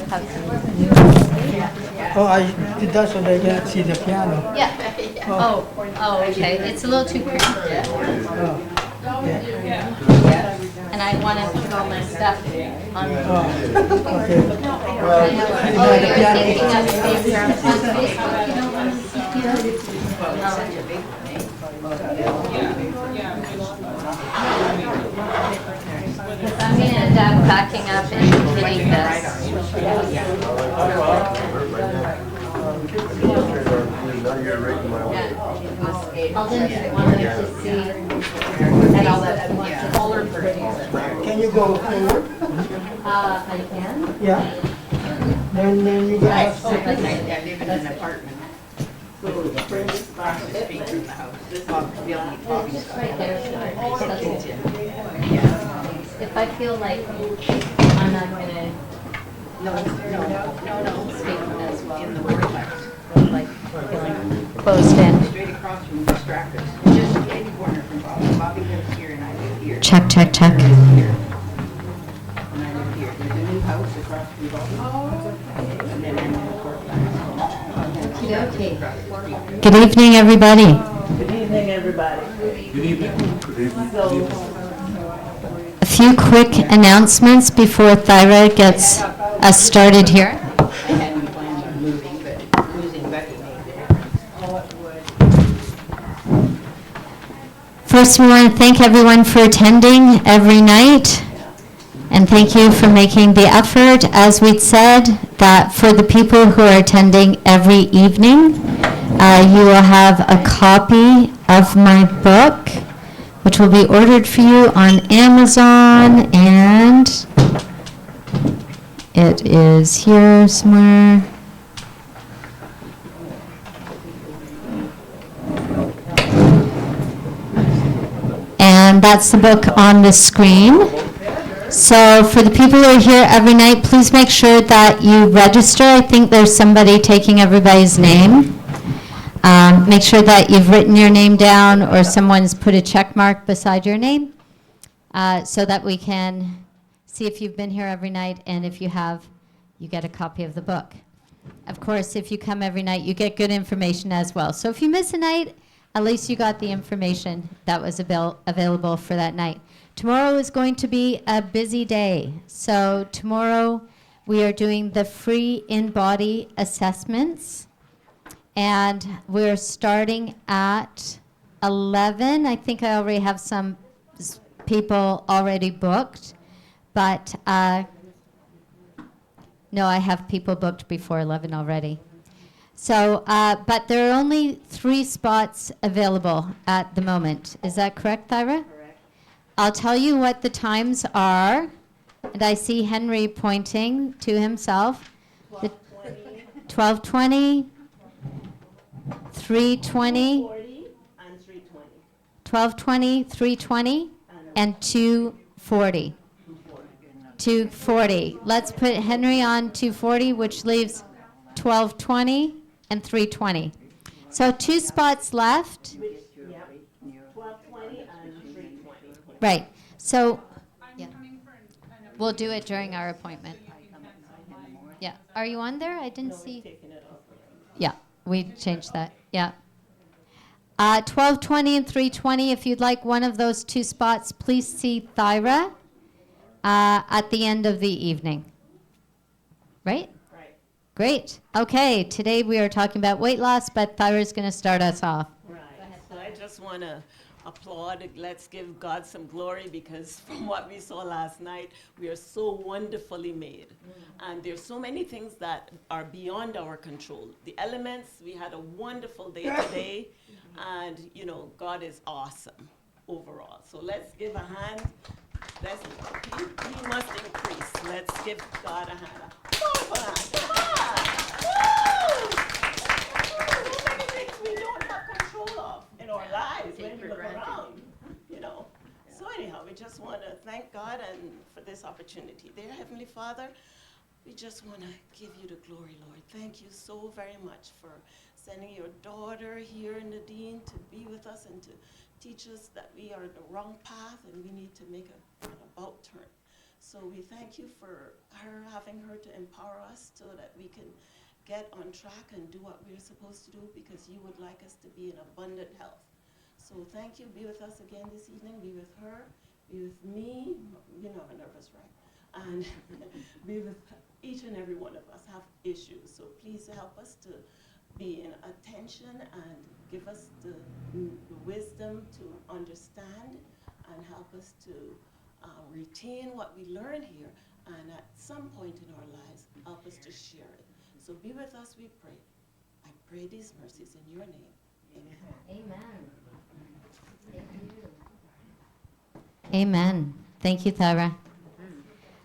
Have some. Oh, I did that so they can see the piano. Yeah. Oh, okay. It's a little too pretty. Oh, yeah. And I want to put all my stuff on. Oh, okay. Oh, you're thinking of Facebook. On Facebook, you don't want to see people? Because I'm going to end up packing up and hitting this. Alden wanted to see and all that color Can you go forward? I can. Yeah. Then you can have I live in an apartment. Across the street from the house. This is the only coffee Just shop. right there. Yeah. If I feel like I'm not going to No. speak as well, In the vortex. like feeling closed in. Straight across from Distractors. Just any corner from Bobby. Bobby lives here and I live here. Check. Here. And I live here. There's a new house across from Bobby. And then I'm in the Portland. Okay. Good evening, everybody. Good evening, everybody. A few quick announcements before Thyra gets us started here. I hadn't planned on moving, but losing Becky made a difference. First, we want to thank everyone for attending every night. And thank you for making the effort. As we'd said, that for the people who are attending every evening, you will have a copy of my book, which will be ordered for you on Amazon, and it is here somewhere. And that's the book on the screen. So for the people who are here every night, please make sure that you register. I think there's somebody taking everybody's name. Make sure that you've written your name down or someone's put a check mark beside your name so that we can see if you've been here every night, and if you have, you get a copy of the book. Of course, if you come every night, you get good information as well. So if you miss a night, at least you got the information that was available for that night. Tomorrow is going to be a busy day. So tomorrow we are doing the free in-body assessments. And we're starting at 11. I think I already have some people already booked. But no, I have people booked before 11 already. So, but there are only 3 spots available at the moment. Is that correct, Thyra? I'll tell you what the times are, and I see Henry pointing to himself. 12:20, 3:20, 12:20, 3:20, and 2:40. 2:40. Let's put Henry on 2:40, which leaves 12:20 and 3:20. So 2 spots left. Right. So yeah. We'll do it during our appointment. Yeah. Are you on there? I didn't see. Yeah, we changed that. Yeah. 12:20 and 3:20, if you'd like one of those two spots, please see Thyra at the end of the evening. Right? Right. Great. Okay, today we are talking about weight loss, but Thyra's going to start us off. Right. So I just want to applaud. Let's give God some glory, because from what we saw last night, we are so wonderfully made. And there's so many things that are beyond our control. The elements, we had a wonderful day today, and God is awesome overall. So let's give a hand. He must increase. Let's give God a hand. Come on. Woo! So many things we don't have control of in our lives when we look around, So anyhow, we just want to thank God and for this opportunity. Dear Heavenly Father, we just want to give you the glory, Lord. Thank you so very much for sending your daughter here, Nadine, to be with us and to teach us that we are in the wrong path and we need to make an about turn. So we thank you for having her to empower us so that we can get on track and do what we're supposed to do, because you would like us to be in abundant health. So thank you. Be with us again this evening. Be with her. Be with me. I'm nervous, right? And be with each and every one of us have issues. So please help us to be in attention and give us the wisdom to understand and help us to retain what we learn here, and at some point in our lives, help us to share it. So be with us, we pray. I pray these mercies in your name. Amen. Amen. Thank you. Amen. Thank you, Thyra.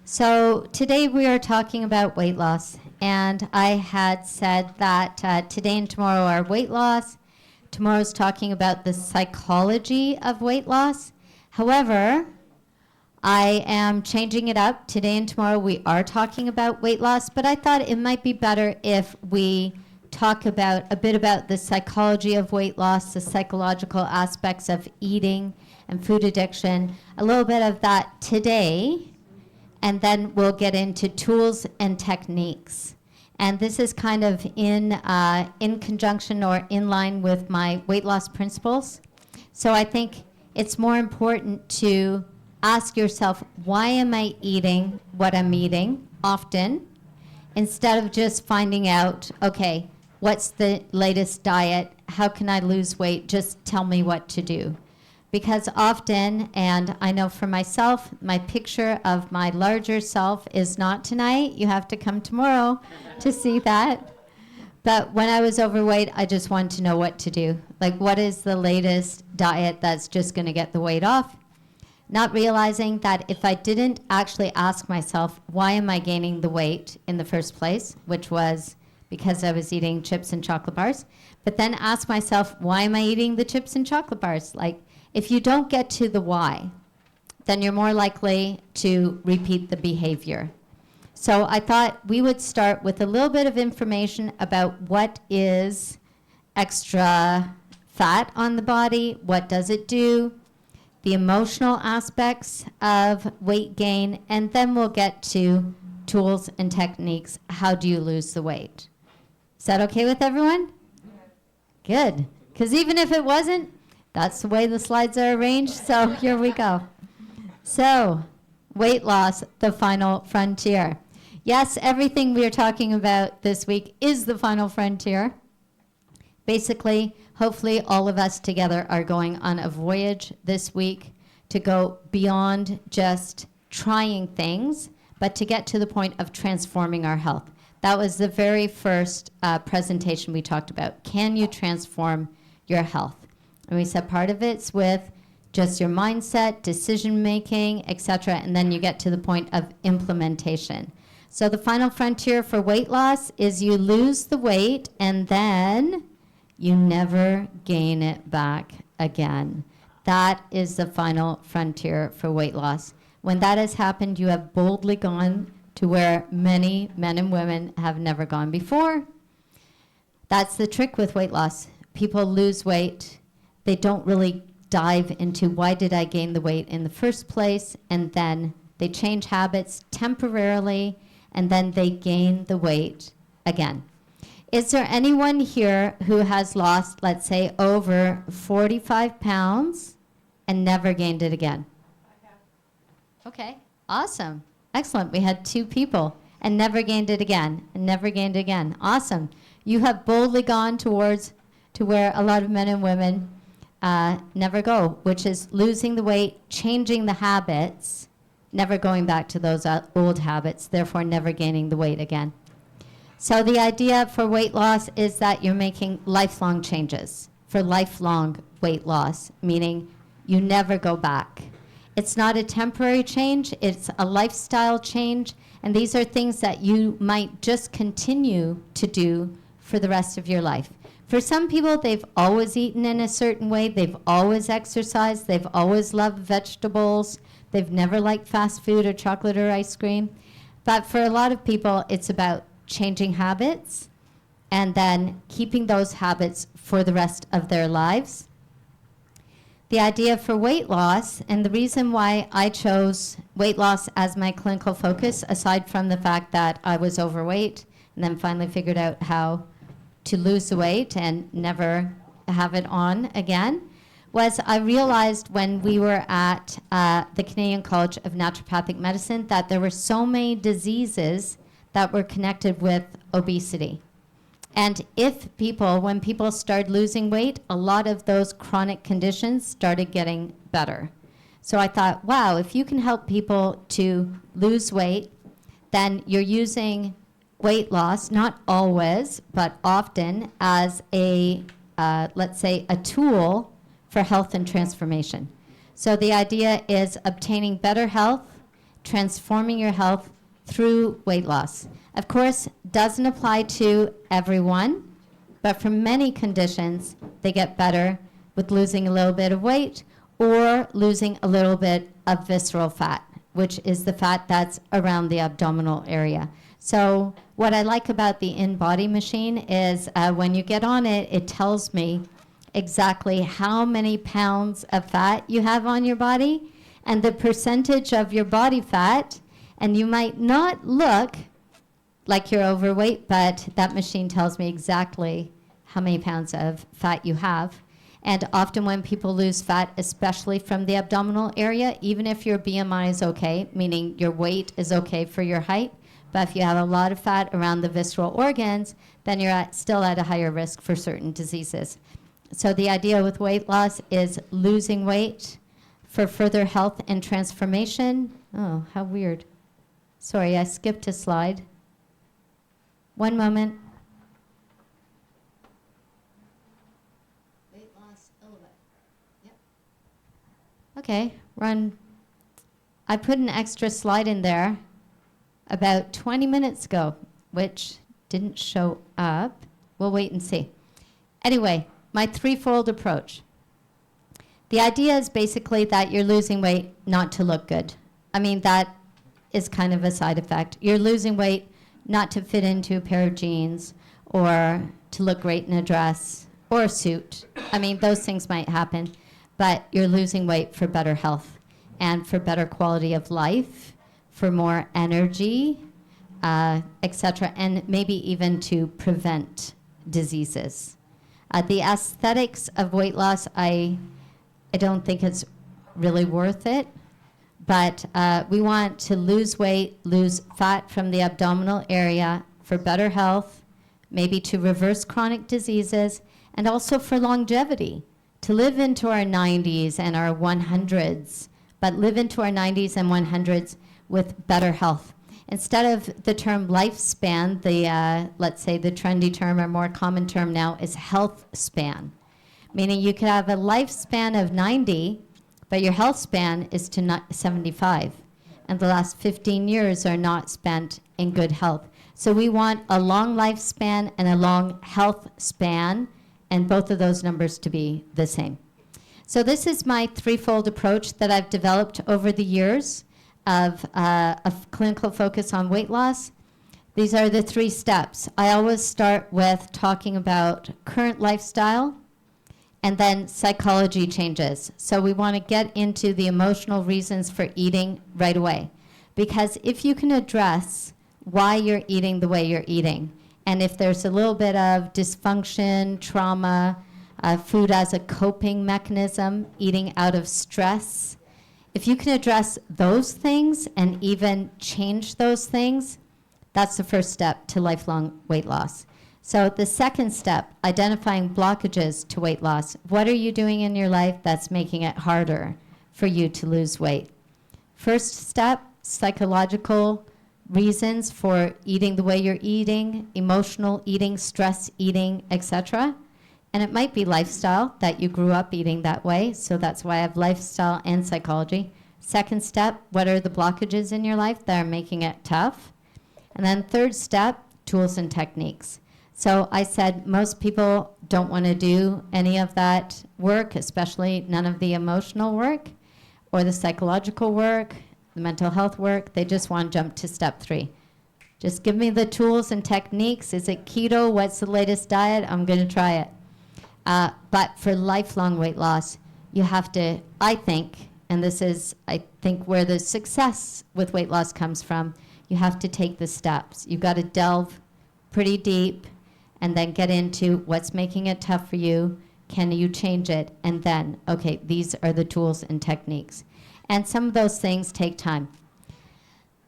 So today we are talking about weight loss, and I had said that today and tomorrow are weight loss. Tomorrow's talking about the psychology of weight loss. However, I am changing it up. Today and tomorrow we are talking about weight loss, but I thought it might be better if we talk about a bit about the psychology of weight loss, the psychological aspects of eating and food addiction, a little bit of that today, and then we'll get into tools and techniques. And this is kind of in conjunction or in line with my weight loss principles. So I think it's more important to ask yourself, why am I eating what I'm eating often, instead of just finding out, okay, what's the latest diet? How can I lose weight? Just tell me what to do. Because often, and I know for myself, my picture of my larger self is not tonight. You have to come tomorrow to see that. But when I was overweight, I just wanted to know what to do. Like, what is the latest diet that's just going to get the weight off? Not realizing that if I didn't actually ask myself, why am I gaining the weight in the first place, which was because I was eating chips and chocolate bars, but then ask myself, why am I eating the chips and chocolate bars? Like, if you don't get to the why, then you're more likely to repeat the behavior. So I thought we would start with a little bit of information about what is extra fat on the body, what does it do, the emotional aspects of weight gain, and then we'll get to tools and techniques. How do you lose the weight? Is that okay with everyone? Good. Because even if it wasn't, that's the way the slides are arranged. So here we go. So, weight loss, the final frontier. Yes, everything we are talking about this week is the final frontier. Basically, hopefully all of us together are going on a voyage this week to go beyond just trying things, but to get to the point of transforming our health. That was the very first presentation we talked about. Can you transform your health? And we said part of it's with just your mindset, decision making, etc., and then you get to the point of implementation. So the final frontier for weight loss is you lose the weight and then you never gain it back again. That is the final frontier for weight loss. When that has happened, you have boldly gone to where many men and women have never gone before. That's the trick with weight loss. People lose weight. They don't really dive into why did I gain the weight in the first place, and then they change habits temporarily, and then they gain the weight again. Is there anyone here who has lost, let's say, over 45 pounds and never gained it again? Okay, awesome. Excellent. We had 2 people and never gained it again and never gained it again. Awesome. You have boldly gone towards to where a lot of men and women never go, which is losing the weight, changing the habits, never going back to those old habits, therefore never gaining the weight again. So the idea for weight loss is that you're making lifelong changes for lifelong weight loss, meaning you never go back. It's not a temporary change, it's a lifestyle change, and these are things that you might just continue to do for the rest of your life. For some people, they've always eaten in a certain way, they've always exercised, they've always loved vegetables, they've never liked fast food or chocolate or ice cream. But for a lot of people, it's about changing habits and then keeping those habits for the rest of their lives. The idea for weight loss, and the reason why I chose weight loss as my clinical focus, aside from the fact that I was overweight and then finally figured out how to lose the weight and never have it on again, was I realized when we were at the Canadian College of Naturopathic Medicine that there were so many diseases that were connected with obesity. And when people started losing weight, a lot of those chronic conditions started getting better. So I thought, wow, if you can help people to lose weight, then you're using weight loss, not always, but often, as let's say, a tool for health and transformation. So the idea is obtaining better health, transforming your health through weight loss. Of course, doesn't apply to everyone, but for many conditions, they get better with losing a little bit of weight or losing a little bit of visceral fat, which is the fat that's around the abdominal area. So what I like about the InBody machine is when you get on it, it tells me exactly how many pounds of fat you have on your body and the percentage of your body fat. And you might not look like you're overweight, but that machine tells me exactly how many pounds of fat you have. And often when people lose fat, especially from the abdominal area, even if your BMI is okay, meaning your weight is okay for your height, but if you have a lot of fat around the visceral organs, then you're still at a higher risk for certain diseases. So the idea with weight loss is losing weight for further health and transformation. Oh, how weird. Sorry, I skipped a slide. One moment. Weight loss, elevate. Yep. Okay, I put an extra slide in there about 20 minutes ago, which didn't show up. We'll wait and see. Anyway, my threefold approach. The idea is basically that you're losing weight not to look good. I mean, that is kind of a side effect. You're losing weight not to fit into a pair of jeans or to look great in a dress or a suit. I mean, those things might happen, but you're losing weight for better health and for better quality of life, for more energy, etc., and maybe even to prevent diseases. The aesthetics of weight loss, I don't think it's really worth it. But we want to lose weight, lose fat from the abdominal area for better health, maybe to reverse chronic diseases, and also for longevity, to live into our 90s and our 100s, but live into our 90s and 100s with better health. Instead of the term lifespan, let's say the trendy term or more common term now is health span, meaning you could have a lifespan of 90, but your health span is to 75, and the last 15 years are not spent in good health. So we want a long lifespan and a long health span, and both of those numbers to be the same. So this is my threefold approach that I've developed over the years of a clinical focus on weight loss. These are the 3 steps. I always start with talking about current lifestyle, and then psychology changes. So we want to get into the emotional reasons for eating right away. Because if you can address why you're eating the way you're eating, And if there's a little bit of dysfunction, trauma, food as a coping mechanism, eating out of stress, if you can address those things and even change those things, that's the first step to lifelong weight loss. So the second step, identifying blockages to weight loss. What are you doing in your life that's making it harder for you to lose weight? First step, psychological reasons for eating the way you're eating, emotional eating, stress eating, etc. And it might be lifestyle, that you grew up eating that way, so that's why I have lifestyle and psychology. Second step, what are the blockages in your life that are making it tough? And then third step, tools and techniques. So I said most people don't want to do any of that work, especially none of the emotional work or the psychological work, the mental health work. They just want to jump to step 3. Just give me the tools and techniques. Is it keto? What's the latest diet? I'm going to try it. But for lifelong weight loss, you have to, I think, and this is, I think, where the success with weight loss comes from, you have to take the steps. You've got to delve pretty deep and then get into what's making it tough for you. Can you change it? And then, okay, these are the tools and techniques. And some of those things take time.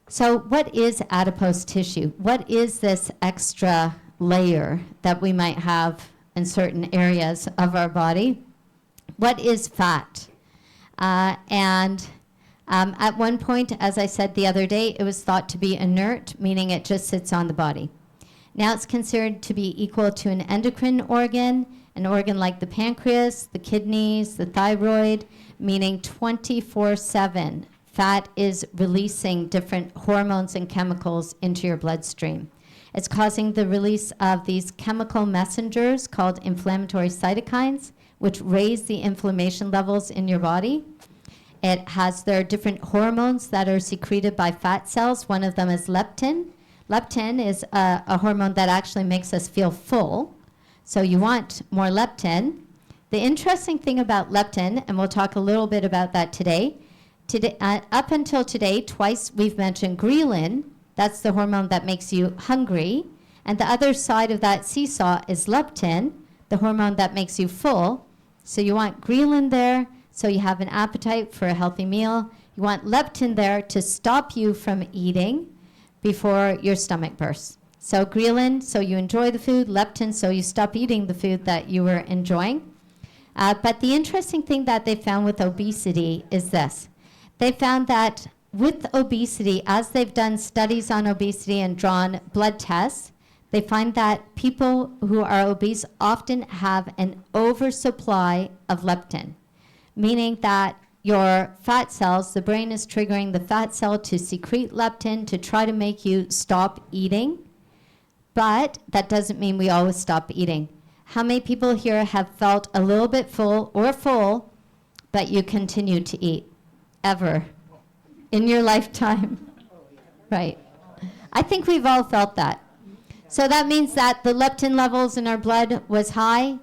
So what is adipose tissue? What is this extra layer that we might have in certain areas of our body? What is fat? At one point, as I said the other day, it was thought to be inert, meaning it just sits on the body. Now it's considered to be equal to an endocrine organ, an organ like the pancreas, the kidneys, the thyroid, meaning 24/7 fat is releasing different hormones and chemicals into your bloodstream. It's causing the release of these chemical messengers called inflammatory cytokines, which raise the inflammation levels in your body. There are different hormones that are secreted by fat cells. One of them is leptin. Leptin is a hormone that actually makes us feel full. So you want more leptin. The interesting thing about leptin, and we'll talk a little bit about that today, up until today, twice we've mentioned ghrelin. That's the hormone that makes you hungry. And the other side of that seesaw is leptin, the hormone that makes you full. So you want ghrelin there, so you have an appetite for a healthy meal. You want leptin there to stop you from eating before your stomach bursts. So ghrelin, so you enjoy the food. Leptin, so you stop eating the food that you were enjoying. But the interesting thing that they found with obesity is this. They found that with obesity, as they've done studies on obesity and drawn blood tests, they find that people who are obese often have an oversupply of leptin, meaning that your fat cells, the brain is triggering the fat cell to secrete leptin to try to make you stop eating. But that doesn't mean we always stop eating. How many people here have felt a little bit full or full, but you continue to eat? Ever? In your lifetime? Right. I think we've all felt that. So that means that the leptin levels in our blood was high.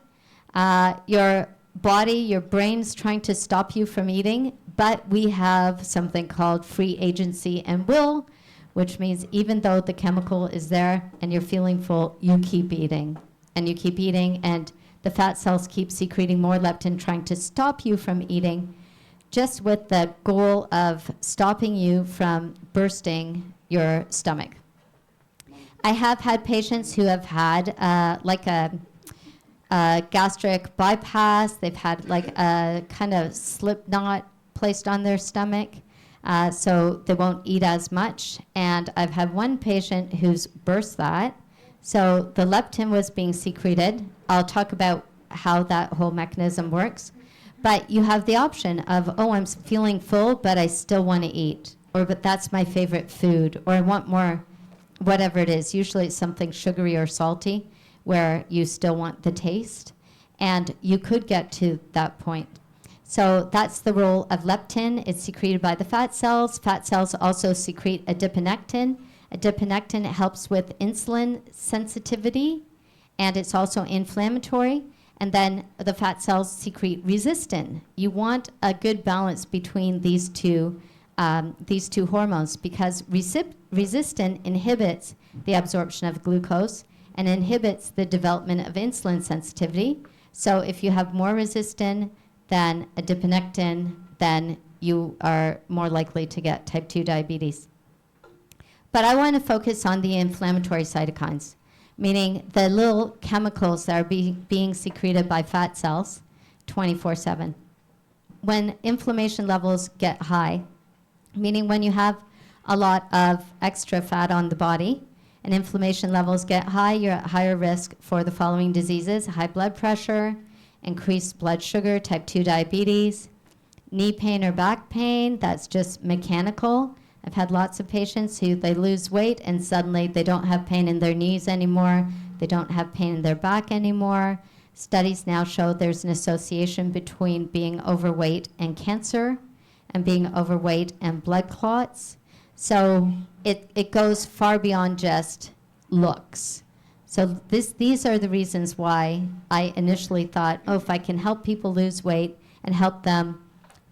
Your body, your brain's trying to stop you from eating, but we have something called free agency and will, which means even though the chemical is there and you're feeling full, you keep eating. And you keep eating, and the fat cells keep secreting more leptin, trying to stop you from eating, just with the goal of stopping you from bursting your stomach. I have had patients who have had like a gastric bypass. They've had like a kind of slip knot placed on their stomach, so they won't eat as much. And I've had one patient who's burst that. So the leptin was being secreted. I'll talk about how that whole mechanism works. But you have the option of, oh, I'm feeling full, but I still want to eat. Or, but that's my favorite food. Or I want more, whatever it is. Usually it's something sugary or salty where you still want the taste. And you could get to that point. So that's the role of leptin. It's secreted by the fat cells. Fat cells also secrete adiponectin. Adiponectin helps with insulin sensitivity, and it's also inflammatory. And then the fat cells secrete resistin. You want a good balance between these two hormones, because resistin inhibits the absorption of glucose, and inhibits the development of insulin sensitivity. So if you have more resistin than adiponectin, then you are more likely to get type 2 diabetes. But I want to focus on the inflammatory cytokines, meaning the little chemicals that are being secreted by fat cells 24/7. When inflammation levels get high, meaning when you have a lot of extra fat on the body and inflammation levels get high, you're at higher risk for the following diseases: high blood pressure, increased blood sugar, type 2 diabetes, knee pain or back pain, that's just mechanical. I've had lots of patients who they lose weight and suddenly they don't have pain in their knees anymore, they don't have pain in their back anymore. Studies now show there's an association between being overweight and cancer and being overweight and blood clots. So it goes far beyond just looks. So these are the reasons why I initially thought, oh, if I can help people lose weight and help them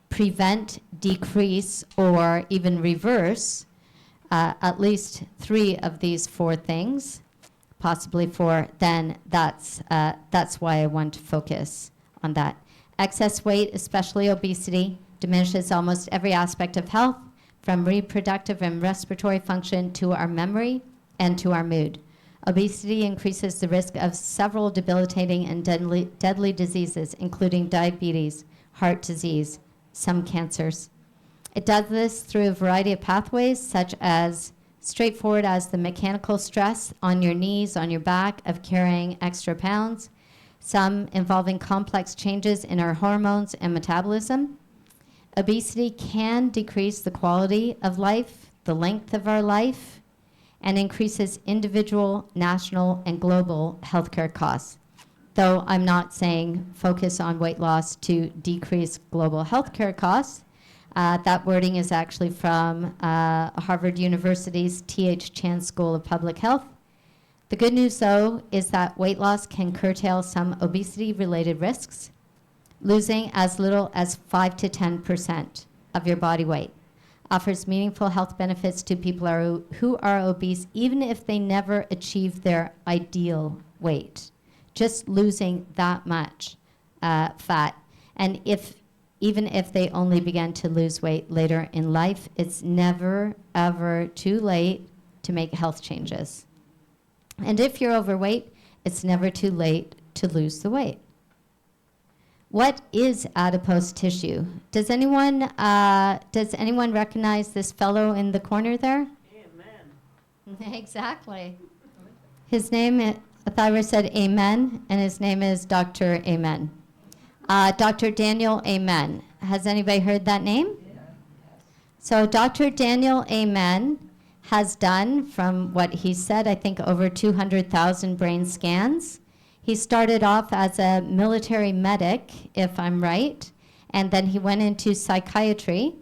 prevent, decrease, or even reverse at least 3 of these 4 things, possibly 4, then that's why I want to focus on that. Excess weight, especially obesity, diminishes almost every aspect of health, from reproductive and respiratory function to our memory and to our mood. Obesity increases the risk of several debilitating and deadly diseases, including diabetes, heart disease, some cancers. It does this through a variety of pathways, such as straightforward as the mechanical stress on your knees, on your back of carrying extra pounds, some involving complex changes in our hormones and metabolism. Obesity can decrease the quality of life, the length of our life, and increases individual, national, and global healthcare costs. Though I'm not saying focus on weight loss to decrease global healthcare costs. That wording is actually from Harvard University's T.H. Chan School of Public Health. The good news, though, is that weight loss can curtail some obesity-related risks, losing as little as 5 to 10% of your body weight. Offers meaningful health benefits to people who are obese, even if they never achieve their ideal weight. Just losing that much fat. And even if they only begin to lose weight later in life, it's never, ever too late to make health changes. And if you're overweight, it's never too late to lose the weight. What is adipose tissue? Does anyone recognize this fellow in the corner there? Amen. Exactly. His name, Thyra said amen, and his name is Dr. Amen. Dr. Daniel Amen. Has anybody heard that name? Yeah. So Dr. Daniel Amen has done, from what he said, I think over 200,000 brain scans. He started off as a military medic, if I'm right, and then he went into psychiatry.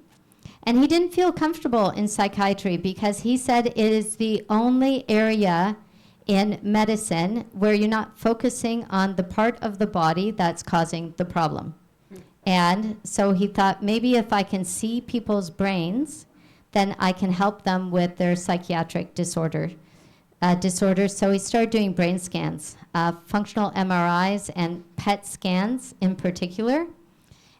And he didn't feel comfortable in psychiatry because he said it is the only area in medicine where you're not focusing on the part of the body that's causing the problem. And so he thought, maybe if I can see people's brains, then I can help them with their psychiatric disorders. So he started doing brain scans, functional MRIs and PET scans in particular.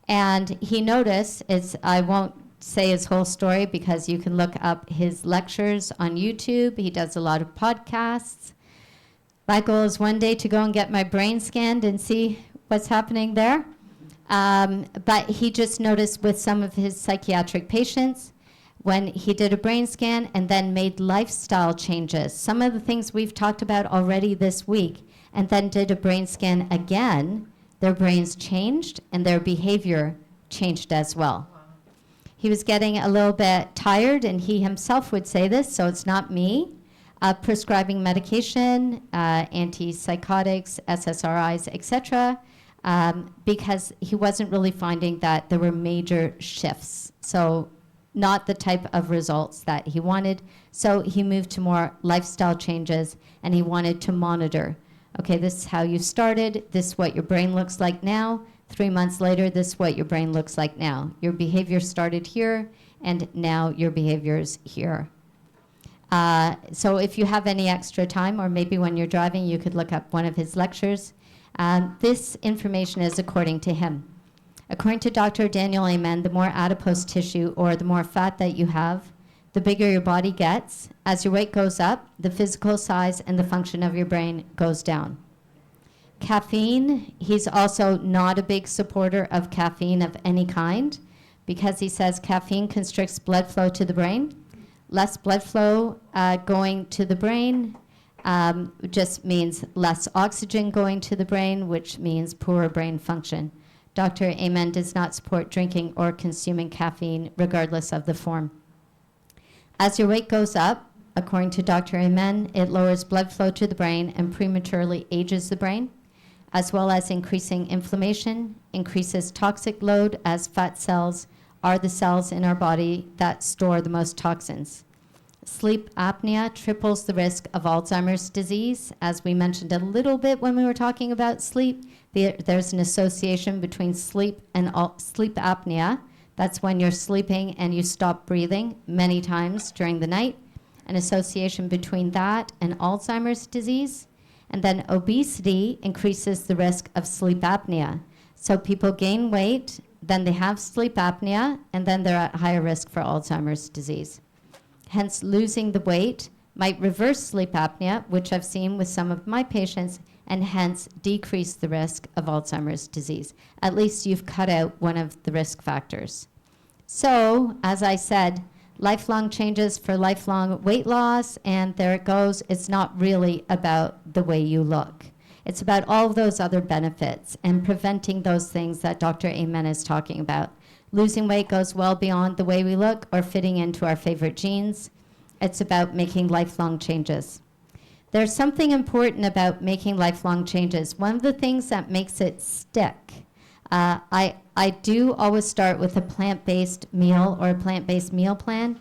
And he noticed, I won't say his whole story because you can look up his lectures on YouTube. He does a lot of podcasts. My goal is one day to go and get my brain scanned and see what's happening there. But he just noticed with some of his psychiatric patients, when he did a brain scan and then made lifestyle changes, some of the things we've talked about already this week, and then did a brain scan again, their brains changed and their behavior changed as well. Wow. He was getting a little bit tired, and he himself would say this, so it's not me, prescribing medication, antipsychotics, SSRIs, etc., because he wasn't really finding that there were major shifts. So not the type of results that he wanted. So he moved to more lifestyle changes, and he wanted to monitor. Okay, this is how you started. This is what your brain looks like now. 3 months later, this is what your brain looks like now. Your behavior started here, and now your behavior's here. So if you have any extra time, or maybe when you're driving, you could look up one of his lectures. This information is according to him. According to Dr. Daniel Amen, the more adipose tissue or the more fat that you have, the bigger your body gets. As your weight goes up, the physical size and the function of your brain goes down. Caffeine, he's also not a big supporter of caffeine of any kind because he says caffeine constricts blood flow to the brain. Less blood flow going to the brain just means less oxygen going to the brain, which means poorer brain function. Dr. Amen does not support drinking or consuming caffeine regardless of the form. As your weight goes up, according to Dr. Amen, it lowers blood flow to the brain and prematurely ages the brain, as well as increasing inflammation, increases toxic load, as fat cells are the cells in our body that store the most toxins. Sleep apnea triples the risk of Alzheimer's disease. As we mentioned a little bit when we were talking about sleep, there's an association between sleep and sleep apnea. That's when you're sleeping and you stop breathing many times during the night. An association between that and Alzheimer's disease. And then obesity increases the risk of sleep apnea. So people gain weight, then they have sleep apnea, and then they're at higher risk for Alzheimer's disease. Hence, losing the weight might reverse sleep apnea, which I've seen with some of my patients, and hence decrease the risk of Alzheimer's disease. At least you've cut out one of the risk factors. So, as I said, lifelong changes for lifelong weight loss, and there it goes. It's not really about the way you look. It's about all of those other benefits and preventing those things that Dr. Amen is talking about. Losing weight goes well beyond the way we look or fitting into our favorite jeans. It's about making lifelong changes. There's something important about making lifelong changes. One of the things that makes it stick, I do always start with a plant-based meal or a plant-based meal plan.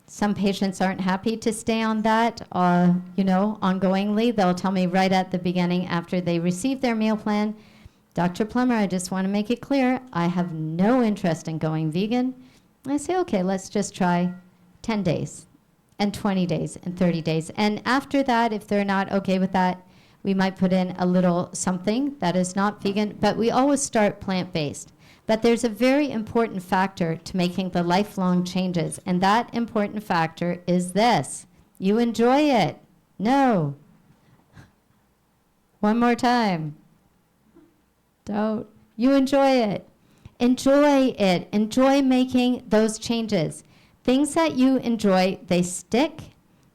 Some patients aren't happy to stay on that, ongoingly. They'll tell me right at the beginning after they receive their meal plan, Dr. Plummer, I just want to make it clear, I have no interest in going vegan. I say, okay, let's just try 10 days and 20 days and 30 days. And after that, if they're not okay with that, we might put in a little something that is not vegan, but we always start plant-based. But there's a very important factor to making the lifelong changes, and that important factor is this. You enjoy it. No. One more time. Don't. You enjoy it. Enjoy it. Enjoy making those changes. Things that you enjoy, they stick.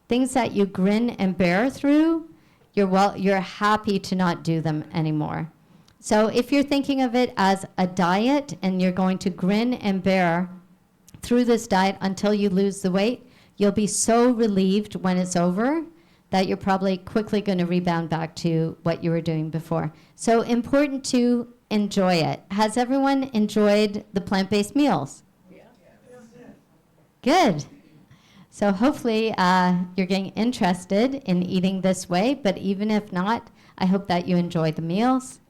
Things that you grin and bear through, you're happy to not do them anymore. So if you're thinking of it as a diet and you're going to grin and bear through this diet until you lose the weight, you'll be so relieved when it's over that you're probably quickly going to rebound back to what you were doing before. So important to enjoy it. Has everyone enjoyed the plant-based meals? Yeah. Good. So hopefully you're getting interested in eating this way, but even if not, I hope that you enjoy the meals.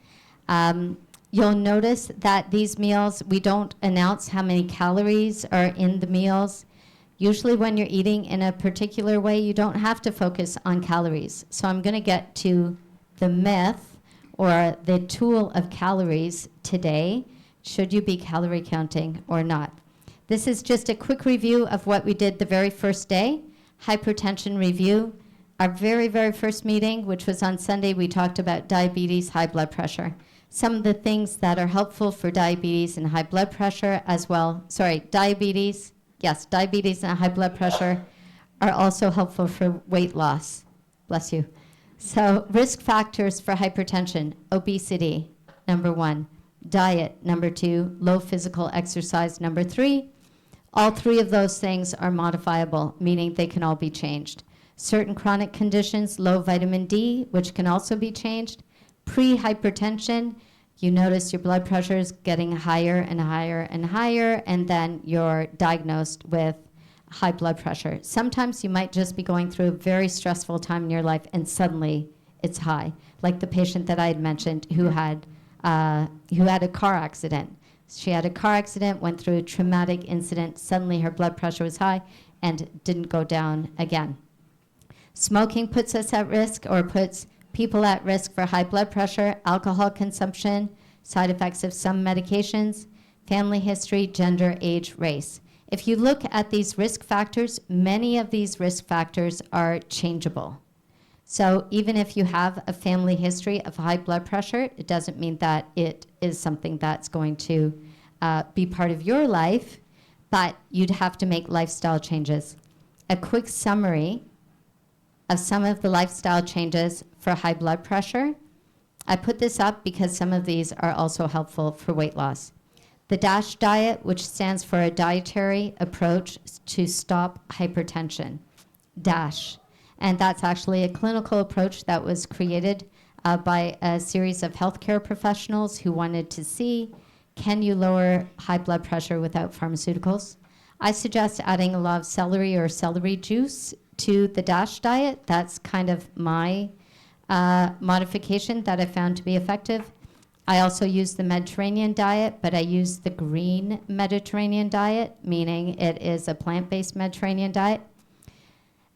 You'll notice that these meals, we don't announce how many calories are in the meals. Usually when you're eating in a particular way, you don't have to focus on calories. So I'm going to get to the myth or the tool of calories today. Should you be calorie counting or not? This is just a quick review of what we did the very first day, hypertension review. Our very, very first meeting, which was on Sunday, we talked about diabetes, high blood pressure. Some of the things that are helpful for diabetes and high blood pressure as well. Diabetes and high blood pressure are also helpful for weight loss. Bless you. So risk factors for hypertension, obesity, number 1. Diet, number 2. Low physical exercise, number 3. All 3 of those things are modifiable, meaning they can all be changed. Certain chronic conditions, low vitamin D, which can also be changed. Pre-hypertension, you notice your blood pressure is getting higher and higher and higher, and then you're diagnosed with high blood pressure. Sometimes you might just be going through a very stressful time in your life, and suddenly it's high. Like the patient that I had mentioned who had a car accident. She had a car accident, went through a traumatic incident, suddenly her blood pressure was high and didn't go down again. Smoking puts us at risk or puts people at risk for high blood pressure, alcohol consumption, side effects of some medications, family history, gender, age, race. If you look at these risk factors, many of these risk factors are changeable. So even if you have a family history of high blood pressure, it doesn't mean that it is something that's going to be part of your life, but you'd have to make lifestyle changes. A quick summary of some of the lifestyle changes for high blood pressure. I put this up because some of these are also helpful for weight loss. The DASH diet, which stands for a dietary approach to stop hypertension. DASH. And that's actually a clinical approach that was created by a series of healthcare professionals who wanted to see, can you lower high blood pressure without pharmaceuticals? I suggest adding a lot of celery or celery juice to the DASH diet. That's kind of my modification that I found to be effective. I also use the Mediterranean diet, but I use the green Mediterranean diet, meaning it is a plant-based Mediterranean diet.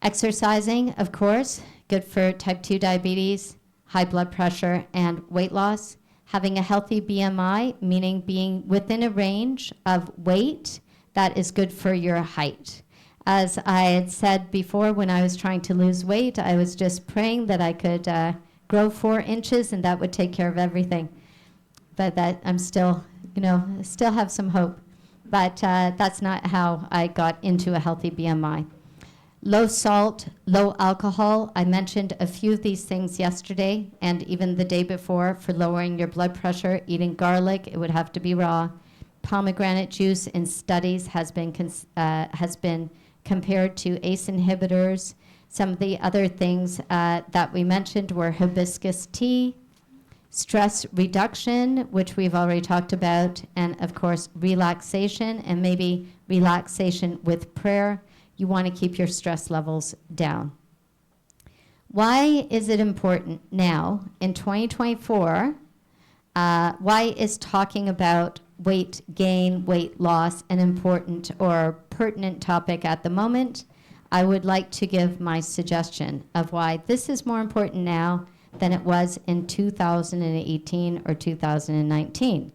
Exercising, of course, good for type 2 diabetes, high blood pressure, and weight loss. Having a healthy BMI, meaning being within a range of weight that is good for your height. As I had said before, when I was trying to lose weight, I was just praying that I could grow 4 inches and that would take care of everything. But that I'm still, still have some hope. But that's not how I got into a healthy BMI. Low salt, low alcohol. I mentioned a few of these things yesterday and even the day before for lowering your blood pressure. Eating garlic, it would have to be raw. Pomegranate juice in studies has been compared to ACE inhibitors. Some of the other things that we mentioned were hibiscus tea, stress reduction, which we've already talked about, and of course relaxation, and maybe relaxation with prayer. You want to keep your stress levels down. Why is it important now in 2024? Why is talking about weight gain, weight loss an important or pertinent topic at the moment? I would like to give my suggestion of why this is more important now than it was in 2018 or 2019.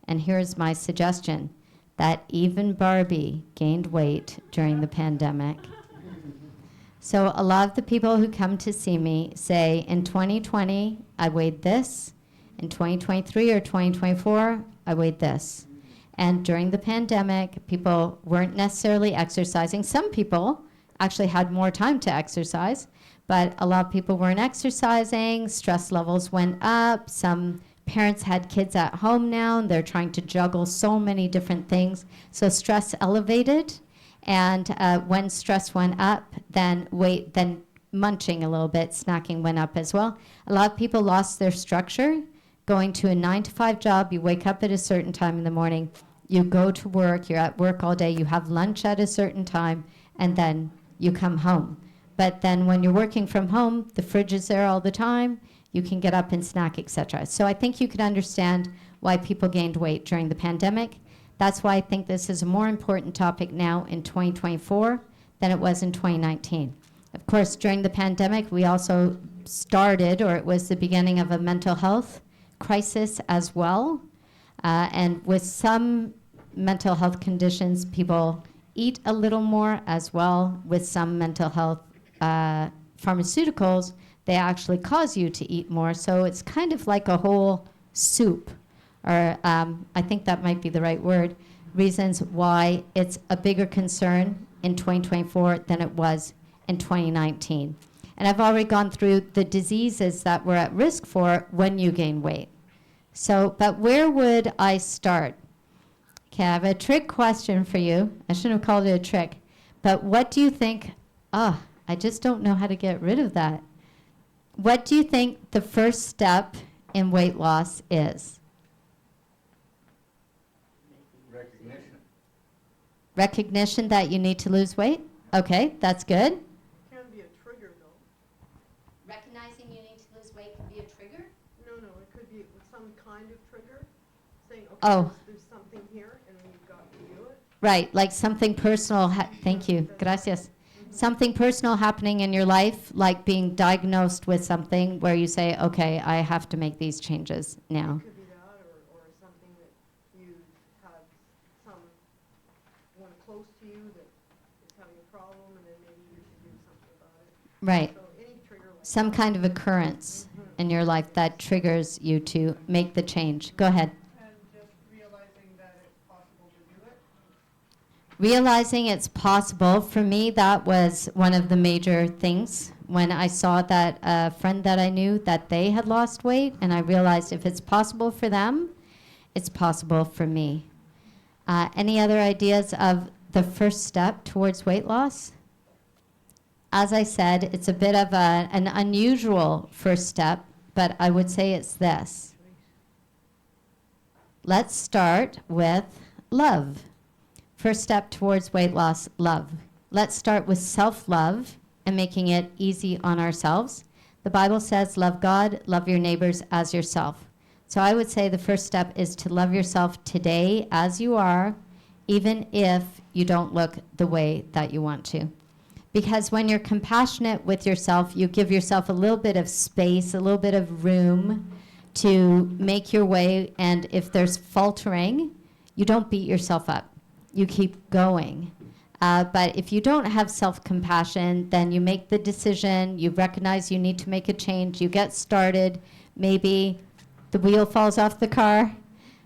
And here's my suggestion, that even Barbie gained weight during the pandemic. So a lot of the people who come to see me say, in 2020, I weighed this. In 2023 or 2024, I weighed this. And during the pandemic, people weren't necessarily exercising. Some people actually had more time to exercise, but a lot of people weren't exercising. Stress levels went up. Some parents had kids at home now, and they're trying to juggle so many different things. So stress elevated, and when stress went up, then munching a little bit, snacking went up as well. A lot of people lost their structure. Going to a 9-to-5 job, you wake up at a certain time in the morning, you go to work, you're at work all day, you have lunch at a certain time, and then you come home. But then when you're working from home, the fridge is there all the time, you can get up and snack, etc. So I think you could understand why people gained weight during the pandemic. That's why I think this is a more important topic now in 2024 than it was in 2019. Of course, during the pandemic, we also started, or it was the beginning of a mental health crisis as well. And with some mental health conditions, people eat a little more as well. With some mental health pharmaceuticals, they actually cause you to eat more. So it's kind of like a whole soup, or I think that might be the right word, reasons why it's a bigger concern in 2024 than it was in 2019. And I've already gone through the diseases that we're at risk for when you gain weight. So, but where would I start? Okay, I have a trick question for you. I shouldn't have called it a trick. But what do you think? I just don't know how to get rid of that. What do you think the first step in weight loss is? Recognition. Recognition that you need to lose weight? Okay, that's good. Can be a trigger though. Recognizing you need to lose weight can be a trigger? No, it could be some kind of trigger, saying, okay, Oh. there's something here and we've got to do it. Right, like something personal. Thank you. Gracias. Something personal happening in your life, like being diagnosed with something where you say, okay, I have to make these changes now. It could be that, or something that you have someone close to you that is having a problem, and then maybe you should do something about it. Right. So any trigger like Some kind of occurrence in your life that triggers you to make the change. Go ahead. And just realizing that it's possible to do it. Realizing it's possible, for me, that was one of the major things when I saw that a friend that I knew, that they had lost weight, and I realized if it's possible for them, it's possible for me. Any other ideas of the first step towards weight loss? As I said, it's a bit of an unusual first step, but I would say it's this. Let's start with love. First step towards weight loss, love. Let's start with self-love and making it easy on ourselves. The Bible says, love God, love your neighbors as yourself. So I would say the first step is to love yourself today as you are, even if you don't look the way that you want to. Because when you're compassionate with yourself, you give yourself a little bit of space, a little bit of room to make your way. And if there's faltering, you don't beat yourself up. You keep going. But if you don't have self-compassion, then you make the decision, you recognize you need to make a change, you get started, maybe the wheel falls off the car,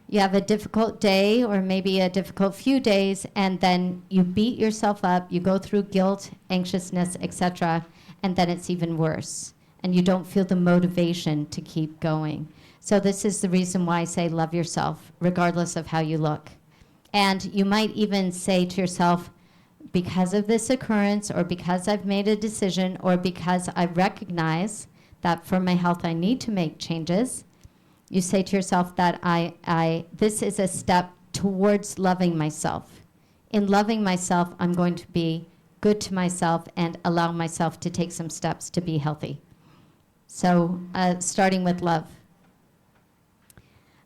you have a difficult day or maybe a difficult few days, and then you beat yourself up, you go through guilt, anxiousness, etc., and then it's even worse. And you don't feel the motivation to keep going. So this is the reason why I say love yourself, regardless of how you look. And you might even say to yourself, because of this occurrence, or because I've made a decision, or because I recognize that for my health I need to make changes, you say to yourself that this is a step towards loving myself. In loving myself, I'm going to be good to myself and allow myself to take some steps to be healthy. So starting with love.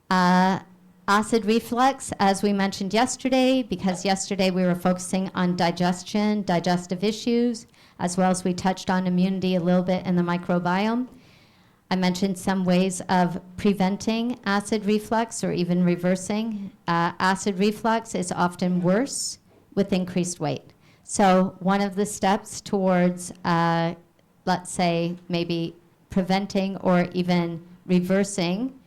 Acid reflux, as we mentioned yesterday, because yesterday we were focusing on digestion, digestive issues, as well as we touched on immunity a little bit in the microbiome. I mentioned some ways of preventing acid reflux or even reversing. Acid reflux is often worse with increased weight. So one of the steps towards, let's say, maybe preventing or even reversing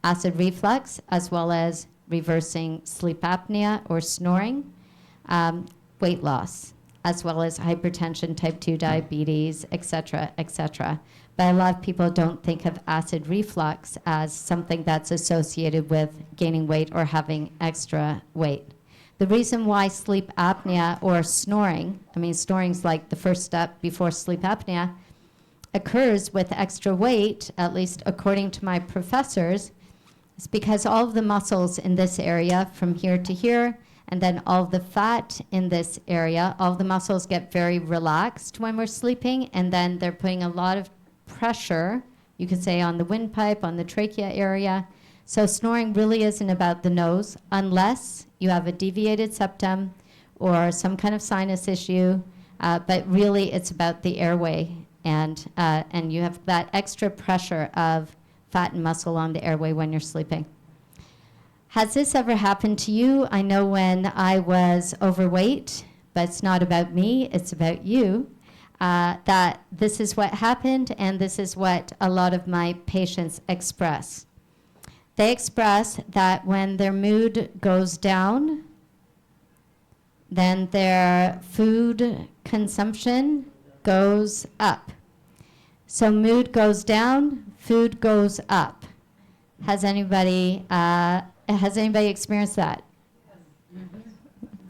acid reflux, as well as reversing sleep apnea or snoring, weight loss, as well as hypertension, type 2 diabetes, etc., etc. But a lot of people don't think of acid reflux as something that's associated with gaining weight or having extra weight. The reason why sleep apnea or snoring, snoring's like the first step before sleep apnea, occurs with extra weight, at least according to my professors, it's because all of the muscles in this area from here to here, and then all of the fat in this area, all of the muscles get very relaxed when we're sleeping, and then they're putting a lot of pressure, you could say, on the windpipe, on the trachea area. So snoring really isn't about the nose, unless you have a deviated septum or some kind of sinus issue, but really it's about the airway, and you have that extra pressure of fat and muscle on the airway when you're sleeping. Has this ever happened to you? I know when I was overweight, but it's not about me, it's about you, that this is what happened, and this is what a lot of my patients express. They express that when their mood goes down, then their food consumption goes up. So mood goes down, food goes up. Has anybody experienced that?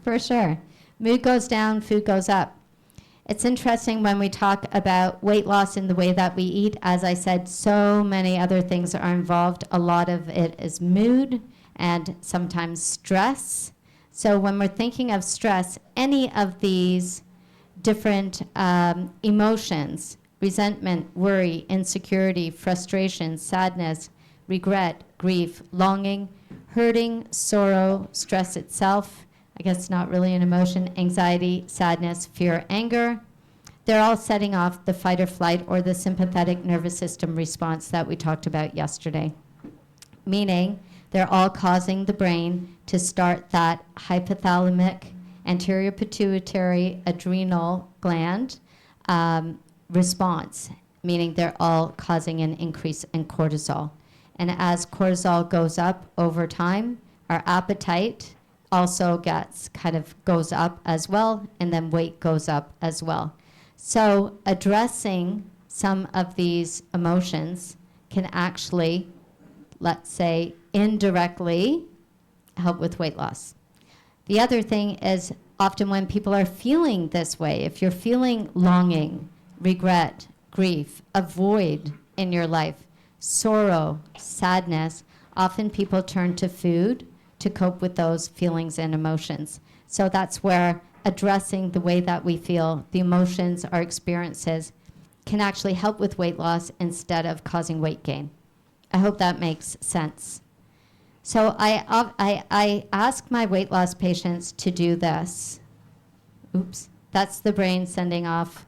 For sure. Mood goes down, food goes up. It's interesting when we talk about weight loss in the way that we eat. As I said, so many other things are involved. A lot of it is mood and sometimes stress. So when we're thinking of stress, any of these different emotions, resentment, worry, insecurity, frustration, sadness, regret, grief, longing, hurting, sorrow, stress itself, I guess not really an emotion, anxiety, sadness, fear, anger, they're all setting off the fight or flight or the sympathetic nervous system response that we talked about yesterday. Meaning, they're all causing the brain to start that hypothalamic, anterior pituitary, adrenal gland response, meaning they're all causing an increase in cortisol. And as cortisol goes up over time, our appetite also goes up as well, and then weight goes up as well. So addressing some of these emotions can actually, let's say, indirectly help with weight loss. The other thing is often when people are feeling this way, if you're feeling longing, regret, grief, a void in your life, sorrow, sadness, often people turn to food to cope with those feelings and emotions. So that's where addressing the way that we feel, the emotions, our experiences, can actually help with weight loss instead of causing weight gain. I hope that makes sense. So I ask my weight loss patients to do this. Oops, that's the brain sending off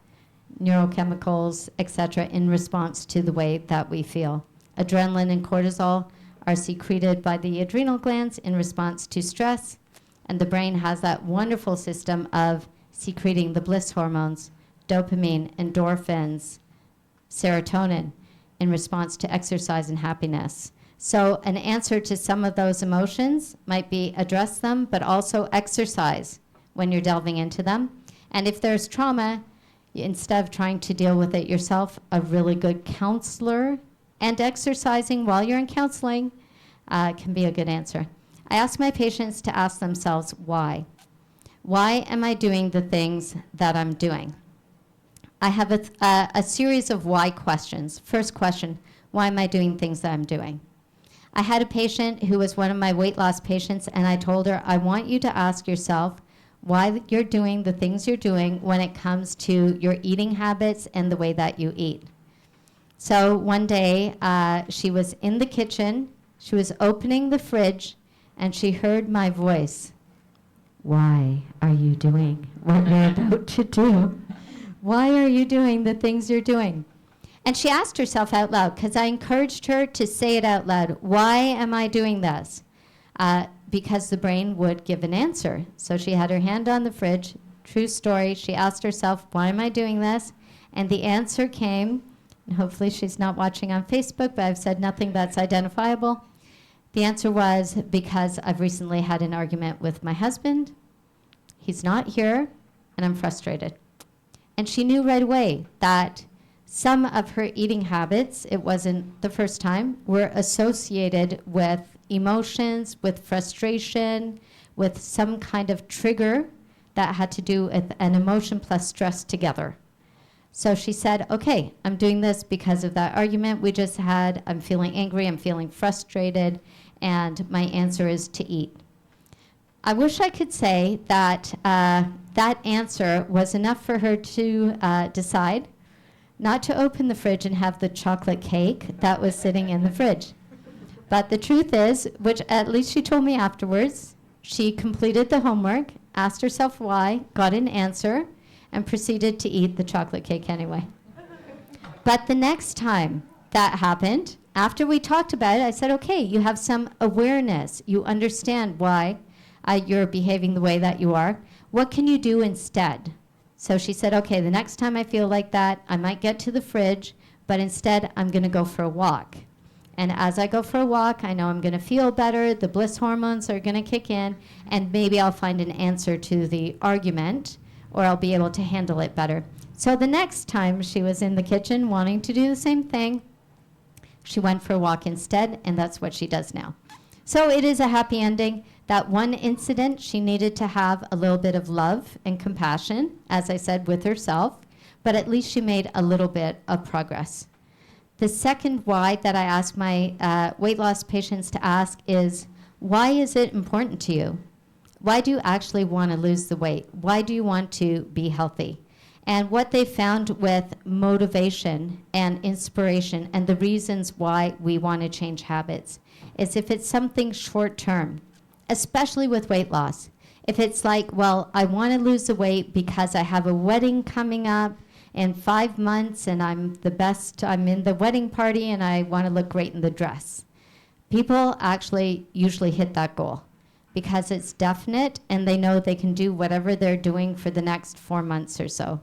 neurochemicals, etc., in response to the way that we feel. Adrenaline and cortisol are secreted by the adrenal glands in response to stress, and the brain has that wonderful system of secreting the bliss hormones, dopamine, endorphins, serotonin, in response to exercise and happiness. So an answer to some of those emotions might be address them, but also exercise when you're delving into them. And if there's trauma, instead of trying to deal with it yourself, a really good counselor and exercising while you're in counseling can be a good answer. I ask my patients to ask themselves why. Why am I doing the things that I'm doing? I have a series of why questions. First question, why am I doing things that I'm doing? I had a patient who was one of my weight loss patients, and I told her, I want you to ask yourself why you're doing the things you're doing when it comes to your eating habits and the way that you eat. So one day, she was in the kitchen, she was opening the fridge, and she heard my voice. Why are you doing what you're about to do? Why are you doing the things you're doing? And she asked herself out loud, because I encouraged her to say it out loud. Why am I doing this? Because the brain would give an answer. So she had her hand on the fridge. True story. She asked herself, why am I doing this? And the answer came, and hopefully she's not watching on Facebook, but I've said nothing that's identifiable. The answer was, because I've recently had an argument with my husband. He's not here, and I'm frustrated. And she knew right away that some of her eating habits, it wasn't the first time, were associated with emotions, with frustration, with some kind of trigger that had to do with an emotion plus stress together. So she said, okay, I'm doing this because of that argument we just had. I'm feeling angry, I'm feeling frustrated, and my answer is to eat. I wish I could say that that answer was enough for her to decide not to open the fridge and have the chocolate cake that was sitting in the fridge. But the truth is, which at least she told me afterwards, she completed the homework, asked herself why, got an answer, and proceeded to eat the chocolate cake anyway. But the next time that happened, after we talked about it, I said, okay, you have some awareness. You understand why you're behaving the way that you are. What can you do instead? So she said, okay, the next time I feel like that, I might get to the fridge, but instead I'm going to go for a walk. And as I go for a walk, I know I'm going to feel better, the bliss hormones are going to kick in, and maybe I'll find an answer to the argument, or I'll be able to handle it better. So the next time she was in the kitchen wanting to do the same thing, she went for a walk instead, and that's what she does now. So it is a happy ending. That one incident, she needed to have a little bit of love and compassion, as I said, with herself, but at least she made a little bit of progress. The second why that I ask my weight loss patients to ask is, why is it important to you? Why do you actually want to lose the weight? Why do you want to be healthy? And what they found with motivation and inspiration and the reasons why we want to change habits is if it's something short term, especially with weight loss. If it's like, well, I want to lose the weight because I have a wedding coming up in 5 months and I'm the best, I'm in the wedding party and I want to look great in the dress. People actually usually hit that goal because it's definite and they know they can do whatever they're doing for the next 4 months or so.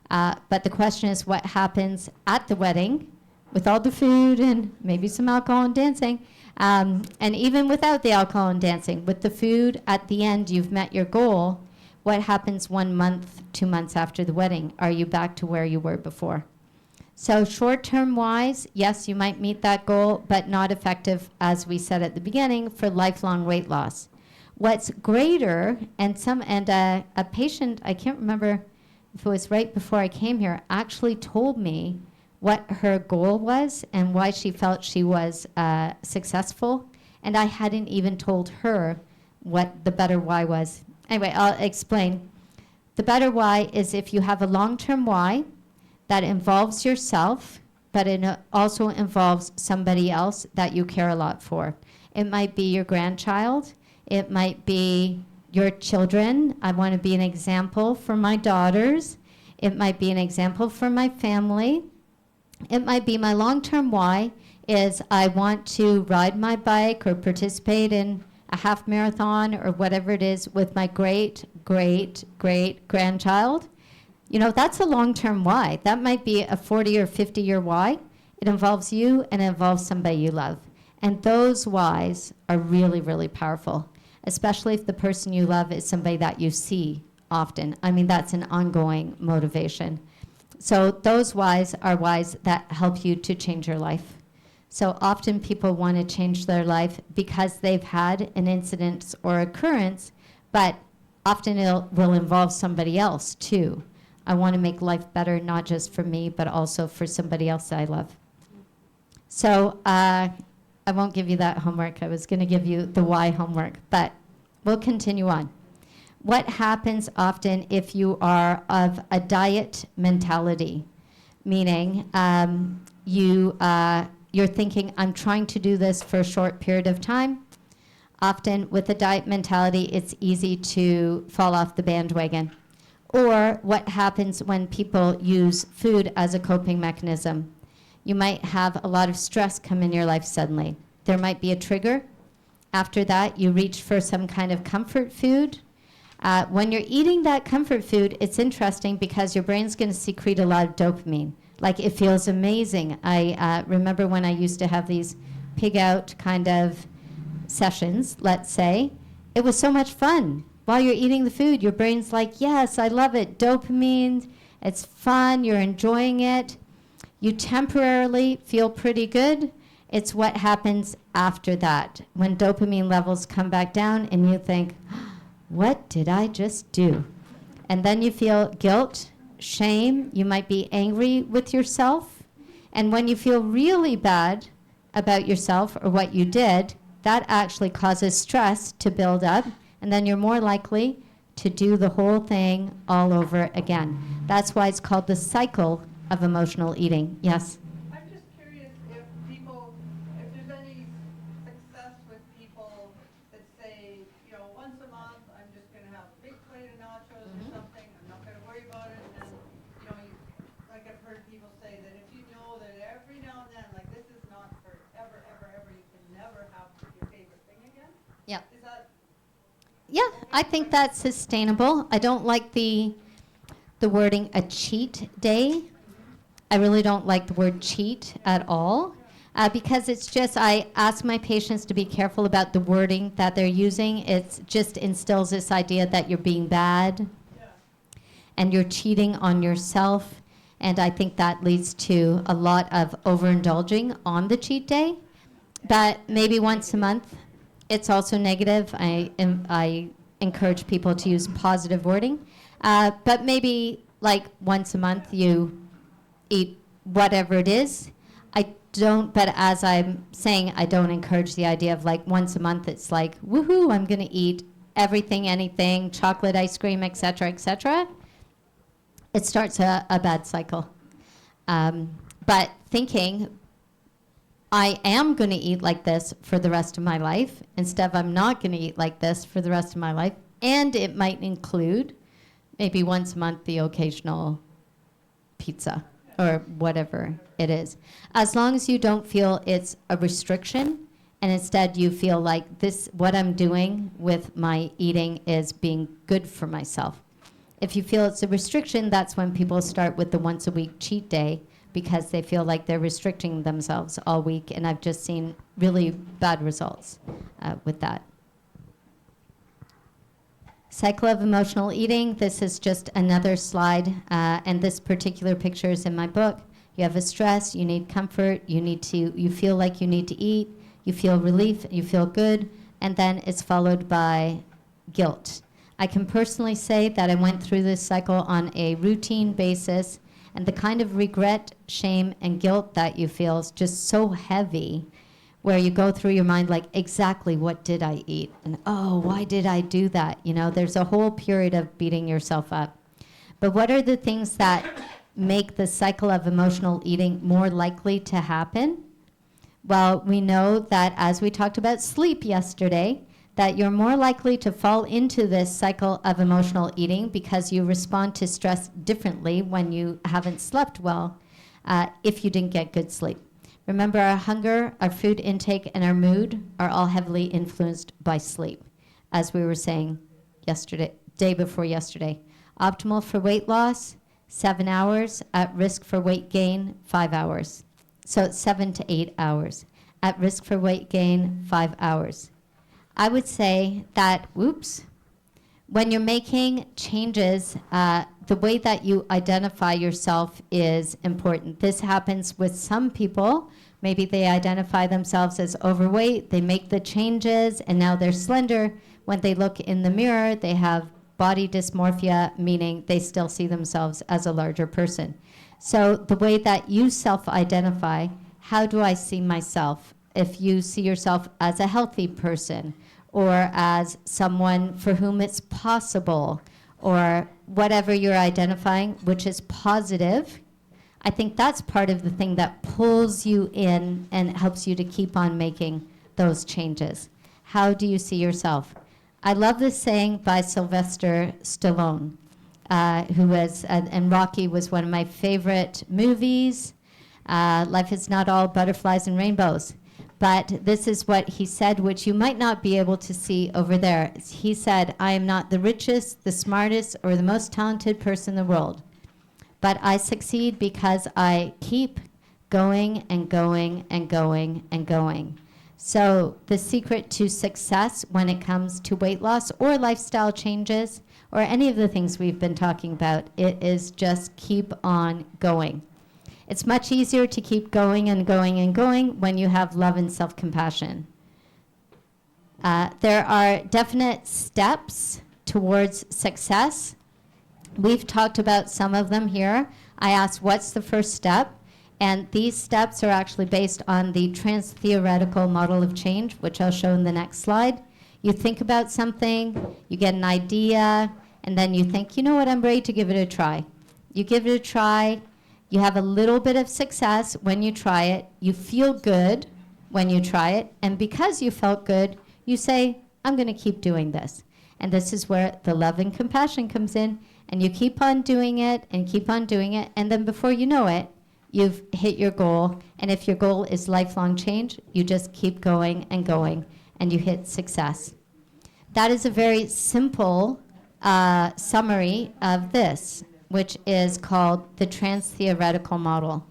But the question is what happens at the wedding with all the food and maybe some alcohol and dancing. And even without the alcohol and dancing, with the food at the end, you've met your goal. What happens 1 month, 2 months after the wedding? Are you back to where you were before? So short-term wise, yes, you might meet that goal, but not effective, as we said at the beginning, for lifelong weight loss. What's greater, and a patient, I can't remember if it was right before I came here, actually told me what her goal was and why she felt she was successful. And I hadn't even told her what the better why was. Anyway, I'll explain. The better why is if you have a long-term why that involves yourself, but it also involves somebody else that you care a lot for. It might be your grandchild. It might be your children. I want to be an example for my daughters. It might be an example for my family. It might be my long-term why is I want to ride my bike or participate in a half marathon or whatever it is with my great, great, great grandchild. You know, that's a long-term why. That might be a 40 or 50-year why. It involves you and it involves somebody you love. And those whys are really, really powerful, especially if the person you love is somebody that you see often. I mean, that's an ongoing motivation. So those whys are whys that help you to change your life. So often people want to change their life because they've had an incident or occurrence, but often it will involve somebody else too. I want to make life better, not just for me, but also for somebody else I love. So I won't give you that homework. I was going to give you the why homework, but we'll continue on. What happens often if you are of a diet mentality, meaning you're thinking, I'm trying to do this for a short period of time. Often with a diet mentality, it's easy to fall off the bandwagon. Or what happens when people use food as a coping mechanism. You might have a lot of stress come in your life suddenly. There might be a trigger. After that, you reach for some kind of comfort food. When you're eating that comfort food, it's interesting because your brain's going to secrete a lot of dopamine. Like, it feels amazing. I remember when I used to have these pig out kind of sessions, let's say. It was so much fun. While you're eating the food, your brain's like, yes, I love it. Dopamine, it's fun, you're enjoying it. You temporarily feel pretty good. It's what happens after that, when dopamine levels come back down and you think, what did I just do? And then you feel guilt, shame, you might be angry with yourself. And when you feel really bad about yourself or what you did, that actually causes stress to build up, and then you're more likely to do the whole thing all over again. That's why it's called the cycle of emotional eating. Yes? I'm just curious if there's any success with people that say, once a month, I'm just going to have a big plate of nachos or something, I'm not going to worry about it, and, like I've heard people say that if you know that every now and then, like this is not forever, ever, ever, you can never have your favorite thing again? Yeah. Is that? Yeah, I think that's sustainable. I don't like the wording a cheat day. I really don't like the word cheat at all because it's just, I ask my patients to be careful about the wording that they're using. It just instills this idea that you're being bad and you're cheating on yourself. And I think that leads to a lot of overindulging on the cheat day. But maybe once a month, it's also negative. I encourage people to use positive wording. But maybe like once a month you eat whatever it is. But as I'm saying, I don't encourage the idea of like once a month it's like, woohoo, I'm going to eat everything, anything, chocolate, ice cream, et cetera, et cetera. It starts a bad cycle. But thinking, I am going to eat like this for the rest of my life, instead of I'm not going to eat like this for the rest of my life. And it might include maybe once a month the occasional pizza or whatever it is. As long as you don't feel it's a restriction, and instead you feel like this, what I'm doing with my eating is being good for myself. If you feel it's a restriction, that's when people start with the once a week cheat day because they feel like they're restricting themselves all week. And I've just seen really bad results with that. Cycle of emotional eating. This is just another slide. And this particular picture is in my book. You have a stress, you need comfort, you feel like you need to eat, you feel relief, you feel good, and then it's followed by guilt. I can personally say that I went through this cycle on a routine basis, and the kind of regret, shame, and guilt that you feel is just so heavy, where you go through your mind like, exactly what did I eat? And oh, why did I do that? You know, there's a whole period of beating yourself up. But what are the things that make the cycle of emotional eating more likely to happen? Well, we know that, as we talked about sleep yesterday, that you're more likely to fall into this cycle of emotional eating because you respond to stress differently when you haven't slept well if you didn't get good sleep. Remember, our hunger, our food intake, and our mood are all heavily influenced by sleep, as we were saying yesterday, day before yesterday. Optimal for weight loss, 7 hours. At risk for weight gain, 5 hours. So it's 7 to 8 hours. At risk for weight gain, 5 hours. I would say that, when you're making changes, the way that you identify yourself is important. This happens with some people. Maybe they identify themselves as overweight, they make the changes, and now they're slender. When they look in the mirror, they have body dysmorphia, meaning they still see themselves as a larger person. So the way that you self-identify, how do I see myself? If you see yourself as a healthy person, or as someone for whom it's possible, or whatever you're identifying, which is positive, I think that's part of the thing that pulls you in and helps you to keep on making those changes. How do you see yourself? I love this saying by Sylvester Stallone, who was, and Rocky was one of my favorite movies. Life is not all butterflies and rainbows. But this is what he said, which you might not be able to see over there. He said, I am not the richest, the smartest, or the most talented person in the world. But I succeed because I keep going and going and going and going. So the secret to success when it comes to weight loss or lifestyle changes or any of the things we've been talking about, it is just keep on going. It's much easier to keep going and going and going when you have love and self-compassion. There are definite steps towards success. We've talked about some of them here. I asked, what's the first step? And these steps are actually based on the trans-theoretical model of change, which I'll show in the next slide. You think about something, you get an idea, and then you think, you know what, I'm ready to give it a try. You give it a try. You have a little bit of success when you try it. You feel good when you try it. And because you felt good, you say, I'm going to keep doing this. And this is where the love and compassion comes in. And you keep on doing it and keep on doing it. And then before you know it, you've hit your goal. And if your goal is lifelong change, you just keep going, and you hit success. That is a very simple summary of this, which is called the trans-theoretical model.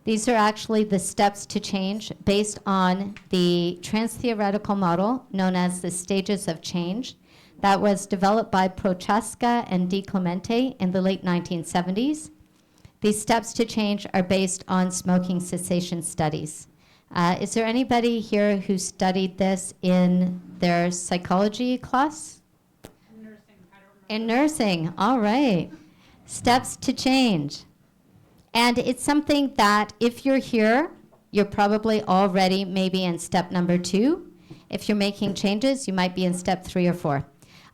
These are actually the steps to change based on the trans-theoretical model known as the stages of change that was developed by Prochaska and DiClemente in the late 1970s. These steps to change are based on smoking cessation studies. Is there anybody here who studied this in their psychology class? Nursing, I don't remember. In nursing, all right. Steps to change. And it's something that if you're here, you're probably already maybe in step number 2. If you're making changes, you might be in step 3 or 4.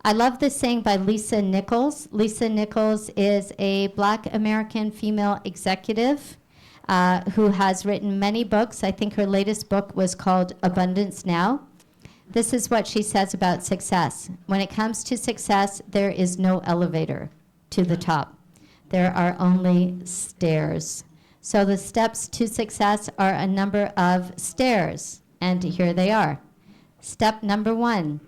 I love this saying by Lisa Nichols. Lisa Nichols is a Black American female executive who has written many books. I think her latest book was called Abundance Now. This is what she says about success. When it comes to success, there is no elevator to the top. There are only stairs. So the steps to success are a number of stairs, and here they are. Step number 1,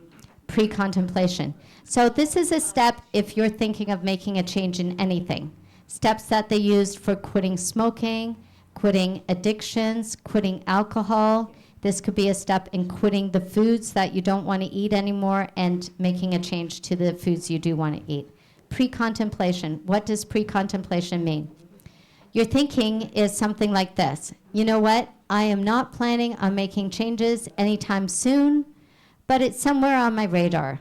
pre-contemplation. So this is a step if you're thinking of making a change in anything. Steps that they used for quitting smoking, quitting addictions, quitting alcohol. This could be a step in quitting the foods that you don't want to eat anymore and making a change to the foods you do want to eat. Pre-contemplation. What does pre-contemplation mean? Your thinking is something like this. You know what? I am not planning on making changes anytime soon, but it's somewhere on my radar.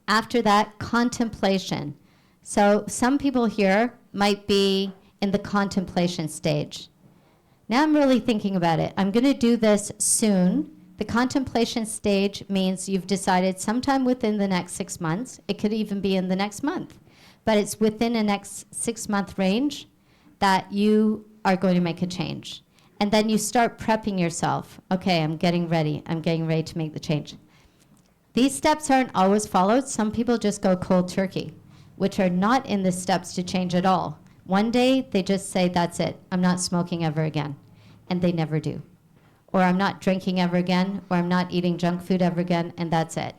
After that, contemplation. So some people here might be in the contemplation stage. Now I'm really thinking about it. I'm going to do this soon. The contemplation stage means you've decided sometime within the next 6 months. It could even be in the next month. But it's within the next 6-month range that you are going to make a change. And then you start prepping yourself. Okay, I'm getting ready. I'm getting ready to make the change. These steps aren't always followed. Some people just go cold turkey, which are not in the steps to change at all. One day, they just say, that's it. I'm not smoking ever again. And they never do. Or I'm not drinking ever again, or I'm not eating junk food ever again, and that's it.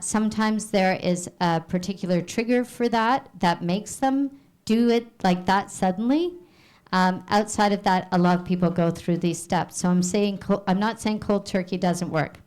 Sometimes there is a particular trigger for that makes them do it like that suddenly. Outside of that, a lot of people go through these steps. So I'm not saying cold turkey doesn't work.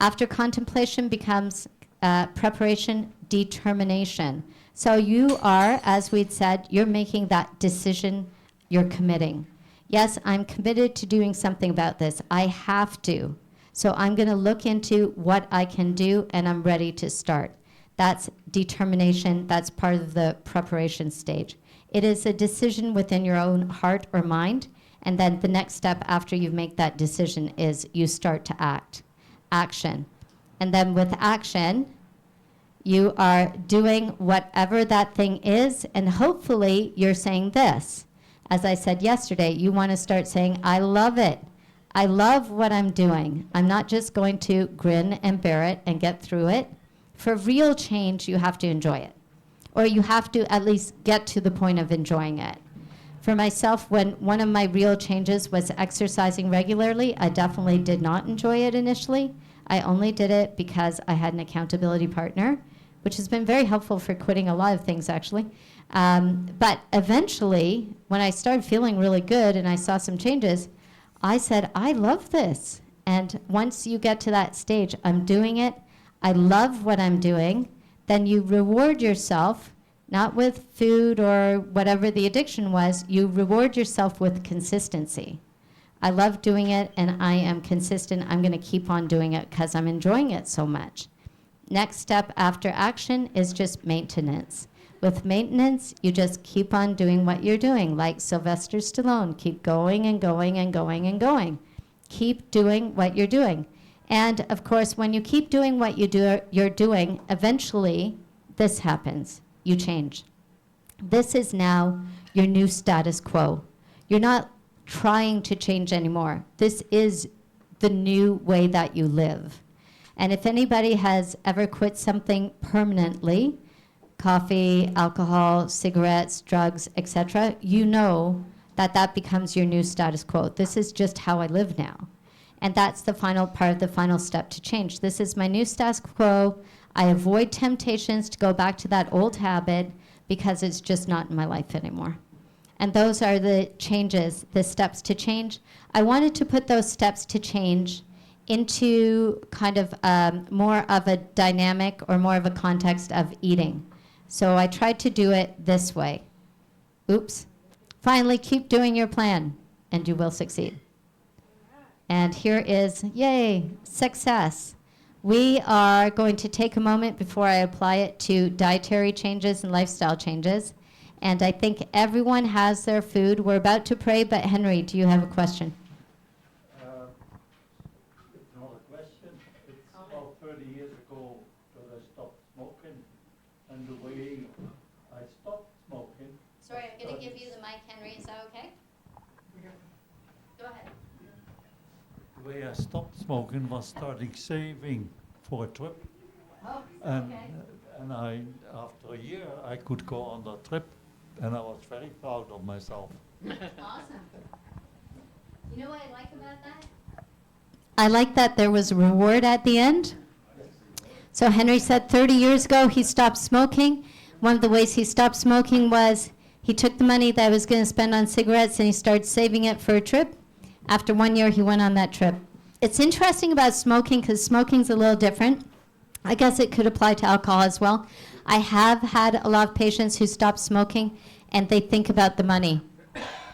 After contemplation becomes preparation, determination. So you are, as we'd said, you're making that decision, you're committing. Yes, I'm committed to doing something about this. I have to. So I'm going to look into what I can do, and I'm ready to start. That's determination. That's part of the preparation stage. It is a decision within your own heart or mind, and then the next step after you make that decision is you start to act. Action. And then with action, you are doing whatever that thing is, and hopefully you're saying this. As I said yesterday, you want to start saying, I love it. I love what I'm doing. I'm not just going to grin and bear it and get through it. For real change, you have to enjoy it. Or you have to at least get to the point of enjoying it. For myself, when one of my real changes was exercising regularly, I definitely did not enjoy it initially. I only did it because I had an accountability partner, which has been very helpful for quitting a lot of things, actually. But eventually, when I started feeling really good and I saw some changes, I said, I love this. And once you get to that stage, I'm doing it, I love what I'm doing, then you reward yourself, not with food or whatever the addiction was, you reward yourself with consistency. I love doing it, and I am consistent. I'm going to keep on doing it because I'm enjoying it so much. Next step after action is just maintenance. With maintenance, you just keep on doing what you're doing, like Sylvester Stallone. Keep going and going and going and going. Keep doing what you're doing. And of course, when you keep doing what you're doing, eventually this happens. You change. This is now your new status quo. You're not trying to change anymore. This is the new way that you live. And if anybody has ever quit something permanently, coffee, alcohol, cigarettes, drugs, etc., you know that that becomes your new status quo. This is just how I live now. And that's the final part of the final step to change. This is my new status quo. I avoid temptations to go back to that old habit because it's just not in my life anymore. And those are the changes, the steps to change. I wanted to put those steps to change into kind of more of a dynamic or more of a context of eating. So I tried to do it this way. Oops. Finally, keep doing your plan, and you will succeed. And here is, yay, success. We are going to take a moment before I apply it to dietary changes and lifestyle changes. And I think everyone has their food. We're about to pray, but Henry, do you have a question? It's not a question. It's about 30 years ago that I stopped smoking. And the way I stopped smoking... Sorry, I'm going to give you the mic, Henry. Is that okay? Go ahead. The way I stopped smoking was starting saving for a trip. Oh, And I, after a year, I could go on the trip and I was very proud of myself. Awesome. You know what I like about that? I like that there was a reward at the end. So Henry said 30 years ago he stopped smoking. One of the ways he stopped smoking was he took the money that he was going to spend on cigarettes and he started saving it for a trip. After 1 year, he went on that trip. It's interesting about smoking because smoking's a little different. I guess it could apply to alcohol as well. I have had a lot of patients who stop smoking and they think about the money.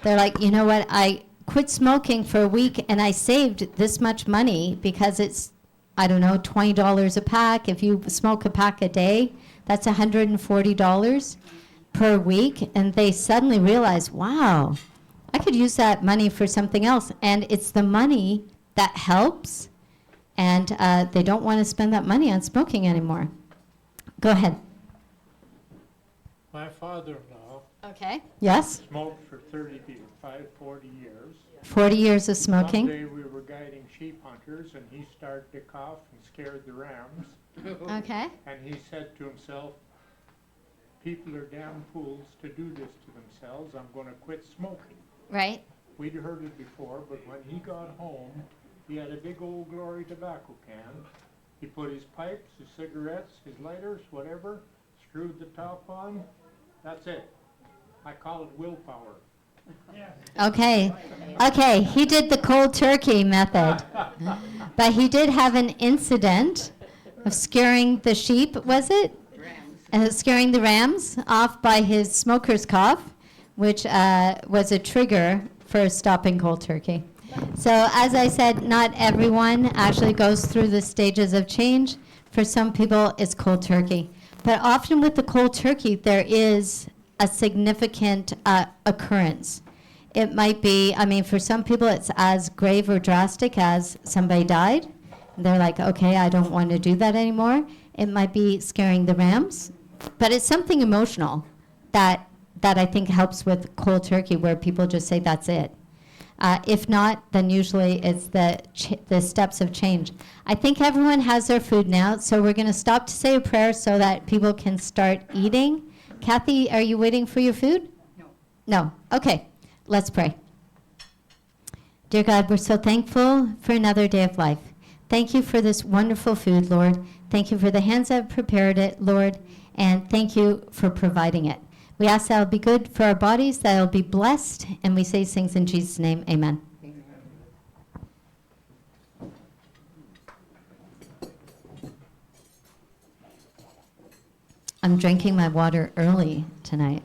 They're like, you know what, I quit smoking for a week and I saved this much money because it's, I don't know, $20 a pack. If you smoke a pack a day, that's $140 per week. And they suddenly realize, wow, I could use that money for something else. And it's the money that helps. And they don't want to spend that money on smoking anymore. Go ahead. My father-in-law Okay. Yes? smoked for 40 years. 40 years of One smoking. day we were guiding sheep hunters and he started to cough and scared the rams. Okay. And he said to himself, people are damn fools to do this to themselves. I'm going to quit smoking. Right. We'd heard it before, but when he got home, he had a big old Glory tobacco can. He put his pipes, his cigarettes, his lighters, whatever, screwed the top on. That's it. I call it willpower. Okay. Okay. He did the cold turkey method. But he did have an incident of scaring the sheep, was it? Scaring the rams off by his smoker's cough, which was a trigger for stopping cold turkey. So as I said, not everyone actually goes through the stages of change. For some people, it's cold turkey. But often with the cold turkey, there is a significant occurrence. It might be, I mean, for some people, it's as grave or drastic as somebody died. They're like, okay, I don't want to do that anymore. It might be scaring the rams. But it's something emotional that I think helps with cold turkey, where people just say that's it. If not, then usually it's the steps of change. I think everyone has their food now, so we're going to stop to say a prayer so that people can start eating. Kathy, are you waiting for your food? No. No. Okay. Let's pray. Dear God, we're so thankful for another day of life. Thank you for this wonderful food, Lord. Thank you for the hands that have prepared it, Lord, and thank you for providing it. We ask that it'll be good for our bodies, that it'll be blessed, and we say these things in Jesus' name. Amen. I'm drinking my water early tonight.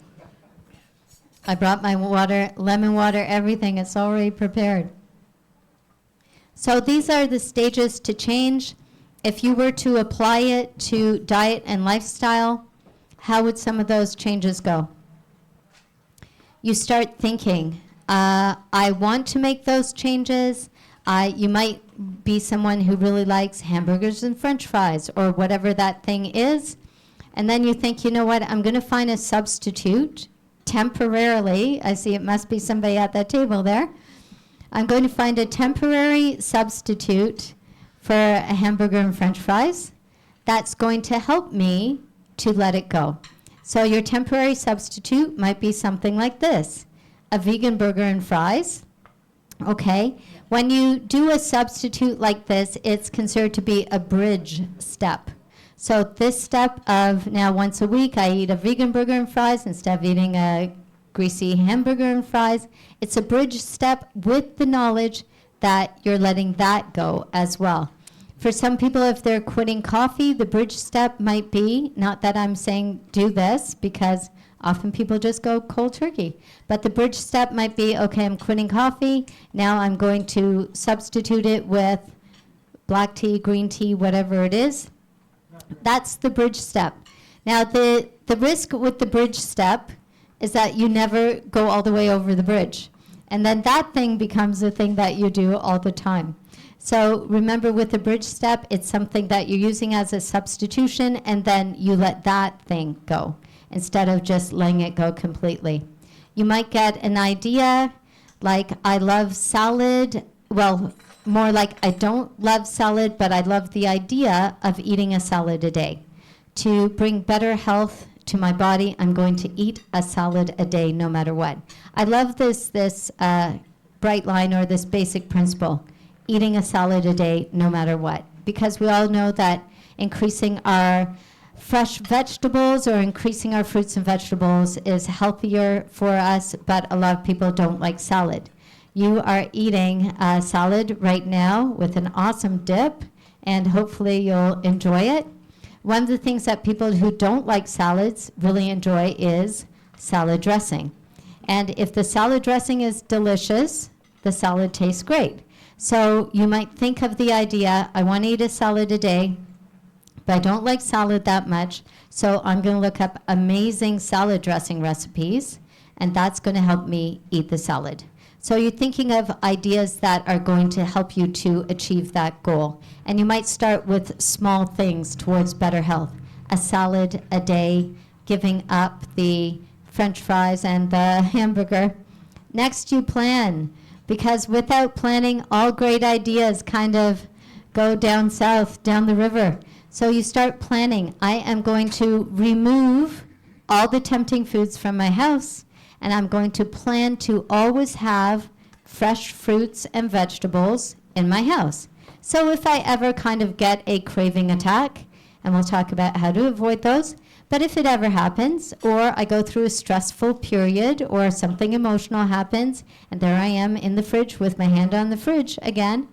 I brought my water, lemon water, everything. It's already prepared. So these are the stages to change. If you were to apply it to diet and lifestyle, how would some of those changes go? You start thinking, I want to make those changes. You might be someone who really likes hamburgers and French fries or whatever that thing is. And then you think, you know what, I'm going to find a substitute temporarily. I see it must be somebody at that table there. I'm going to find a temporary substitute for a hamburger and French fries that's going to help me to let it go. So your temporary substitute might be something like this, a vegan burger and fries. Okay. When you do a substitute like this, it's considered to be a bridge step. So this step of now once a week I eat a vegan burger and fries instead of eating a greasy hamburger and fries. It's a bridge step with the knowledge that you're letting that go as well. For some people, if they're quitting coffee, the bridge step might be, not that I'm saying do this, because often people just go cold turkey, but the bridge step might be, okay, I'm quitting coffee, now I'm going to substitute it with black tea, green tea, whatever it is. That's the bridge step. Now, the risk with the bridge step is that you never go all the way over the bridge. And then that thing becomes the thing that you do all the time. So remember, with the bridge step, it's something that you're using as a substitution, and then you let that thing go instead of just letting it go completely. You might get an idea like, I love salad. Well, more like, I don't love salad, but I love the idea of eating a salad a day to bring better health to my body, I'm going to eat a salad a day no matter what. I love this bright line or this basic principle, eating a salad a day no matter what, because we all know that increasing our fresh vegetables or increasing our fruits and vegetables is healthier for us, but a lot of people don't like salad. You are eating a salad right now with an awesome dip, and hopefully you'll enjoy it. One of the things that people who don't like salads really enjoy is salad dressing. And if the salad dressing is delicious, the salad tastes great. So you might think of the idea, I want to eat a salad a day, but I don't like salad that much, so I'm going to look up amazing salad dressing recipes, and that's going to help me eat the salad. So you're thinking of ideas that are going to help you to achieve that goal. And you might start with small things towards better health. A salad a day, giving up the French fries and the hamburger. Next, you plan, because without planning, all great ideas kind of go down south, down the river. So you start planning. I am going to remove all the tempting foods from my house, and I'm going to plan to always have fresh fruits and vegetables in my house. So if I ever kind of get a craving attack, and we'll talk about how to avoid those, but if it ever happens, or I go through a stressful period, or something emotional happens, and there I am in the fridge with my hand on the fridge again,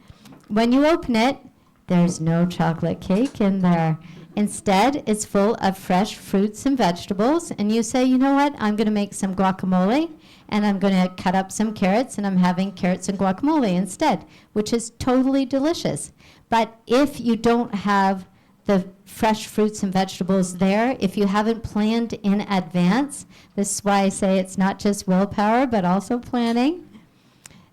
when you open it, there's no chocolate cake in there. Instead, it's full of fresh fruits and vegetables, and you say, you know what, I'm going to make some guacamole, and I'm going to cut up some carrots, and I'm having carrots and guacamole instead, which is totally delicious. But if you don't have the fresh fruits and vegetables there, if you haven't planned in advance, this is why I say it's not just willpower, but also planning,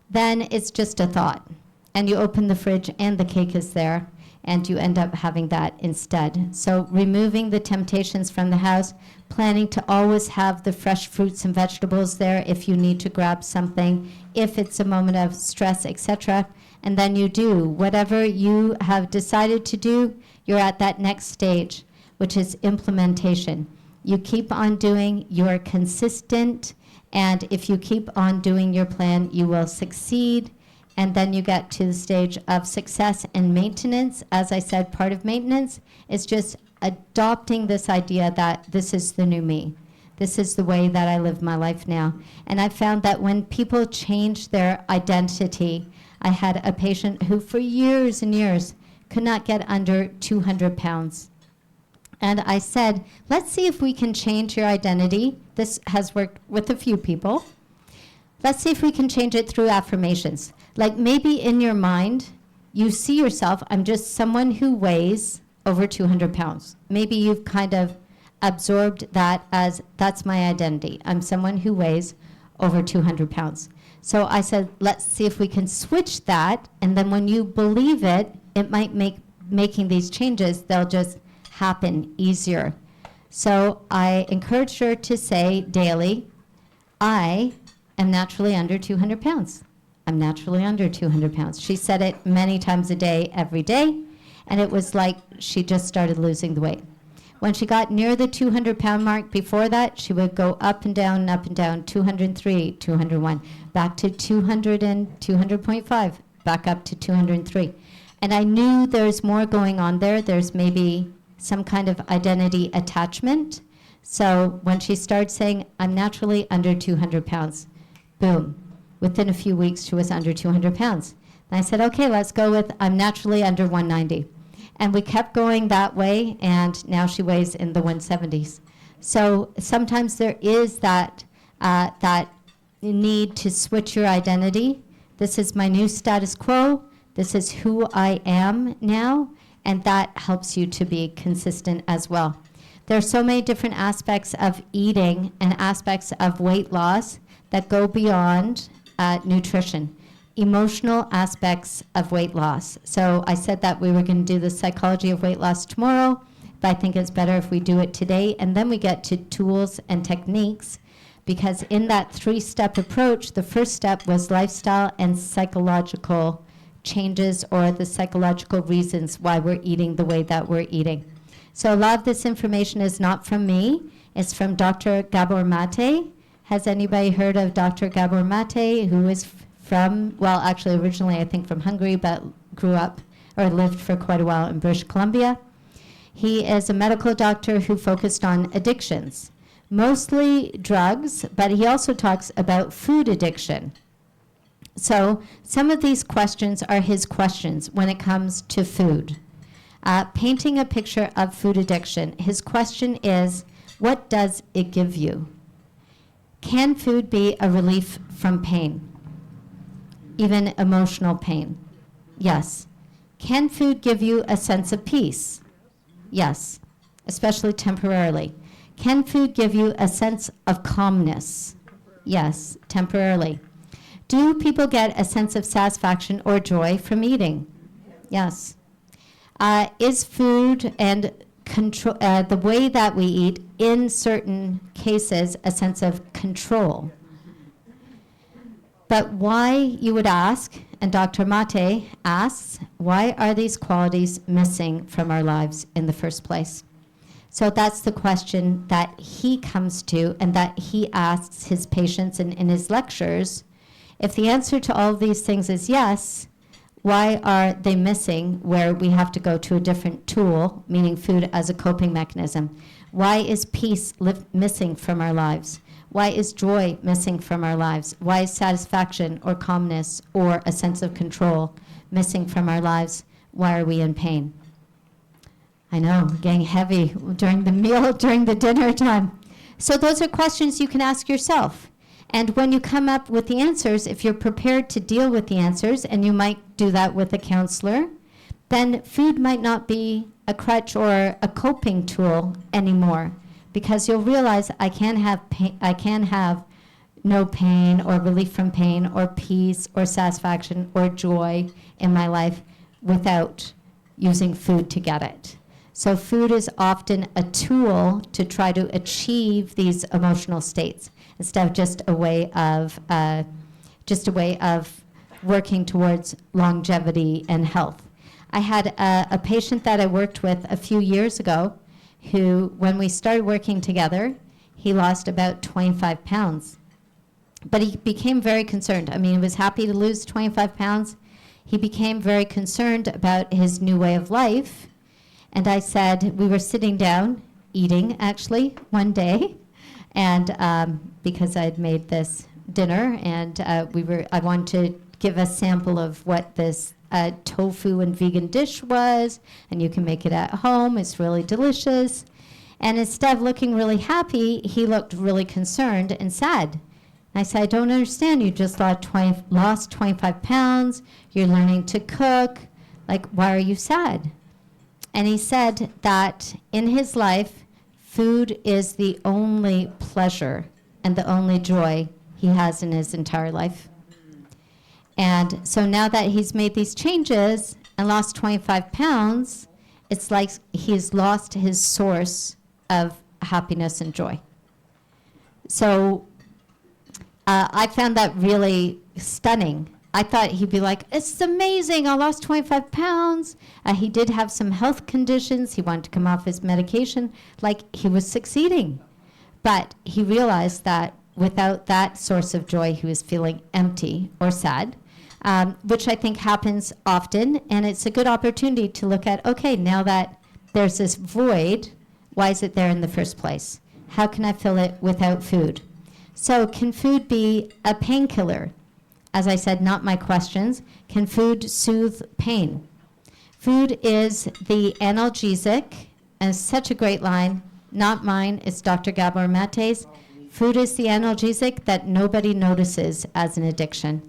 then it's just a thought. And you open the fridge, and the cake is there, and you end up having that instead. So removing the temptations from the house, planning to always have the fresh fruits and vegetables there if you need to grab something, if it's a moment of stress, etc. And then you do whatever you have decided to do. You're at that next stage, which is implementation. You keep on doing, you're consistent, and if you keep on doing your plan, you will succeed. And then you get to the stage of success and maintenance. As I said, part of maintenance is just adopting this idea that this is the new me. This is the way that I live my life now. And I found that when people change their identity, I had a patient who for years and years could not get under 200 pounds. And I said, let's see if we can change your identity. This has worked with a few people. Let's see if we can change it through affirmations. Like maybe in your mind, you see yourself, I'm just someone who weighs over 200 pounds. Maybe you've kind of absorbed that as that's my identity. I'm someone who weighs over 200 pounds. So I said, let's see if we can switch that. And then when you believe it, it might make making these changes, they'll just happen easier. So I encouraged her to say daily, I am naturally under 200 pounds. I'm naturally under 200 pounds. She said it many times a day, every day, and it was like she just started losing the weight. When she got near the 200-pound mark, before that, she would go up and down, 203, 201, back to 200 and 200.5, back up to 203. And I knew there's more going on there. There's maybe some kind of identity attachment. So when she started saying, I'm naturally under 200 pounds, boom. Within a few weeks, she was under 200 pounds. And I said, okay, let's go with I'm naturally under 190. And we kept going that way, and now she weighs in the 170s. So sometimes there is that need to switch your identity. This is my new status quo. This is who I am now, and that helps you to be consistent as well. There are so many different aspects of eating and aspects of weight loss that go beyond nutrition. Emotional aspects of weight loss. So I said that we were going to do the psychology of weight loss tomorrow, but I think it's better if we do it today, and then we get to tools and techniques, because in that 3-step approach, the first step was lifestyle and psychological changes, or the psychological reasons why we're eating the way that we're eating. So a lot of this information is not from me. It's from Dr. Gabor Mate. Has anybody heard of Dr. Gabor Mate, who is from, well, actually originally I think from Hungary, but grew up or lived for quite a while in British Columbia? He is a medical doctor who focused on addictions, mostly drugs, but he also talks about food addiction. So some of these questions are his questions when it comes to food. Painting a picture of food addiction, his question is, what does it give you? Can food be a relief from pain? Even emotional pain? Yes. Can food give you a sense of peace? Yes, especially temporarily. Can food give you a sense of calmness? Yes, temporarily. Do people get a sense of satisfaction or joy from eating? Yes. Is food and control, the way that we eat, in certain cases, a sense of control? But why, you would ask, and Dr. Mate asks, why are these qualities missing from our lives in the first place? So that's the question that he comes to and that he asks his patients in his lectures. If the answer to all of these things is yes, why are they missing where we have to go to a different tool, meaning food as a coping mechanism? Why is peace missing from our lives? Why is joy missing from our lives? Why is satisfaction or calmness or a sense of control missing from our lives? Why are we in pain? I know, getting heavy during the meal, during the dinner time. So those are questions you can ask yourself. And when you come up with the answers, if you're prepared to deal with the answers, and you might do that with a counselor, then food might not be a crutch or a coping tool anymore, because you'll realize I can have no pain or relief from pain or peace or satisfaction or joy in my life without using food to get it. So food is often a tool to try to achieve these emotional states instead of just a way of working towards longevity and health. I had a patient that I worked with a few years ago who, when we started working together, he lost about 25 pounds. But he became very concerned. I mean, he was happy to lose 25 pounds. He became very concerned about his new way of life. And I said, we were sitting down, eating actually, one day, and because I had made this dinner, and I wanted to give a sample of what this tofu and vegan dish was, and you can make it at home. It's really delicious. And instead of looking really happy, he looked really concerned and sad. And I said, I don't understand. You just lost 25 pounds. You're learning to cook. Like, why are you sad? And he said that in his life, food is the only pleasure and the only joy he has in his entire life. And so now that he's made these changes and lost 25 pounds, it's like he's lost his source of happiness and joy. So I found that really stunning. I thought he'd be like, it's amazing, I lost 25 pounds. He did have some health conditions. He wanted to come off his medication. Like, he was succeeding. But he realized that without that source of joy, he was feeling empty or sad, which I think happens often. And it's a good opportunity to look at, okay, now that there's this void, why is it there in the first place? How can I fill it without food? So can food be a painkiller? As I said, not my questions. Can food soothe pain? Food is the analgesic, and it's such a great line, not mine, it's Dr. Gabor Mate's. Food is the analgesic that nobody notices as an addiction.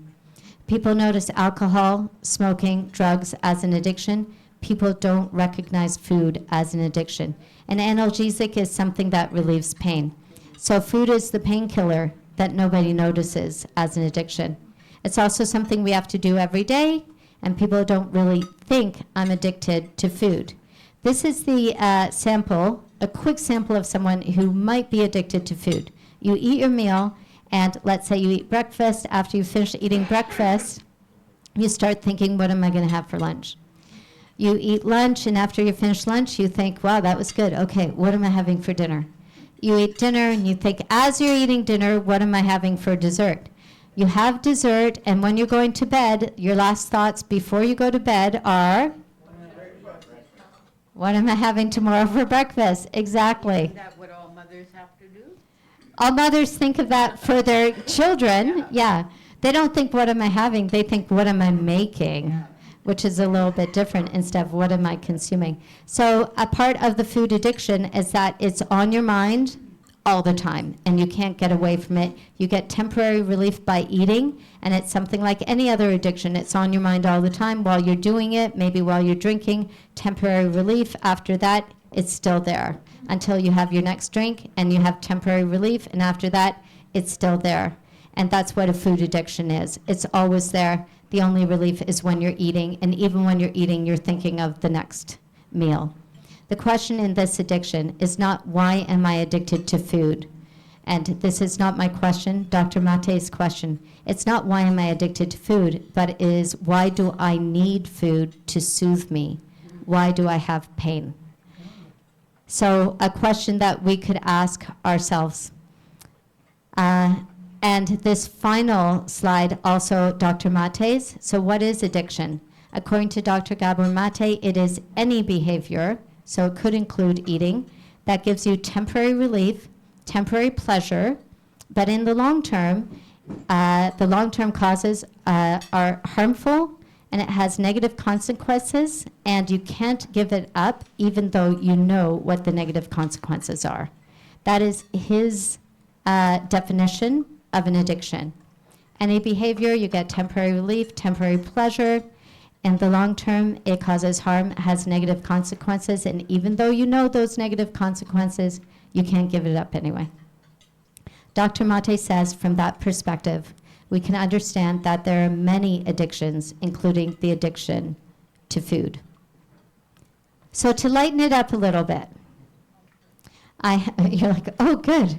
People notice alcohol, smoking, drugs as an addiction. People don't recognize food as an addiction. An analgesic is something that relieves pain. So food is the painkiller that nobody notices as an addiction. It's also something we have to do every day, and people don't really think I'm addicted to food. This is the sample, a quick sample of someone who might be addicted to food. You eat your meal, and let's say you eat breakfast. After you finish eating breakfast, you start thinking, what am I going to have for lunch? You eat lunch, and after you finish lunch, you think, wow, that was good. Okay, what am I having for dinner? you eat dinner, and you think, as you're eating dinner, what am I having for dessert? You have dessert, and when you're going to bed, your last thoughts before you go to bed are, what am I having tomorrow for breakfast? Exactly. Is that what all mothers have to do? All mothers think of that for their children. Yeah. They don't think, what am I having? They think, what am I making? Which is a little bit different instead of what am I consuming. So a part of the food addiction is that it's on your mind all the time, and you can't get away from it. You get temporary relief by eating, and it's something like any other addiction. It's on your mind all the time while you're doing it, maybe while you're drinking, temporary relief. After that, it's still there until you have your next drink, and you have temporary relief, and after that, it's still there. And that's what a food addiction is. It's always there. The only relief is when you're eating, and even when you're eating, you're thinking of the next meal. The question in this addiction is not, why am I addicted to food? And this is not my question, Dr. Mate's question. It's not why am I addicted to food, but it is why do I need food to soothe me? Why do I have pain? So a question that we could ask ourselves. And this final slide, also Dr. Mate's. So what is addiction? According to Dr. Gabor Mate, it is any behavior, so it could include eating, that gives you temporary relief, temporary pleasure, but in the long term causes are harmful, and it has negative consequences, and you can't give it up even though you know what the negative consequences are. That is his definition of an addiction. Any behavior, you get temporary relief, temporary pleasure. In the long term, it causes harm, has negative consequences, and even though you know those negative consequences, you can't give it up anyway. Dr. Mate says from that perspective, we can understand that there are many addictions, including the addiction to food. So to lighten it up a little bit, you're like, oh, good.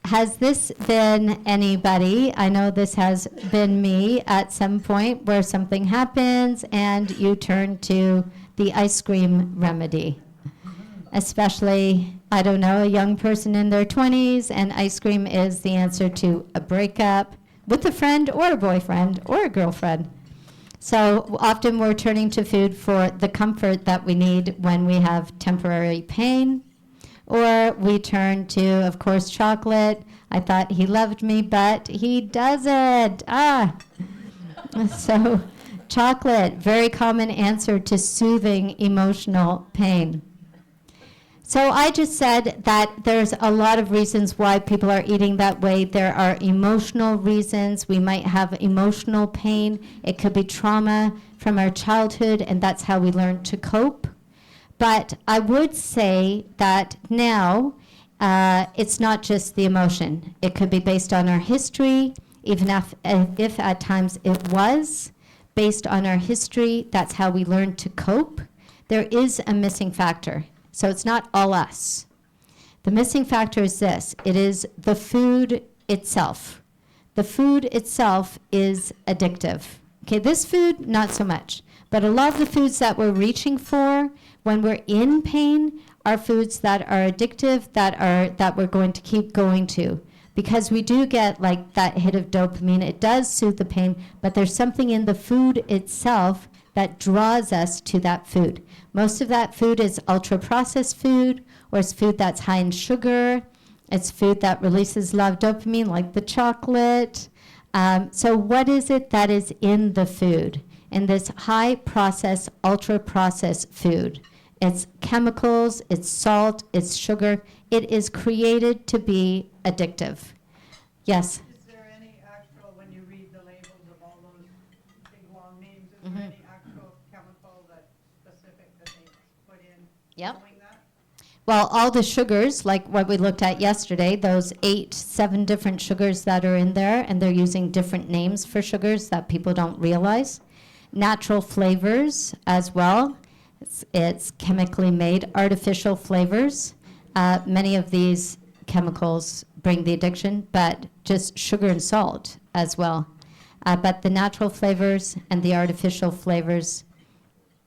Has this been anybody? I know this has been me at some point where something happens and you turn to the ice cream remedy. Especially, I don't know, a young person in their 20s, and ice cream is the answer to a breakup with a friend or a boyfriend or a girlfriend. So often we're turning to food for the comfort that we need when we have temporary pain. Or we turn to, of course, chocolate. I thought he loved me, but he doesn't. So chocolate, very common answer to soothing emotional pain. So I just said that there's a lot of reasons why people are eating that way. There are emotional reasons. We might have emotional pain. It could be trauma from our childhood, and that's how we learn to cope. But I would say that now it's not just the emotion. It could be based on our history, even if at times it was based on our history. That's how we learn to cope. There is a missing factor. So it's not all us. The missing factor is this. It is the food itself. The food itself is addictive. Okay, this food, not so much. But a lot of the foods that we're reaching for when we're in pain are foods that are addictive, that we're going to keep going to. Because we do get like that hit of dopamine. It does soothe the pain, but there's something in the food itself that draws us to that food. Most of that food is ultra-processed food, or it's food that's high in sugar. It's food that releases a lot of dopamine, like the chocolate. So what is it that is in the food? In this high-processed, ultra-processed food. It's chemicals, it's salt, it's sugar. It is created to be addictive. Yes? Is there any actual, when you read the labels of all those big long names, is there any actual chemical that's specific that they put in Yep. knowing that? Well, all the sugars, like what we looked at yesterday, those 7 different sugars that are in there, and they're using different names for sugars that people don't realize. Natural flavors as well. It's chemically made artificial flavors. Many of these chemicals bring the addiction, but just sugar and salt as well. But the natural flavors and the artificial flavors,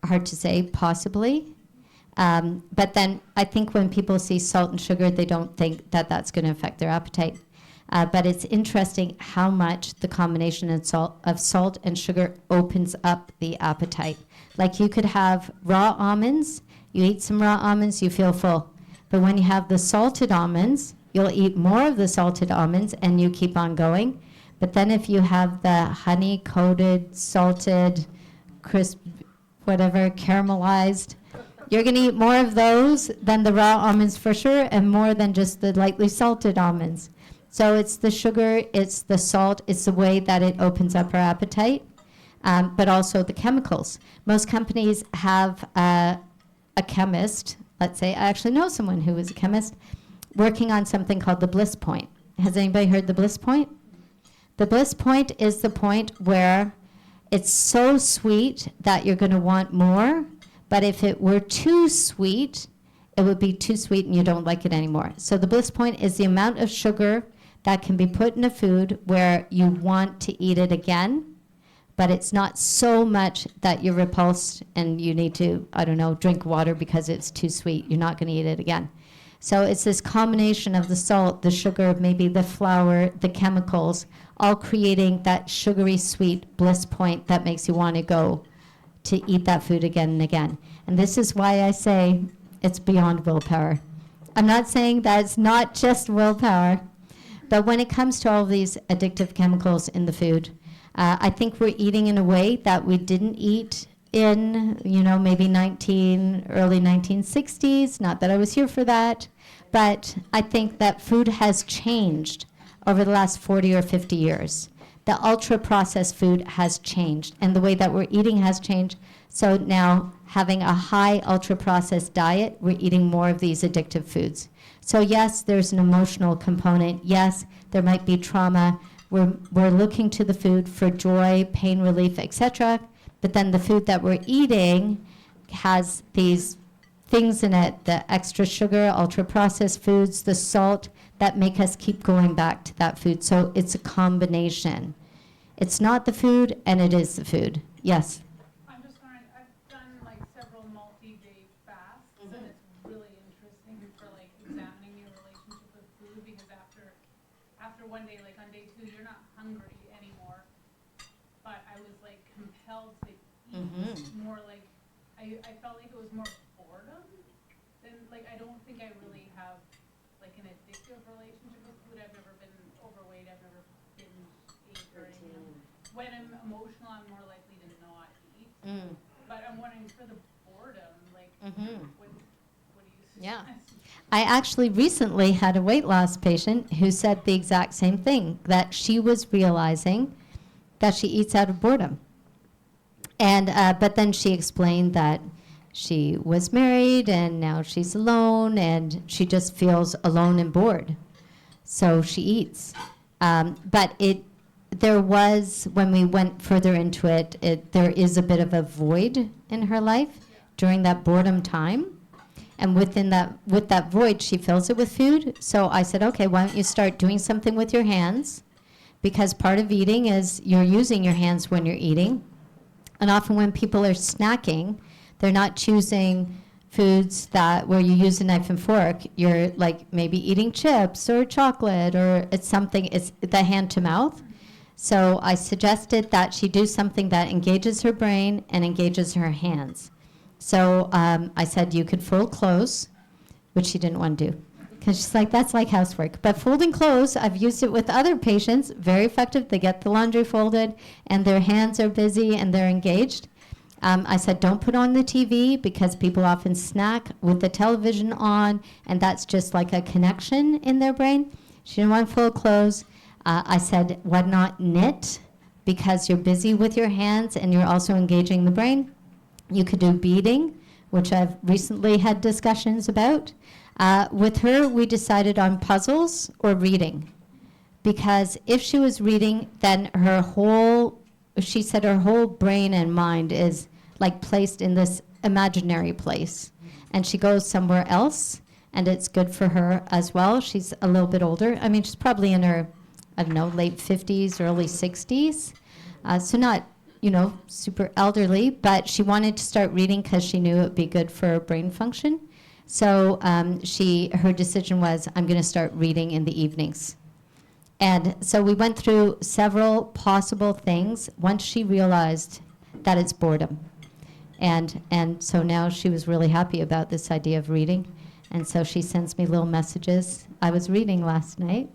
hard to say, possibly. But then I think when people see salt and sugar, they don't think that that's going to affect their appetite. But it's interesting how much the combination of salt and sugar opens up the appetite. Like you could have raw almonds, you eat some raw almonds, you feel full. But when you have the salted almonds, you'll eat more of the salted almonds and you keep on going. But then if you have the honey-coated, salted, crisp, whatever, caramelized, you're going to eat more of those than the raw almonds for sure, and more than just the lightly salted almonds. So it's the sugar, it's the salt, it's the way that it opens up our appetite, but also the chemicals. Most companies have a chemist, let's say, I actually know someone who is a chemist, working on something called the bliss point. Has anybody heard the bliss point? The bliss point is the point where it's so sweet that you're going to want more, but if it were too sweet, it would be too sweet and you don't like it anymore. So the bliss point is the amount of sugar that can be put in a food where you want to eat it again, but it's not so much that you're repulsed and you need to, I don't know, drink water because it's too sweet. You're not going to eat it again. So it's this combination of the salt, the sugar, maybe the flour, the chemicals, all creating that sugary sweet bliss point that makes you want to go to eat that food again and again. And this is why I say it's beyond willpower. I'm not saying that it's not just willpower, but when it comes to all of these addictive chemicals in the food, I think we're eating in a way that we didn't eat in, maybe early 1960s. Not that I was here for that, but I think that food has changed over the last 40 or 50 years. The ultra-processed food has changed, and the way that we're eating has changed. So now, having a high ultra-processed diet, we're eating more of these addictive foods. So yes, there's an emotional component. Yes, there might be trauma. We're looking to the food for joy, pain relief, etc. But then the food that we're eating has these things in it, the extra sugar, ultra-processed foods, the salt, that make us keep going back to that food. So it's a combination. It's not the food, and it is the food. Yes? I'm just wondering, I've done like several multi-day fasts, and it's really interesting for like examining your relationship with food, because after one day, like on day 2, you're not hungry anymore, but I was like compelled to eat more. Like I felt like it was more boredom than, like, I don't think I really have like an addictive relationship with food. I've never been overweight, I've never been ate or anything. When I'm emotional, I'm more likely to not eat. But I'm wondering, for the boredom, like, what do you suggest? Yeah. I actually recently had a weight loss patient who said the exact same thing, that she was realizing that she eats out of boredom. And but then she explained that she was married and now she's alone and she just feels alone and bored. So she eats. But there was, when we went further into it, there is a bit of a void in her life during that boredom time. And with that void, she fills it with food. So I said, okay, why don't you start doing something with your hands? Because part of eating is you're using your hands when you're eating. And often when people are snacking, they're not choosing foods where you use a knife and fork. You're like maybe eating chips or chocolate, or it's the hand to mouth. So I suggested that she do something that engages her brain and engages her hands. So I said you could fold clothes, which she didn't want to do, because she's like, that's like housework. But folding clothes, I've used it with other patients, very effective. They get the laundry folded, and their hands are busy, and they're engaged. I said, don't put on the TV, because people often snack with the television on, and that's just like a connection in their brain. She didn't want to fold clothes. I said, why not knit? Because you're busy with your hands, and you're also engaging the brain. You could do beading, which I've recently had discussions about. With her, we decided on puzzles or reading. Because if she was reading, then she said her whole brain and mind is like placed in this imaginary place. And she goes somewhere else, and it's good for her as well. She's a little bit older. I mean, she's probably in her, late 50s, early 60s. So not super elderly, but she wanted to start reading because she knew it would be good for her brain function. So her decision was, I'm going to start reading in the evenings. And so we went through several possible things once she realized that it's boredom. And so now she was really happy about this idea of reading. And so she sends me little messages. I was reading last night.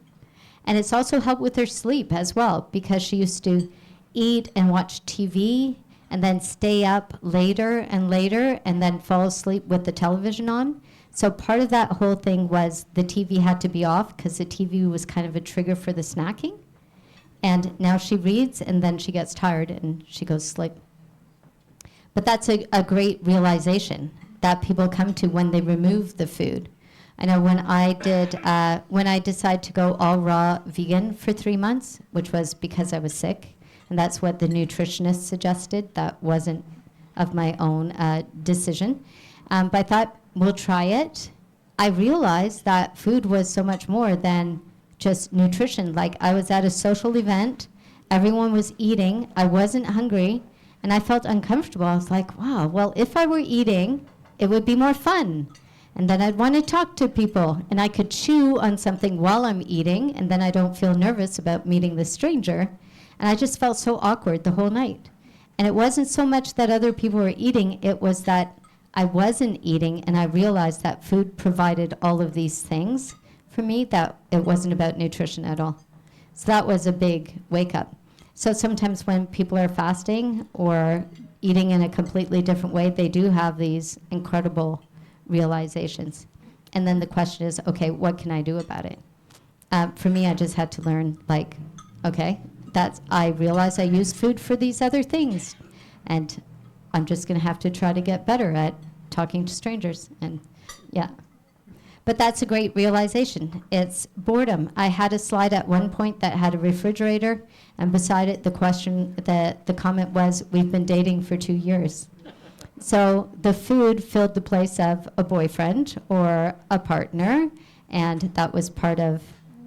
And it's also helped with her sleep as well, because she used to eat and watch TV and then stay up later and later and then fall asleep with the television on. So part of that whole thing was the TV had to be off because the TV was kind of a trigger for the snacking. And now she reads and then she gets tired and she goes to sleep. But that's a great realization that people come to when they remove the food. I know when I decided to go all raw vegan for 3 months, which was because I was sick, and that's what the nutritionist suggested. That wasn't of my own decision. But I thought, we'll try it. I realized that food was so much more than just nutrition. Like, I was at a social event, everyone was eating, I wasn't hungry, and I felt uncomfortable. I was like, wow, well, if I were eating, it would be more fun. And then I'd want to talk to people, and I could chew on something while I'm eating, and then I don't feel nervous about meeting the stranger. And I just felt so awkward the whole night. And it wasn't so much that other people were eating, it was that I wasn't eating, and I realized that food provided all of these things for me, that it wasn't about nutrition at all. So that was a big wake up. So sometimes when people are fasting or eating in a completely different way, they do have these incredible realizations. And then the question is, okay, what can I do about it? For me, I just had to learn, like, okay, I realize I use food for these other things. And I'm just going to have to try to get better at talking to strangers. And yeah. But that's a great realization. It's boredom. I had a slide at one point that had a refrigerator, and beside it, the comment was, we've been dating for 2 years. So the food filled the place of a boyfriend or a partner, and that was part of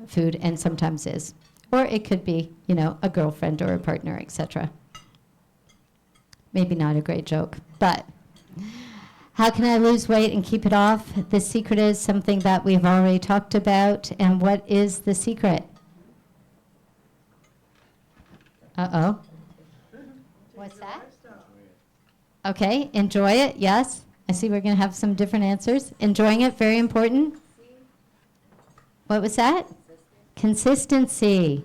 food, and sometimes is. Or it could be, a girlfriend or a partner, etc. Maybe not a great joke, but how can I lose weight and keep it off? The secret is something that we've already talked about. And what is the secret? Uh-oh. What's that? Okay, enjoy it, yes. I see we're going to have some different answers. Enjoying it, very important. What was that? Consistency.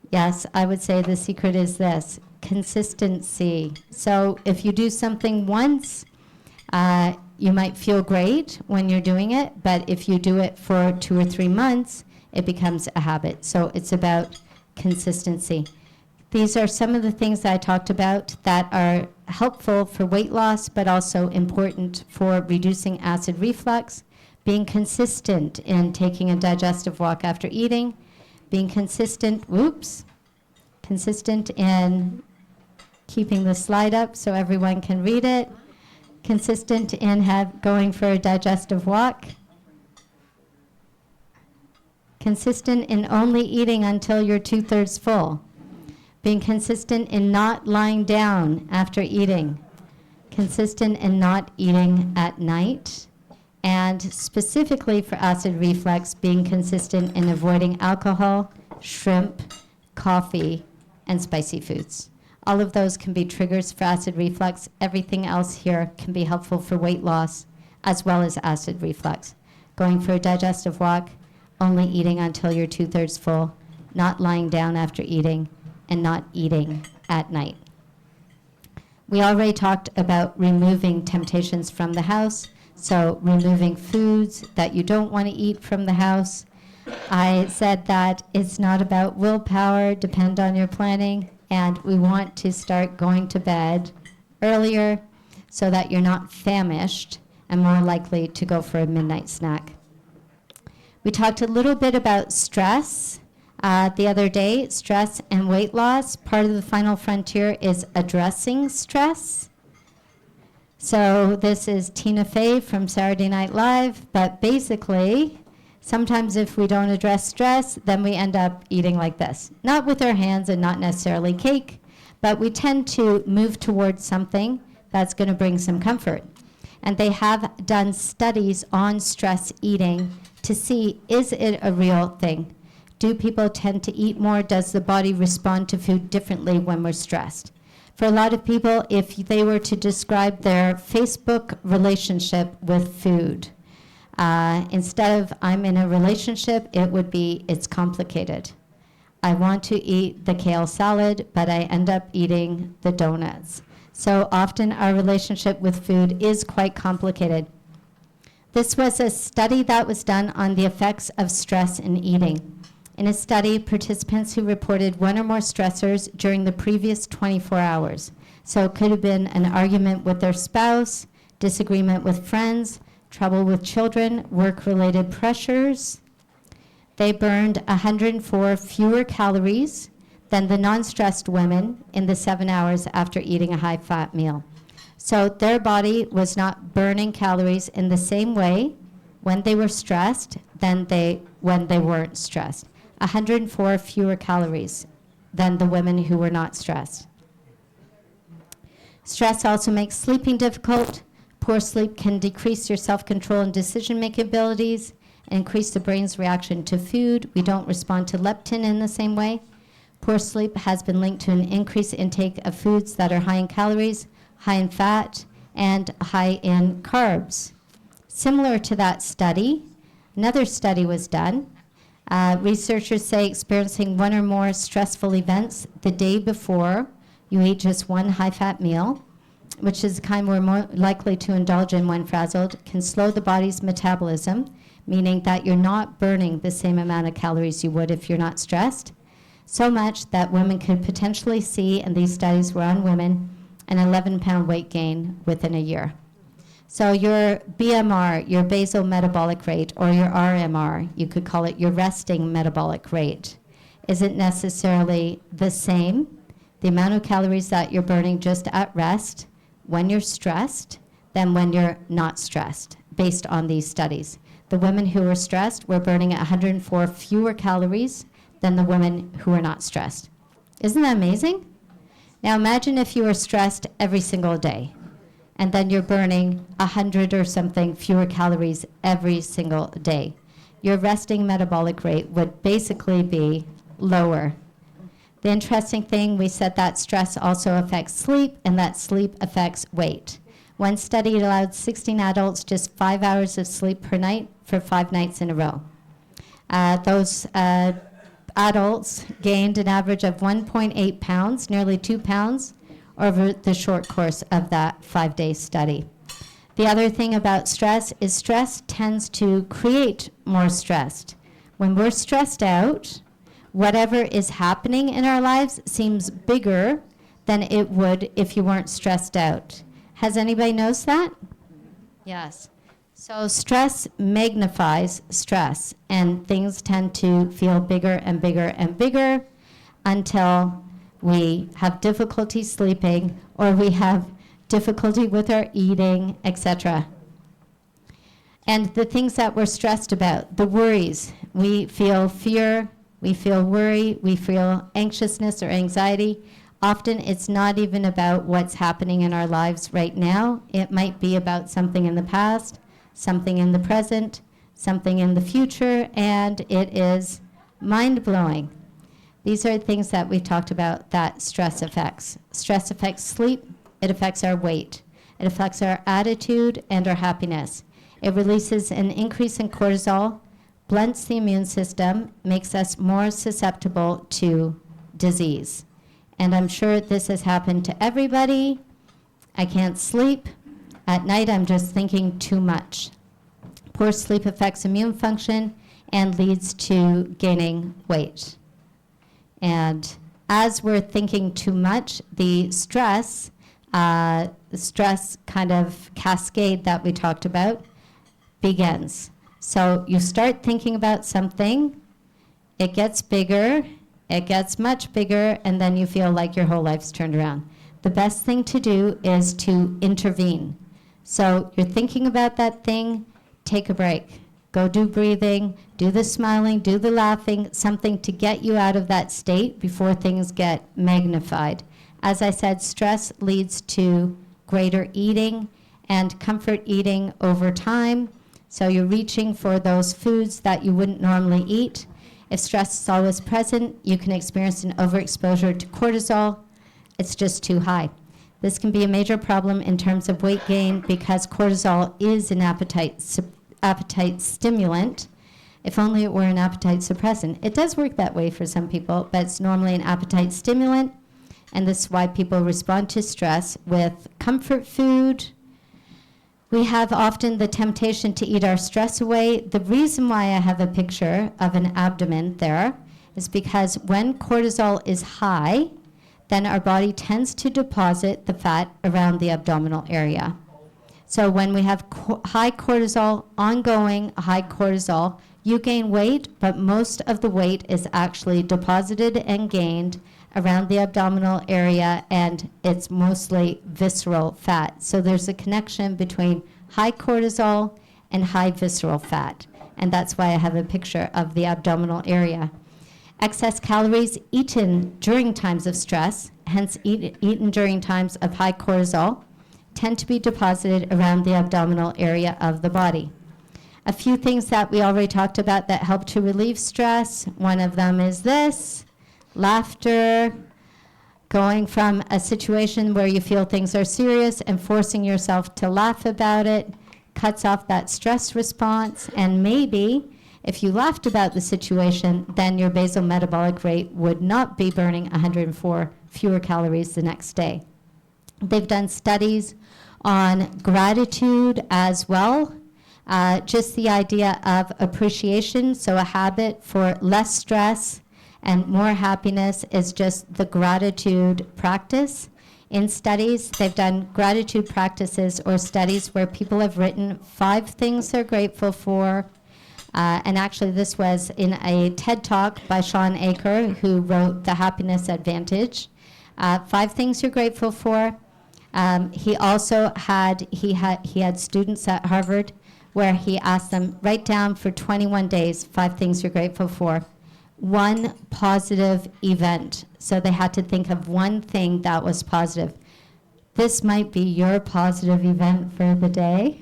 Yes, I would say the secret is this. Consistency. So if you do something once, you might feel great when you're doing it, but if you do it for 2 or 3 months, it becomes a habit. So it's about consistency. These are some of the things that I talked about that are helpful for weight loss, but also important for reducing acid reflux. Being consistent in taking a digestive walk after eating. Being consistent in keeping the slide up so everyone can read it. Consistent in going for a digestive walk. Consistent in only eating until you're 2/3 full. Being consistent in not lying down after eating. Consistent in not eating at night. And specifically for acid reflux, being consistent in avoiding alcohol, shrimp, coffee, and spicy foods. All of those can be triggers for acid reflux. Everything else here can be helpful for weight loss as well as acid reflux. Going for a digestive walk, only eating until you're 2/3 full, not lying down after eating, and not eating at night. We already talked about removing temptations from the house, so removing foods that you don't want to eat from the house. I said that it's not about willpower, depend on your planning, and we want to start going to bed earlier so that you're not famished and more likely to go for a midnight snack. We talked a little bit about stress the other day, stress and weight loss. Part of the final frontier is addressing stress. So this is Tina Fey from Saturday Night Live, but basically, sometimes if we don't address stress, then we end up eating like this. Not with our hands and not necessarily cake, but we tend to move towards something that's going to bring some comfort. And they have done studies on stress eating to see, is it a real thing? Do people tend to eat more? Does the body respond to food differently when we're stressed? For a lot of people, if they were to describe their Facebook relationship with food, instead of I'm in a relationship, it would be it's complicated. I want to eat the kale salad, but I end up eating the donuts. So often our relationship with food is quite complicated. This was a study that was done on the effects of stress in eating. In a study, participants who reported one or more stressors during the previous 24 hours. So it could have been an argument with their spouse, disagreement with friends, trouble with children, work-related pressures. They burned 104 fewer calories than the non-stressed women in the 7 hours after eating a high-fat meal. So their body was not burning calories in the same way when they were stressed than when they weren't stressed. 104 fewer calories than the women who were not stressed. Stress also makes sleeping difficult. Poor sleep can decrease your self-control and decision-making abilities, and increase the brain's reaction to food. We don't respond to leptin in the same way. Poor sleep has been linked to an increased intake of foods that are high in calories, high in fat, and high in carbs. Similar to that study, another study was done. Researchers say experiencing one or more stressful events the day before you eat just one high-fat meal, which is the kind we're more likely to indulge in when frazzled, can slow the body's metabolism, meaning that you're not burning the same amount of calories you would if you're not stressed, so much that women could potentially see, and these studies were on women, an 11-pound weight gain within a year. So your BMR, your basal metabolic rate, or your RMR, you could call it your resting metabolic rate, isn't necessarily the same. The amount of calories that you're burning just at rest when you're stressed than when you're not stressed, based on these studies. The women who were stressed were burning 104 fewer calories than the women who were not stressed. Isn't that amazing? Now imagine if you were stressed every single day, and then you're burning 100 or something fewer calories every single day. Your resting metabolic rate would basically be lower. The interesting thing, we said that stress also affects sleep, and that sleep affects weight. One study allowed 16 adults just 5 hours of sleep per night for 5 nights in a row. Those adults gained an average of 1.8 pounds, nearly 2 pounds, over the short course of that 5-day study. The other thing about stress is stress tends to create more stress. When we're stressed out, whatever is happening in our lives seems bigger than it would if you weren't stressed out. Has anybody noticed that? Yes. So stress magnifies stress, and things tend to feel bigger and bigger and bigger until we have difficulty sleeping, or we have difficulty with our eating, etc. And the things that we're stressed about, the worries, we feel fear, we feel worry, we feel anxiousness or anxiety. Often it's not even about what's happening in our lives right now. It might be about something in the past, something in the present, something in the future, and it is mind-blowing. These are things that we talked about that stress affects. Stress affects sleep, it affects our weight, it affects our attitude and our happiness. It releases an increase in cortisol, blunts the immune system, makes us more susceptible to disease. And I'm sure this has happened to everybody. I can't sleep. At night, I'm just thinking too much. Poor sleep affects immune function and leads to gaining weight. And as we're thinking too much, the stress kind of cascade that we talked about begins. So you start thinking about something, it gets bigger, it gets much bigger, and then you feel like your whole life's turned around. The best thing to do is to intervene. So you're thinking about that thing, take a break. Go do breathing, do the smiling, do the laughing, something to get you out of that state before things get magnified. As I said, stress leads to greater eating and comfort eating over time. So you're reaching for those foods that you wouldn't normally eat. If stress is always present, you can experience an overexposure to cortisol. It's just too high. This can be a major problem in terms of weight gain because cortisol is an appetite stimulant. If only it were an appetite suppressant. It does work that way for some people, but it's normally an appetite stimulant. And this is why people respond to stress with comfort food. We have often the temptation to eat our stress away. The reason why I have a picture of an abdomen there is because when cortisol is high, then our body tends to deposit the fat around the abdominal area. So when we have high cortisol, ongoing high cortisol, you gain weight, but most of the weight is actually deposited and gained around the abdominal area, and it's mostly visceral fat. So there's a connection between high cortisol and high visceral fat, and that's why I have a picture of the abdominal area. Excess calories eaten during times of stress, hence eaten during times of high cortisol, tend to be deposited around the abdominal area of the body. A few things that we already talked about that help to relieve stress. One of them is this, laughter, going from a situation where you feel things are serious and forcing yourself to laugh about it cuts off that stress response. And maybe if you laughed about the situation, then your basal metabolic rate would not be burning 104 fewer calories the next day. They've done studies on gratitude as well. Just the idea of appreciation, so a habit for less stress and more happiness is just the gratitude practice. In studies, they've done gratitude practices or studies where people have written 5 things they're grateful for. And actually, this was in a TED Talk by Sean Aker, who wrote The Happiness Advantage. 5 things you're grateful for. He also had students at Harvard where he asked them, write down for 21 days 5 things you're grateful for. 1 positive event. So they had to think of one thing that was positive. This might be your positive event for the day.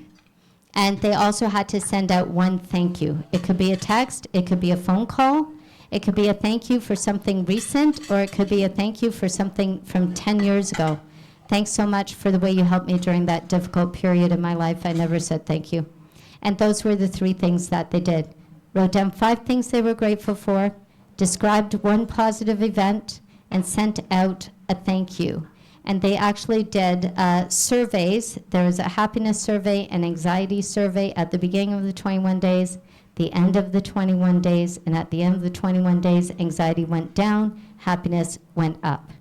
And they also had to send out 1 thank you. It could be a text, it could be a phone call, it could be a thank you for something recent, or it could be a thank you for something from 10 years ago. Thanks so much for the way you helped me during that difficult period in my life. I never said thank you. And those were the 3 things that they did. Wrote down 5 things they were grateful for, described 1 positive event, and sent out a thank you. And they actually did surveys. There was a happiness survey, an anxiety survey at the beginning of the 21 days, the end of the 21 days, and at the end of the 21 days, anxiety went down, happiness went up.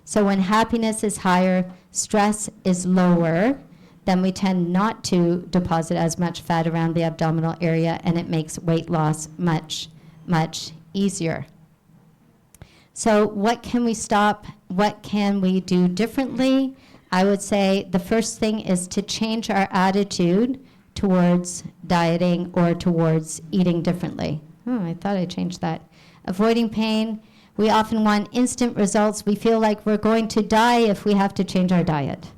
So when happiness is higher, stress is lower, then we tend not to deposit as much fat around the abdominal area, and it makes weight loss much, much easier. So what can we stop? What can we do differently? I would say the first thing is to change our attitude towards dieting or towards eating differently. Oh, I thought I changed that. Avoiding pain. We often want instant results. We feel like we're going to die if we have to change our diet.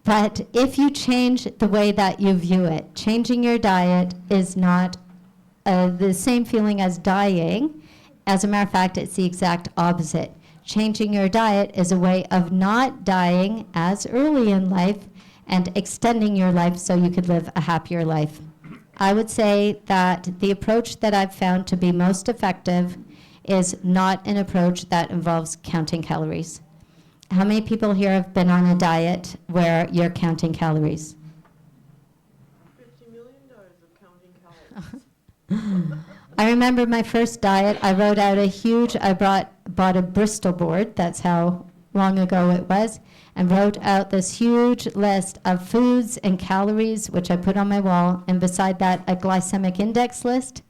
But if you change the way that you view it, changing your diet is not the same feeling as dying. As a matter of fact, it's the exact opposite. Changing your diet is a way of not dying as early in life and extending your life so you could live a happier life. I would say that the approach that I've found to be most effective is not an approach that involves counting calories. How many people here have been on a diet where you're counting calories? $50 million of counting calories. I remember my first diet. I wrote out I bought a Bristol board, that's how long ago it was, and wrote out this huge list of foods and calories, which I put on my wall, and beside that, a glycemic index list,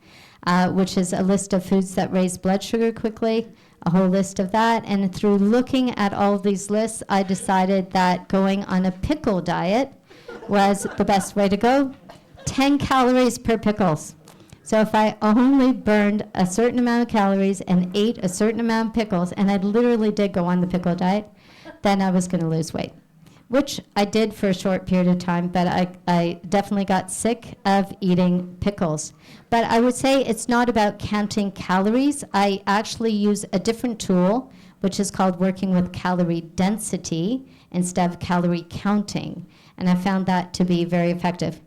which is a list of foods that raise blood sugar quickly, a whole list of that. And through looking at all of these lists, I decided that going on a pickle diet was the best way to go. 10 calories per pickles. So if I only burned a certain amount of calories and ate a certain amount of pickles, and I literally did go on the pickle diet, then I was going to lose weight, which I did for a short period of time, but I definitely got sick of eating pickles. But I would say it's not about counting calories. I actually use a different tool, which is called working with calorie density instead of calorie counting. And I found that to be very effective.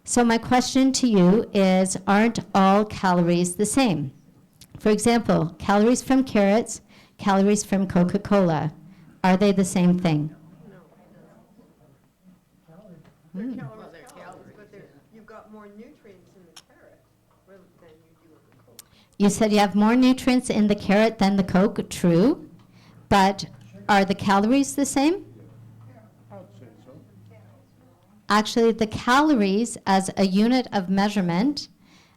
So my question to you is, aren't all calories the same? For example, calories from carrots, calories from Coca-Cola, are they the same thing? They're calories, but you've got more nutrients in the carrot rather than you do in the Coke. You said you have more nutrients in the carrot than the Coke, true, but are the calories the same? I'd say so. Actually, the calories as a unit of measurement,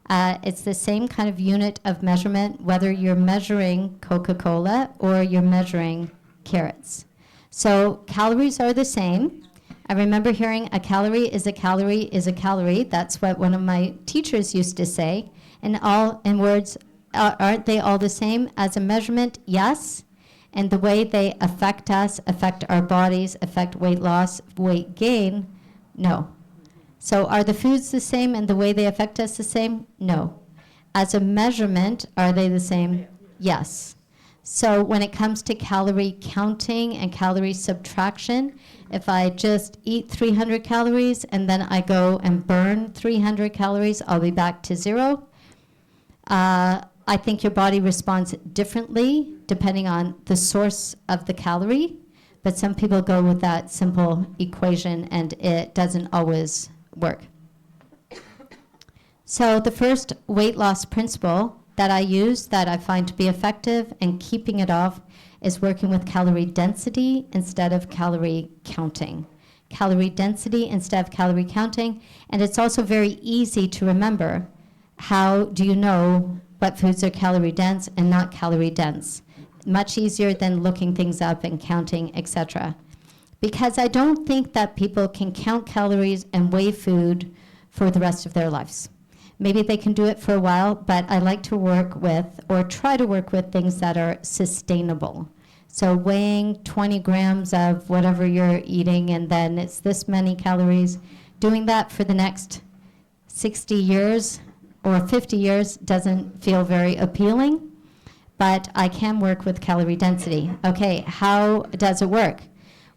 it's the same kind of unit of measurement whether you're measuring Coca-Cola or you're measuring carrots. So calories are the same. I remember hearing a calorie is a calorie is a calorie. That's what one of my teachers used to say. And all in words, aren't they all the same as a measurement? Yes. And the way they affect us, affect our bodies, affect weight loss, weight gain, no. So are the foods the same and the way they affect us the same? No. As a measurement, are they the same? Yes. So when it comes to calorie counting and calorie subtraction, if I just eat 300 calories and then I go and burn 300 calories, I'll be back to zero. I think your body responds differently depending on the source of the calorie, but some people go with that simple equation and it doesn't always work. So the first weight loss principle that I use that I find to be effective and keeping it off is working with calorie density instead of calorie counting. Calorie density instead of calorie counting. And it's also very easy to remember. How do you know what foods are calorie dense and not calorie dense? Much easier than looking things up and counting, etc. Because I don't think that people can count calories and weigh food for the rest of their lives. Maybe they can do it for a while, but I like to work with, or try to work with, things that are sustainable. So weighing 20 grams of whatever you're eating, and then it's this many calories. Doing that for the next 60 years or 50 years doesn't feel very appealing, but I can work with calorie density. Okay, how does it work?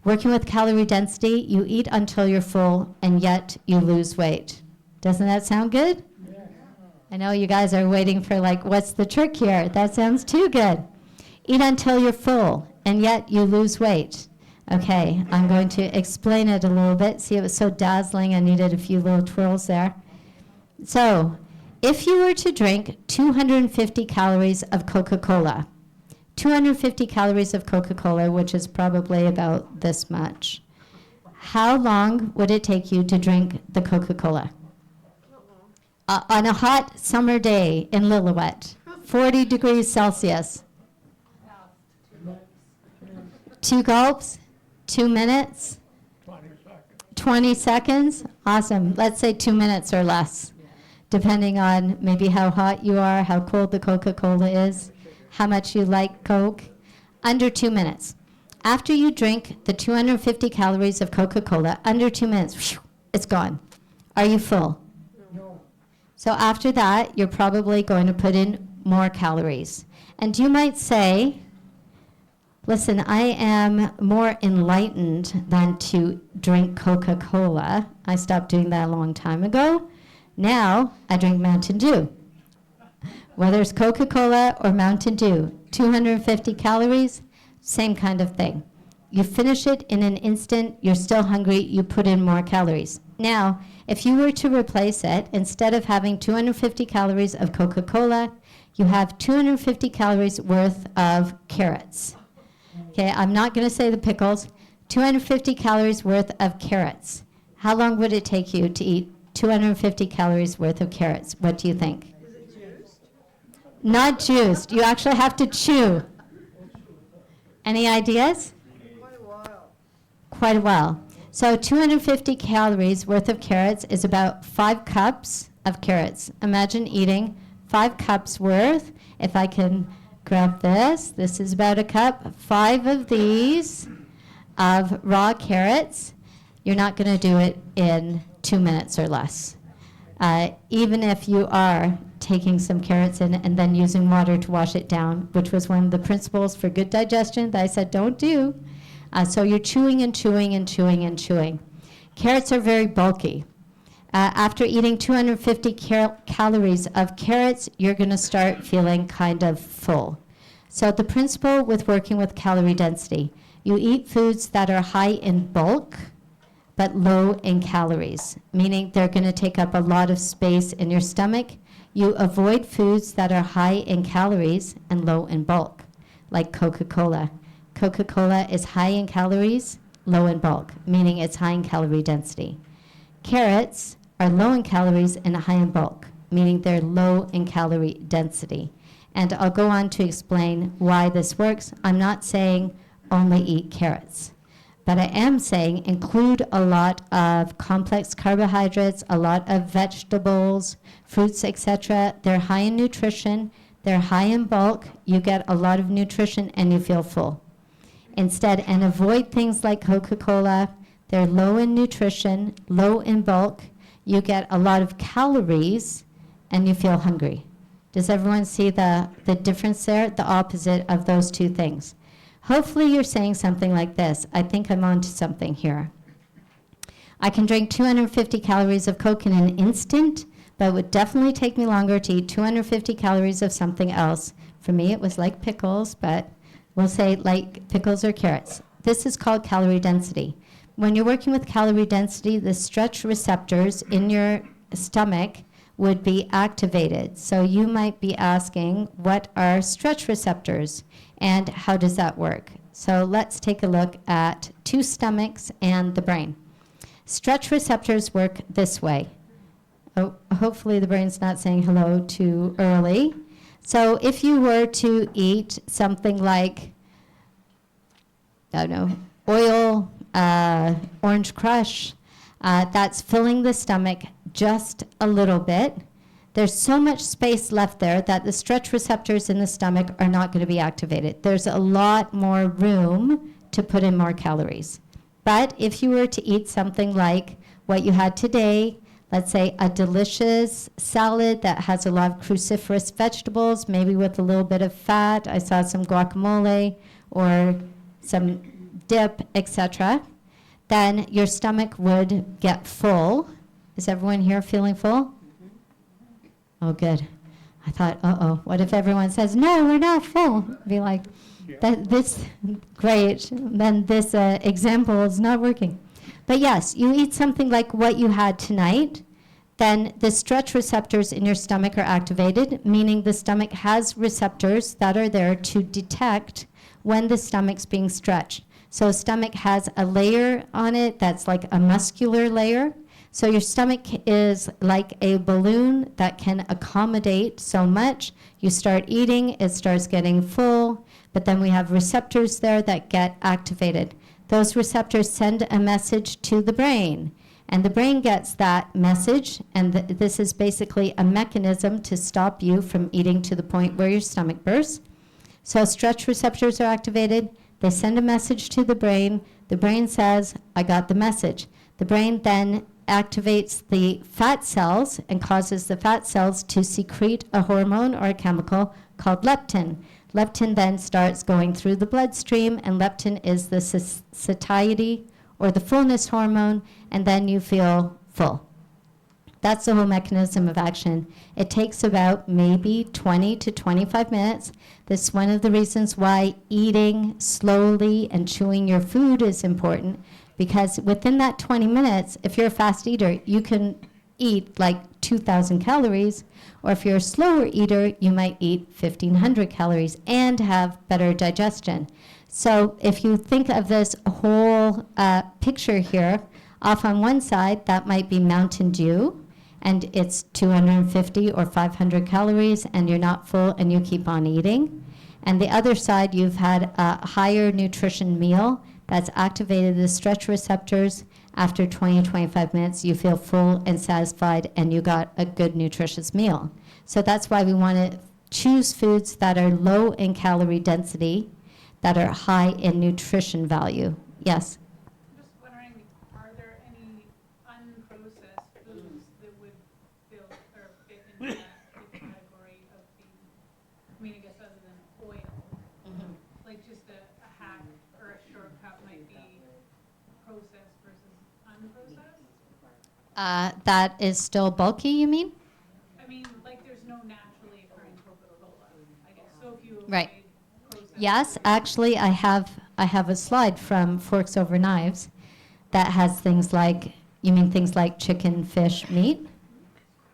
Working with calorie density, you eat until you're full, and yet you lose weight. Doesn't that sound good? I know you guys are waiting for, like, what's the trick here? That sounds too good. Eat until you're full, and yet you lose weight. Okay, I'm going to explain it a little bit. See, it was so dazzling, I needed a few little twirls there. So, if you were to drink 250 calories of Coca-Cola, 250 calories of Coca-Cola, which is probably about this much, how long would it take you to drink the Coca-Cola? On a hot summer day in Lillooet, 40 degrees Celsius. 2 gulps, 2 minutes, 20 seconds. Awesome. Let's say 2 minutes or less, depending on maybe how hot you are, how cold the Coca-Cola is, how much you like Coke. Under 2 minutes. After you drink the 250 calories of Coca-Cola, under 2 minutes, whew, it's gone. Are you full? So after that, you're probably going to put in more calories. And you might say, listen, I am more enlightened than to drink Coca-Cola. I stopped doing that a long time ago. Now I drink Mountain Dew. Whether it's Coca-Cola or Mountain Dew, 250 calories, same kind of thing. You finish it in an instant, you're still hungry, you put in more calories. Now, if you were to replace it, instead of having 250 calories of Coca-Cola, you have 250 calories worth of carrots. Okay, I'm not going to say the pickles. 250 calories worth of carrots. How long would it take you to eat 250 calories worth of carrots? What do you think? Is it juiced? Not juiced. You actually have to chew. Any ideas? Quite a while. Quite a while. So 250 calories worth of carrots is about 5 cups of carrots. Imagine eating 5 cups worth. If I can grab this, this is about a cup. 5 of these of raw carrots. You're not going to do it in 2 minutes or less. Even if you are taking some carrots in and then using water to wash it down, which was one of the principles for good digestion that I said don't do. So you're chewing and chewing and chewing and chewing. Carrots are very bulky. After eating 250 calories of carrots, you're going to start feeling kind of full. So the principle with working with calorie density, you eat foods that are high in bulk, but low in calories, meaning they're going to take up a lot of space in your stomach. You avoid foods that are high in calories and low in bulk, like Coca-Cola. Coca-Cola is high in calories, low in bulk, meaning it's high in calorie density. Carrots are low in calories and high in bulk, meaning they're low in calorie density. And I'll go on to explain why this works. I'm not saying only eat carrots. But I am saying include a lot of complex carbohydrates, a lot of vegetables, fruits, etc. They're high in nutrition. They're high in bulk. You get a lot of nutrition and you feel full. Instead, and avoid things like Coca-Cola. They're low in nutrition, low in bulk. You get a lot of calories and you feel hungry. Does everyone see the difference there? The opposite of those two things. Hopefully you're saying something like this. I think I'm onto something here. I can drink 250 calories of Coke in an instant, but it would definitely take me longer to eat 250 calories of something else. For me, it was like pickles, but we'll say like pickles or carrots. This is called calorie density. When you're working with calorie density, the stretch receptors in your stomach would be activated. So you might be asking, what are stretch receptors? And how does that work? So let's take a look at 2 stomachs and the brain. Stretch receptors work this way. Oh, hopefully the brain's not saying hello too early. So if you were to eat something like, I don't know, oil, orange crush, that's filling the stomach just a little bit. There's so much space left there that the stretch receptors in the stomach are not going to be activated. There's a lot more room to put in more calories. But if you were to eat something like what you had today, let's say a delicious salad that has a lot of cruciferous vegetables, maybe with a little bit of fat, I saw some guacamole or some dip, etc., then your stomach would get full. Is everyone here feeling full? Oh, good. I thought, uh-oh, what if everyone says, no, we're not full? Be like, great, then this example is not working. But yes, you eat something like what you had tonight, then the stretch receptors in your stomach are activated, meaning the stomach has receptors that are there to detect when the stomach's being stretched. So stomach has a layer on it that's like a muscular layer. So your stomach is like a balloon that can accommodate so much. You start eating, it starts getting full, but then we have receptors there that get activated. Those receptors send a message to the brain, and the brain gets that message, and this is basically a mechanism to stop you from eating to the point where your stomach bursts. So stretch receptors are activated. They send a message to the brain. The brain says, I got the message. The brain then activates the fat cells and causes the fat cells to secrete a hormone or a chemical called leptin. Leptin then starts going through the bloodstream, and leptin is the satiety or the fullness hormone, and then you feel full. That's the whole mechanism of action. It takes about maybe 20 to 25 minutes. This is one of the reasons why eating slowly and chewing your food is important, because within that 20 minutes, if you're a fast eater, you can eat like 2,000 calories, or if you're a slower eater, you might eat 1,500 calories and have better digestion. So if you think of this whole picture here, off on one side, that might be Mountain Dew, and it's 250 or 500 calories, and you're not full, and you keep on eating. And the other side, you've had a higher nutrition meal That's activated the stretch receptors. After 20 to 25 minutes, you feel full and satisfied, and you got a good, nutritious meal. So that's why we want to choose foods that are low in calorie density, that are high in nutrition value. Yes? I'm just wondering, are there any unprocessed foods that would fill or fit into that category of being, I mean, I guess other than oil? Like just a hack or a shortcut might be processed versus unprocessed? That is still bulky, you mean? I mean, like there's no naturally occurring Coca-Cola, I guess. So if you Right. avoid processed. Yes, actually, I have a slide from Forks Over Knives that has things like, you mean things like chicken, fish, meat?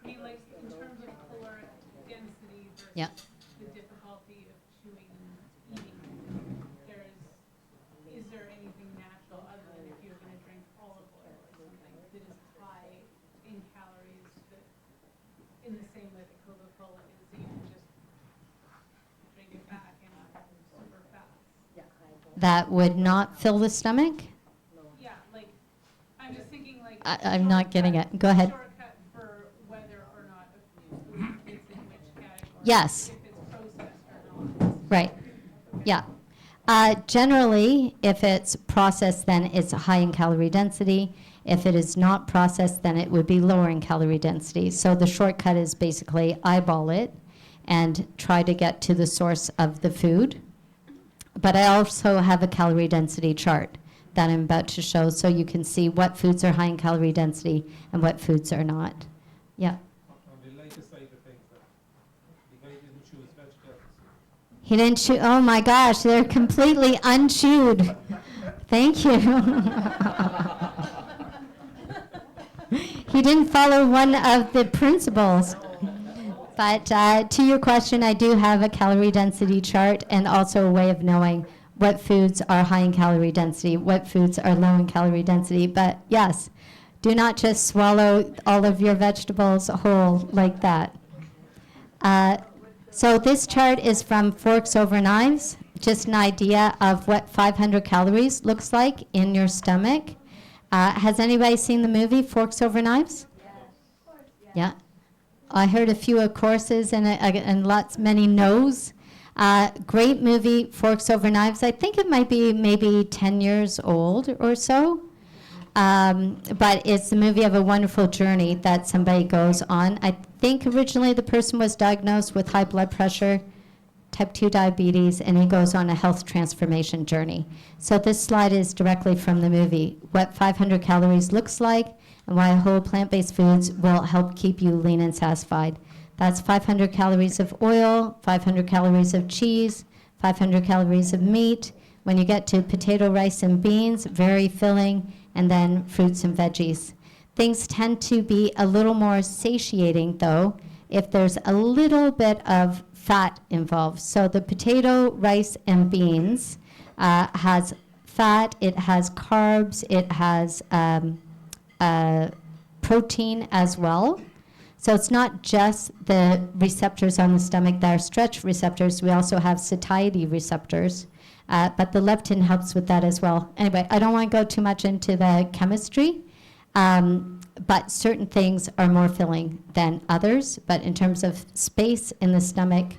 I mean, like in terms of caloric density versus Yeah. the difficulty of chewing and eating, is there anything natural other than if you're going to drink olive oil or something that is high in calories that, in the same way that Coca-Cola is, that you can just drink it back and super fast? That would not fill the stomach? Yeah, like, I'm just thinking like. I'm not getting shortcut- it. Go ahead. Shortcut for whether or not a food fits in which category. Yes. If it's processed or not. Right. Yeah. Generally, if it's processed, then it's high in calorie density. If it is not processed, then it would be lower in calorie density. So the shortcut is basically eyeball it and try to get to the source of the food. But I also have a calorie density chart that I'm about to show so you can see what foods are high in calorie density and what foods are not. Yeah. On the lighter side of things, the guy didn't choose vegetables. He didn't chew. Oh my gosh, they're completely unchewed. Thank you. He didn't follow one of the principles. But to your question, I do have a calorie density chart and also a way of knowing what foods are high in calorie density, what foods are low in calorie density. But yes, do not just swallow all of your vegetables whole like that. So this chart is from Forks Over Knives, just an idea of what 500 calories looks like in your stomach. Has anybody seen the movie Forks Over Knives? Yeah. I heard a few of courses and many no's. Great movie, Forks Over Knives. I think it might be maybe 10 years old or so. But it's the movie of a wonderful journey that somebody goes on. I think originally the person was diagnosed with high blood pressure, type 2 diabetes, and he goes on a health transformation journey. So this slide is directly from the movie, what 500 calories looks like and why whole plant-based foods will help keep you lean and satisfied. That's 500 calories of oil, 500 calories of cheese, 500 calories of meat. When you get to potato, rice, and beans, very filling, and then fruits and veggies. Things tend to be a little more satiating, though, if there's a little bit of fat involved. So the potato, rice, and beans has fat, it has carbs, it has protein as well. So it's not just the receptors on the stomach that are stretch receptors. We also have satiety receptors. But the leptin helps with that as well. Anyway, I don't want to go too much into the chemistry, but certain things are more filling than others. But in terms of space in the stomach,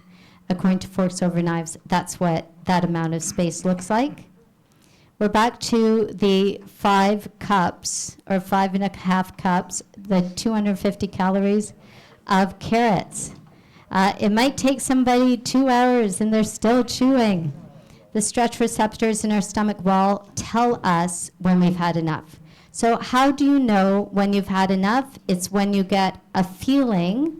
according to Forks Over Knives, that's what that amount of space looks like. We're back to the 5 cups, or 5.5 cups, the 250 calories of carrots. It might take somebody 2 hours and they're still chewing. The stretch receptors in our stomach wall tell us when we've had enough. So how do you know when you've had enough? It's when you get a feeling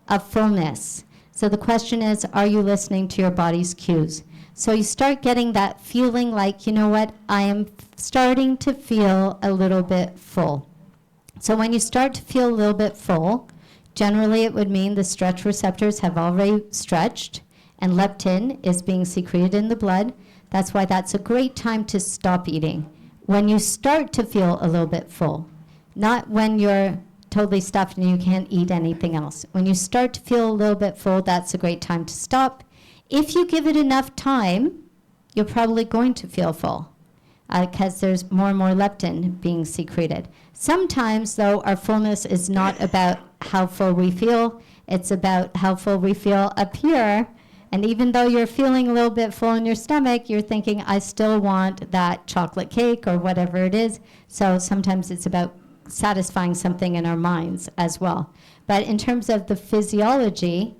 of fullness. So the question is, are you listening to your body's cues? So you start getting that feeling like, you know what, I am starting to feel a little bit full. So when you start to feel a little bit full, generally it would mean the stretch receptors have already stretched and leptin is being secreted in the blood. That's why that's a great time to stop eating. When you start to feel a little bit full, not when you're totally stuffed and you can't eat anything else. When you start to feel a little bit full, that's a great time to stop. If you give it enough time, you're probably going to feel full. because there's more and more leptin being secreted. Sometimes, though, our fullness is not about how full we feel. It's about how full we feel up here. And even though you're feeling a little bit full in your stomach, you're thinking, I still want that chocolate cake or whatever it is. So sometimes it's about satisfying something in our minds as well. But in terms of the physiology,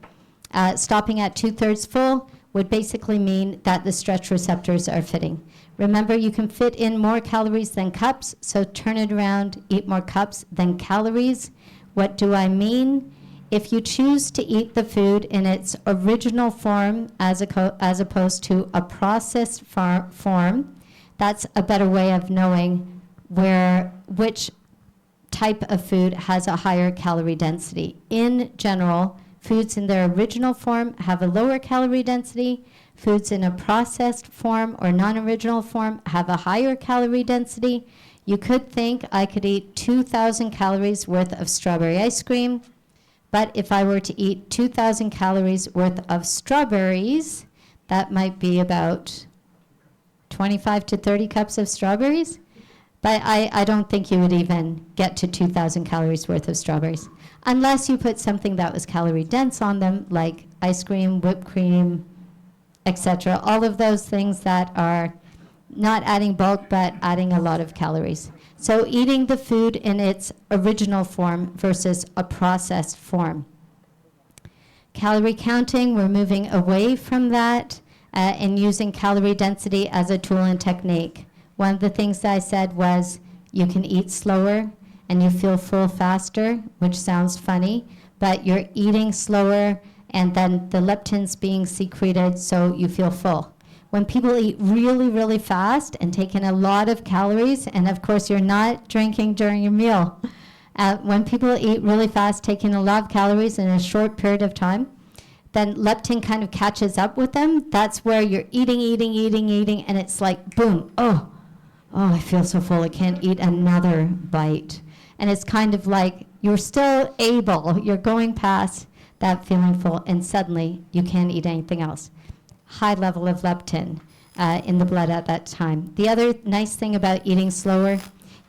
stopping at 2/3 full would basically mean that the stretch receptors are fitting. Remember, you can fit in more calories than cups, so turn it around, eat more cups than calories. What do I mean? If you choose to eat the food in its original form as opposed to a processed form, that's a better way of knowing which type of food has a higher calorie density. In general, foods in their original form have a lower calorie density. Foods in a processed form or non-original form have a higher calorie density. You could think I could eat 2,000 calories worth of strawberry ice cream, but if I were to eat 2,000 calories worth of strawberries, that might be about 25 to 30 cups of strawberries. But I don't think you would even get to 2,000 calories worth of strawberries, unless you put something that was calorie dense on them, like ice cream, whipped cream, etc. All of those things that are not adding bulk, but adding a lot of calories. So eating the food in its original form versus a processed form. Calorie counting, we're moving away from that and using calorie density as a tool and technique. One of the things that I said was you can eat slower and you feel full faster, which sounds funny, but you're eating slower and then the leptin's being secreted so you feel full. When people eat really, really fast and take in a lot of calories, and of course you're not drinking during your meal, when people eat really fast, take in a lot of calories in a short period of time, then leptin kind of catches up with them. That's where you're eating, and it's like, boom, oh, I feel so full, I can't eat another bite. And it's kind of like you're still able, you're going past that feeling full, and suddenly you can't eat anything else. High level of leptin in the blood at that time. The other nice thing about eating slower,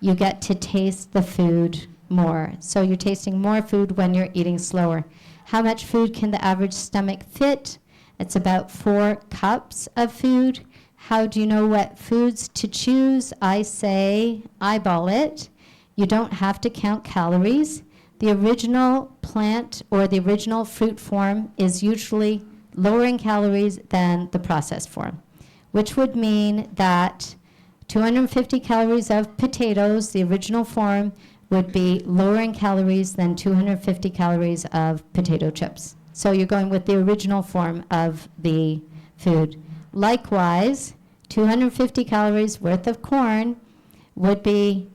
you get to taste the food more. So you're tasting more food when you're eating slower. How much food can the average stomach fit? It's about 4 cups of food. How do you know what foods to choose? I say eyeball it. You don't have to count calories. The original plant or the original fruit form is usually lower in calories than the processed form, which would mean that 250 calories of potatoes, the original form, would be lower in calories than 250 calories of potato chips. So you're going with the original form of the food. Likewise, 250 calories worth of corn would be,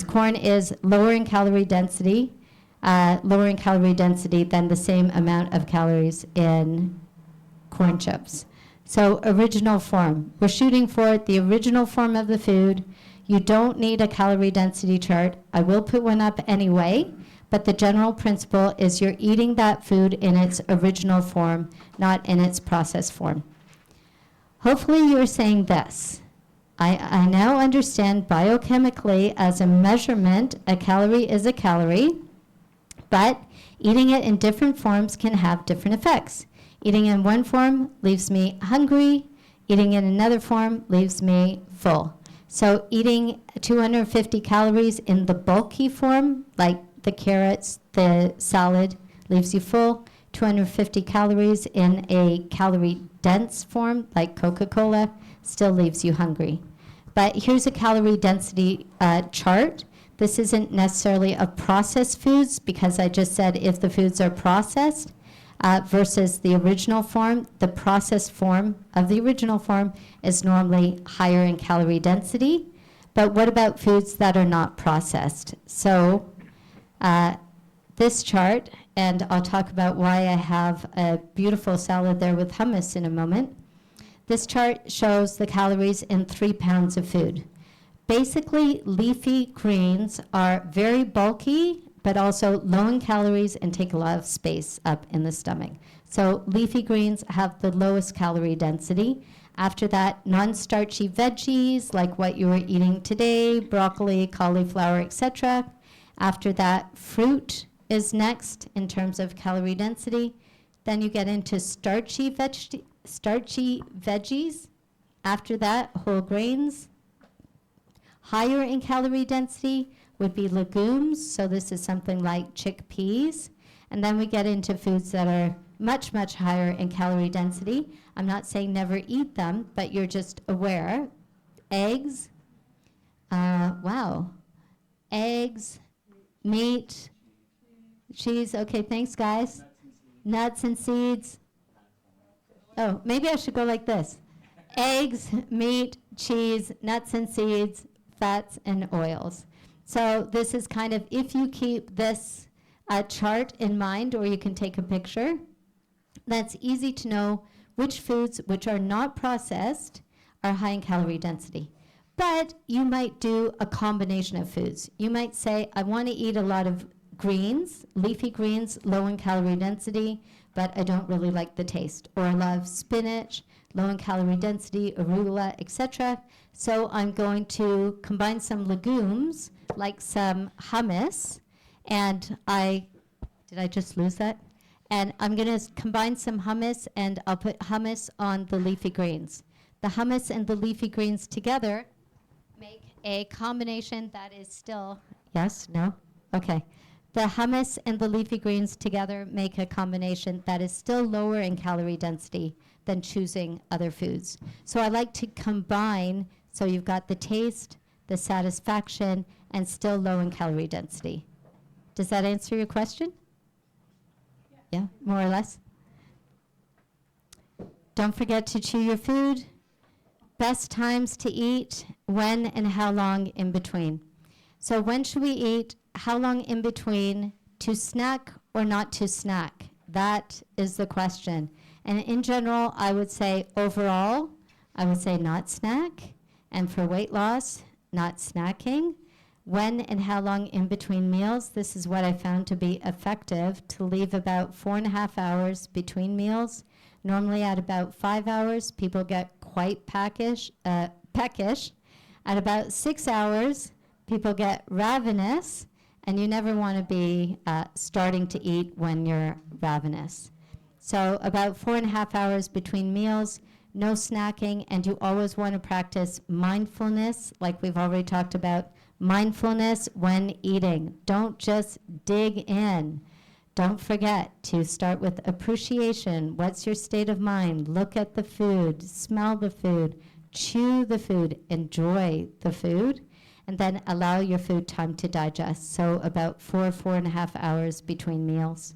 corn is lower in calorie density than the same amount of calories in corn chips. So original form. We're shooting for the original form of the food. You don't need a calorie density chart. I will put one up anyway, but the general principle is you're eating that food in its original form, not in its processed form. Hopefully you're saying this. I now understand biochemically as a measurement, a calorie is a calorie, but eating it in different forms can have different effects. Eating in one form leaves me hungry. Eating in another form leaves me full. So eating 250 calories in the bulky form, like the carrots, the salad, leaves you full. 250 calories in a calorie-dense form, like Coca-Cola, still leaves you hungry. But here's a calorie density chart. This isn't necessarily of processed foods, because I just said if the foods are processed versus the original form, the processed form of the original form is normally higher in calorie density. But what about foods that are not processed? So this chart, and I'll talk about why I have a beautiful salad there with hummus in a moment. This chart shows the calories in 3 pounds of food. Basically, leafy greens are very bulky, but also low in calories and take a lot of space up in the stomach. So leafy greens have the lowest calorie density. After that, non-starchy veggies like what you were eating today, broccoli, cauliflower, etc. After that, fruit is next in terms of calorie density. Then you get into starchy veggies. After that, whole grains. Higher in calorie density would be legumes, so this is something like chickpeas. And then we get into foods that are much, much higher in calorie density. I'm not saying never eat them, but you're just aware. Eggs, eggs, meat, cheese, okay, thanks guys. Nuts and seeds. Oh, maybe I should go like this. Eggs, meat, cheese, nuts and seeds, fats and oils. So this is kind of, if you keep this chart in mind, or you can take a picture, that's easy to know which foods which are not processed are high in calorie density. But you might do a combination of foods. You might say, I want to eat a lot of greens, leafy greens, low in calorie density, but I don't really like the taste. Or I love spinach, low in calorie density, arugula, etc. So I'm going to combine some legumes, like some hummus, and did I just lose that? And I'm going to combine some hummus, and I'll put hummus on the leafy greens. The hummus and the leafy greens together make a combination that is still, yes, no? Okay. The hummus and the leafy greens together make a combination that is still lower in calorie density than choosing other foods. So I like to combine, so you've got the taste, the satisfaction, and still low in calorie density. Does that answer your question? Yeah, more or less. Don't forget to chew your food. Best times to eat, when and how long in between. So when should we eat? How long in between? To snack or not to snack? That is the question. And in general, I would say overall, I would say not snack. And for weight loss, not snacking. When and how long in between meals? This is what I found to be effective, to leave about 4.5 hours between meals. Normally at about 5 hours, people get quite peckish. At about 6 hours, people get ravenous, and you never want to be starting to eat when you're ravenous. So about 4.5 hours between meals, no snacking, and you always want to practice mindfulness, like we've already talked about. Mindfulness when eating. Don't just dig in. Don't forget to start with appreciation. What's your state of mind? Look at the food, smell the food, chew the food, enjoy the food, and then allow your food time to digest. So about 4.5 hours between meals.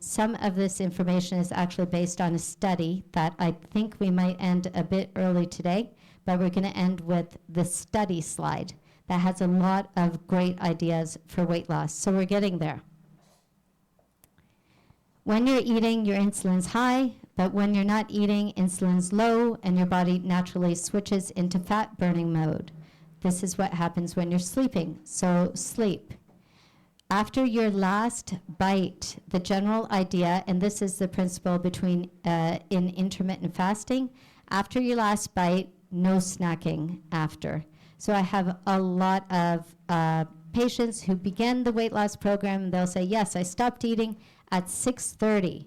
Some of this information is actually based on a study that I think we might end a bit early today, but we're going to end with the study slide that has a lot of great ideas for weight loss. So we're getting there. When you're eating, your insulin's high, but when you're not eating, insulin's low, and your body naturally switches into fat burning mode. This is what happens when you're sleeping. So sleep. After your last bite, the general idea, and this is the principle between in intermittent fasting, after your last bite, no snacking after. So I have a lot of patients who begin the weight loss program, and they'll say, yes, I stopped eating at 6:30.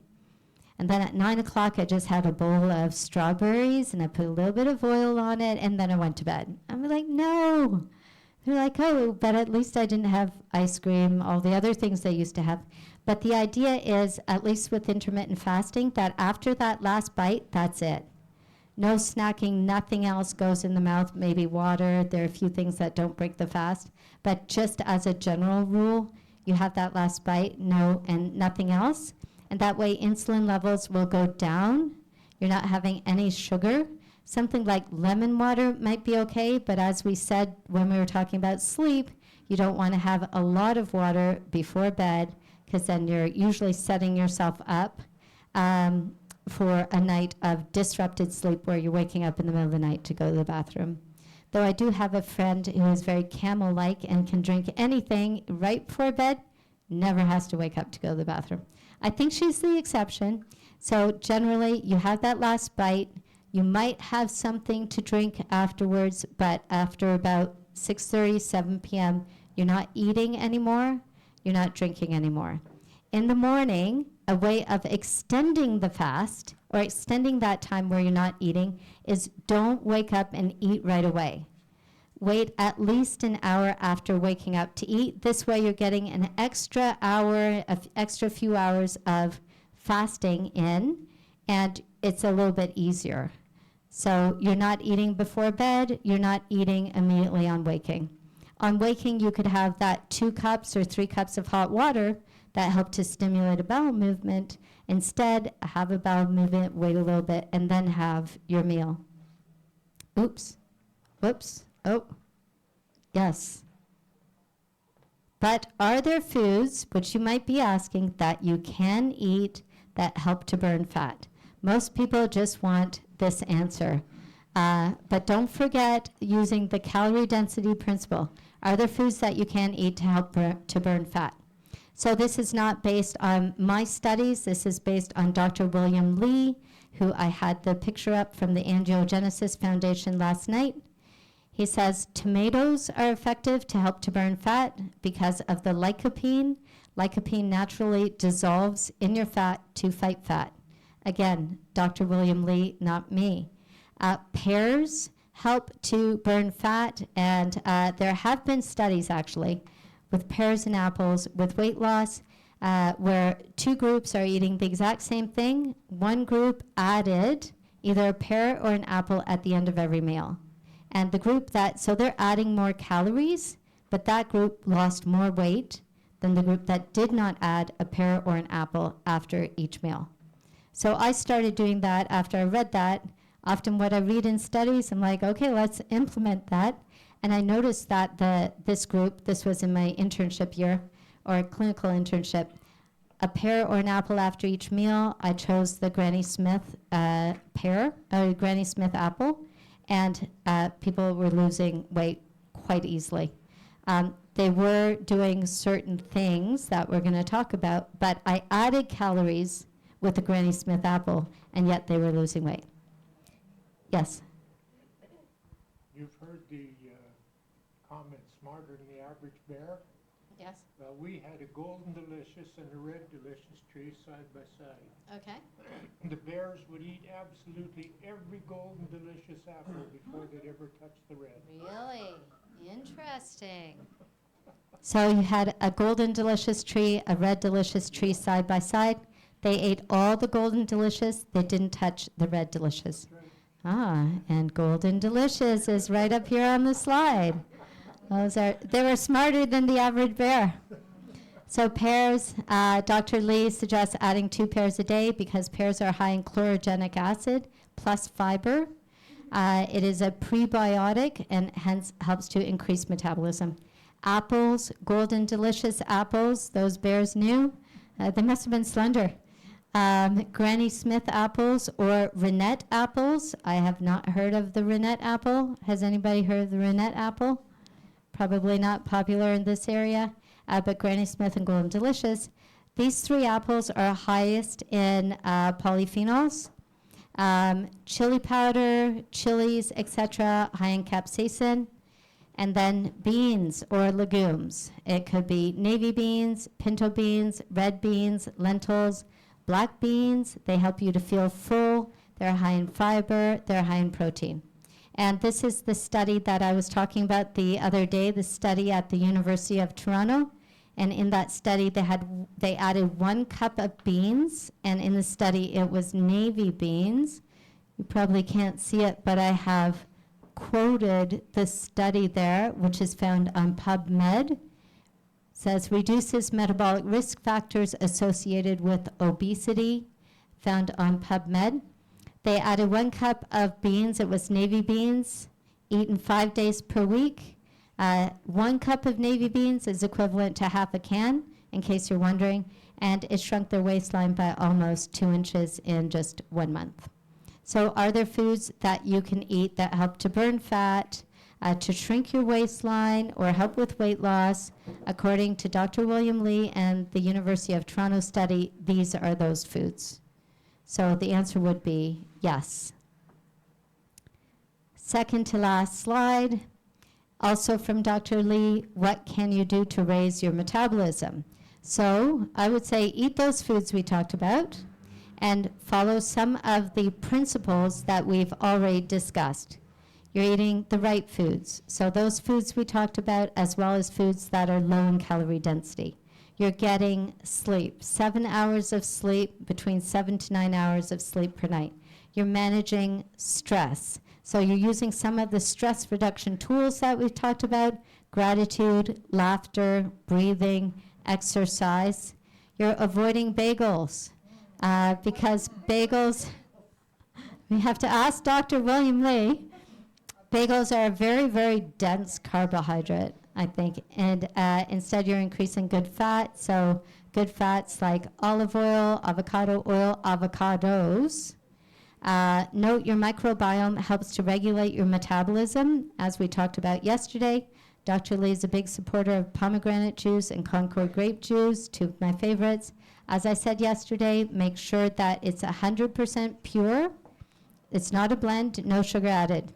And then at 9 o'clock, I just had a bowl of strawberries, and I put a little bit of oil on it, and then I went to bed. I'm like, no. They're like, oh, but at least I didn't have ice cream, all the other things they used to have. But the idea is, at least with intermittent fasting, that after that last bite, that's it. No snacking, nothing else goes in the mouth, maybe water. There are a few things that don't break the fast. But just as a general rule, you have that last bite, no, and nothing else. And that way insulin levels will go down. You're not having any sugar. Something like lemon water might be okay, but as we said when we were talking about sleep, you don't want to have a lot of water before bed, because then you're usually setting yourself up for a night of disrupted sleep where you're waking up in the middle of the night to go to the bathroom. Though I do have a friend who is very camel-like and can drink anything right before bed, never has to wake up to go to the bathroom. I think she's the exception. So generally, you have that last bite, You might have something to drink afterwards, but after about 6:30, 7 p.m., you're not eating anymore, you're not drinking anymore. In the morning, a way of extending the fast or extending that time where you're not eating is don't wake up and eat right away. Wait at least an hour after waking up to eat. This way you're getting an extra hour, extra few hours of fasting in, and it's a little bit easier. So you're not eating before bed, you're not eating immediately on waking. On waking, you could have that 2 cups or 3 cups of hot water that help to stimulate a bowel movement. Instead, have a bowel movement, wait a little bit, and then have your meal. Oops. Whoops. Oh. Yes. But are there foods, which you might be asking, that you can eat that help to burn fat? Most people just want this answer. But don't forget using the calorie density principle. Are there foods that you can eat to help to burn fat? So this is not based on my studies. This is based on Dr. William Li, who I had the picture up from the Angiogenesis Foundation last night. He says tomatoes are effective to help to burn fat because of the lycopene. Lycopene naturally dissolves in your fat to fight fat. Again, Dr. William Li, not me. Pears help to burn fat, and there have been studies actually with pears and apples with weight loss where 2 groups are eating the exact same thing. One group added either a pear or an apple at the end of every meal. And the group so they're adding more calories, but that group lost more weight than the group that did not add a pear or an apple after each meal. So I started doing that after I read that. Often what I read in studies, I'm like, okay, let's implement that. And I noticed that this group, this was in my internship year, or clinical internship, a pear or an apple after each meal. I chose the Granny Smith Granny Smith apple, and people were losing weight quite easily. They were doing certain things that we're going to talk about, but I added calories with the Granny Smith apple, and yet they were losing weight. Yes? You've heard the comment, smarter than the average bear? Yes. Well, we had a Golden Delicious and a Red Delicious tree side by side. Okay. The bears would eat absolutely every Golden Delicious apple before they'd ever touch the red. Really? Interesting. So you had a Golden Delicious tree, a Red Delicious tree side by side. They ate all the Golden Delicious. They didn't touch the Red Delicious. And Golden Delicious is right up here on the slide. They were smarter than the average bear. So pears, Dr. Li suggests adding 2 pears a day because pears are high in chlorogenic acid plus fiber. It is a prebiotic and hence helps to increase metabolism. Apples, Golden Delicious apples, those bears knew. They must have been slender. Granny Smith apples or Renette apples. I have not heard of the Renette apple. Has anybody heard of the Renette apple? Probably not popular in this area, but Granny Smith and Golden Delicious. These 3 apples are highest in polyphenols. Chili powder, chilies, etc., high in capsaicin. And then beans or legumes. It could be navy beans, pinto beans, red beans, lentils, black beans. They help you to feel full. They're high in fiber. They're high in protein. And this is the study that I was talking about the other day, the study at the University of Toronto. And in that study, they added 1 cup of beans. And in the study, it was navy beans. You probably can't see it, but I have quoted the study there, which is found on PubMed. It says reduces metabolic risk factors associated with obesity, found on PubMed. They added 1 cup of beans. It was navy beans, eaten 5 days per week. 1 cup of navy beans is equivalent to half a can, in case you're wondering, and it shrunk their waistline by almost 2 inches in just 1 month. So are there foods that you can eat that help to burn fat, to shrink your waistline, or help with weight loss? According to Dr. William Li and the University of Toronto study, these are those foods. So the answer would be yes. Second to last slide, also from Dr. Lee, what can you do to raise your metabolism? So I would say eat those foods we talked about and follow some of the principles that we've already discussed. You're eating the right foods. So those foods we talked about, as well as foods that are low in calorie density. You're getting sleep, 7 hours of sleep, between 7 to 9 hours of sleep per night. You're managing stress. So you're using some of the stress reduction tools that we've talked about, gratitude, laughter, breathing, exercise. You're avoiding bagels because bagels, we have to ask Dr. William Lee, bagels are a very, very dense carbohydrate, I think, and instead you're increasing good fat. So good fats like olive oil, avocados. Note your microbiome helps to regulate your metabolism, as we talked about yesterday. Dr. Lee is a big supporter of pomegranate juice and Concord grape juice, two of my favorites. As I said yesterday, make sure that it's 100% pure. It's not a blend, no sugar added.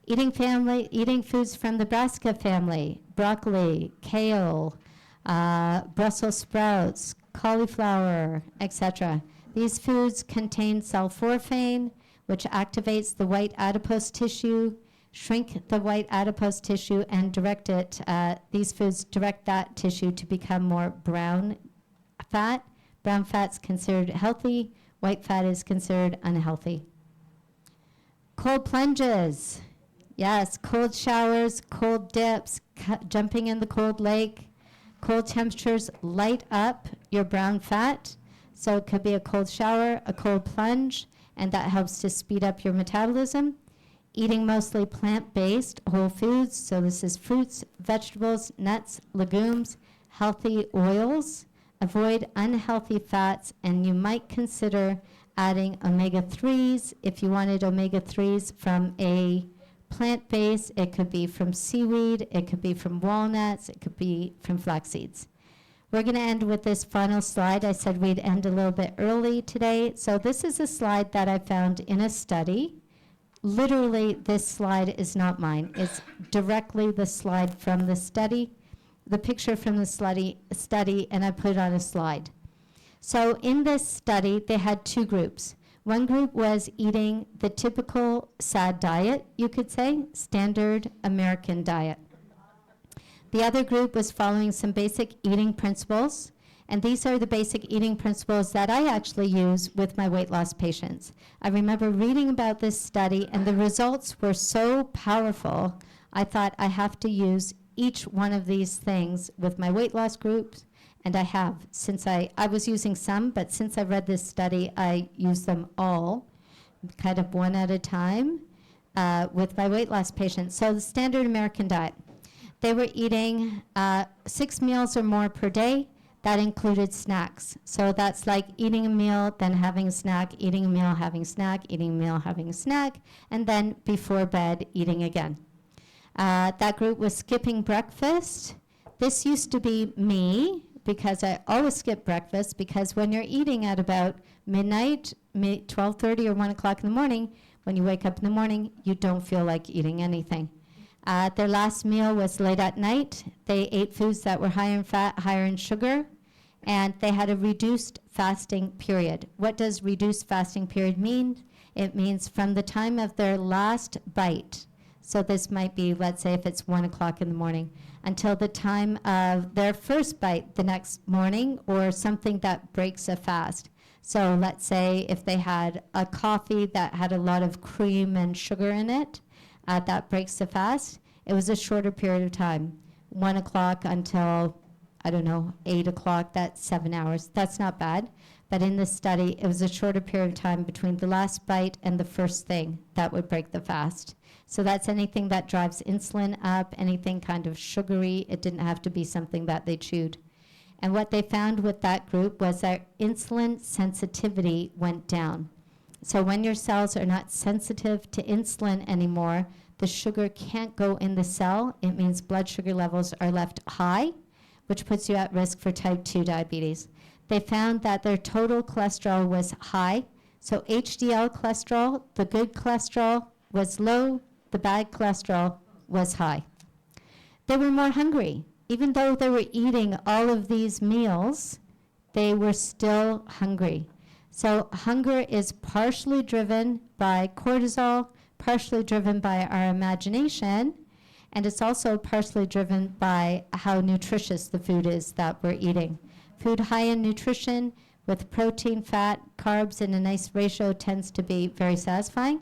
Eating foods from the brassica family, broccoli, kale, Brussels sprouts, cauliflower, etc. These foods contain sulforaphane, which activates the white adipose tissue, shrink the white adipose tissue, and these foods direct that tissue to become more brown fat. Brown fat's considered healthy, white fat is considered unhealthy. Cold plunges. Yes, cold showers, cold dips, jumping in the cold lake. Cold temperatures light up your brown fat. So it could be a cold shower, a cold plunge, and that helps to speed up your metabolism. Eating mostly plant-based whole foods. So this is fruits, vegetables, nuts, legumes, healthy oils. Avoid unhealthy fats, and you might consider adding omega-3s. If you wanted omega-3s from a plant-based, it could be from seaweed, it could be from walnuts, it could be from flax seeds. We're going to end with this final slide. I said we'd end a little bit early today. So this is a slide that I found in a study. Literally, this slide is not mine. It's directly the slide from the study, the picture from the study, and I put it on a slide. So in this study, they had two groups. One group was eating the typical SAD diet, you could say, standard American diet. The other group was following some basic eating principles, and these are the basic eating principles that I actually use with my weight loss patients. I remember reading about this study, and the results were so powerful, I thought I have to use each one of these things with my weight loss groups, and I have. Since I was using some, but since I read this study, I use them all, kind of one at a time, with my weight loss patients. So the standard American diet. They were eating 6 meals or more per day. That included snacks. So that's like eating a meal, then having a snack, eating a meal, having a snack, eating a meal, having a snack, and then before bed, eating again. That group was skipping breakfast. This used to be me, because I always skip breakfast, because when you're eating at about midnight, 12:30 or 1 o'clock in the morning, when you wake up in the morning, you don't feel like eating anything. Their last meal was late at night. They ate foods that were higher in fat, higher in sugar, and they had a reduced fasting period. What does reduced fasting period mean? It means from the time of their last bite, so this might be, let's say if it's 1 o'clock in the morning, until the time of their first bite the next morning, or something that breaks a fast. So let's say if they had a coffee that had a lot of cream and sugar in it, that breaks the fast. It was a shorter period of time, 1 o'clock until, 8 o'clock, that's 7 hours. That's not bad. But in this study, it was a shorter period of time between the last bite and the first thing that would break the fast. So that's anything that drives insulin up, anything kind of sugary. It didn't have to be something that they chewed. And what they found with that group was that insulin sensitivity went down. So when your cells are not sensitive to insulin anymore, the sugar can't go in the cell. It means blood sugar levels are left high, which puts you at risk for type 2 diabetes. They found that their total cholesterol was high. So HDL cholesterol, the good cholesterol, was low. the bad cholesterol was high. They were more hungry. Even though they were eating all of these meals, they were still hungry. So hunger is partially driven by cortisol, partially driven by our imagination, and it's also partially driven by how nutritious the food is that we're eating. Food high in nutrition with protein, fat, carbs in a nice ratio tends to be very satisfying.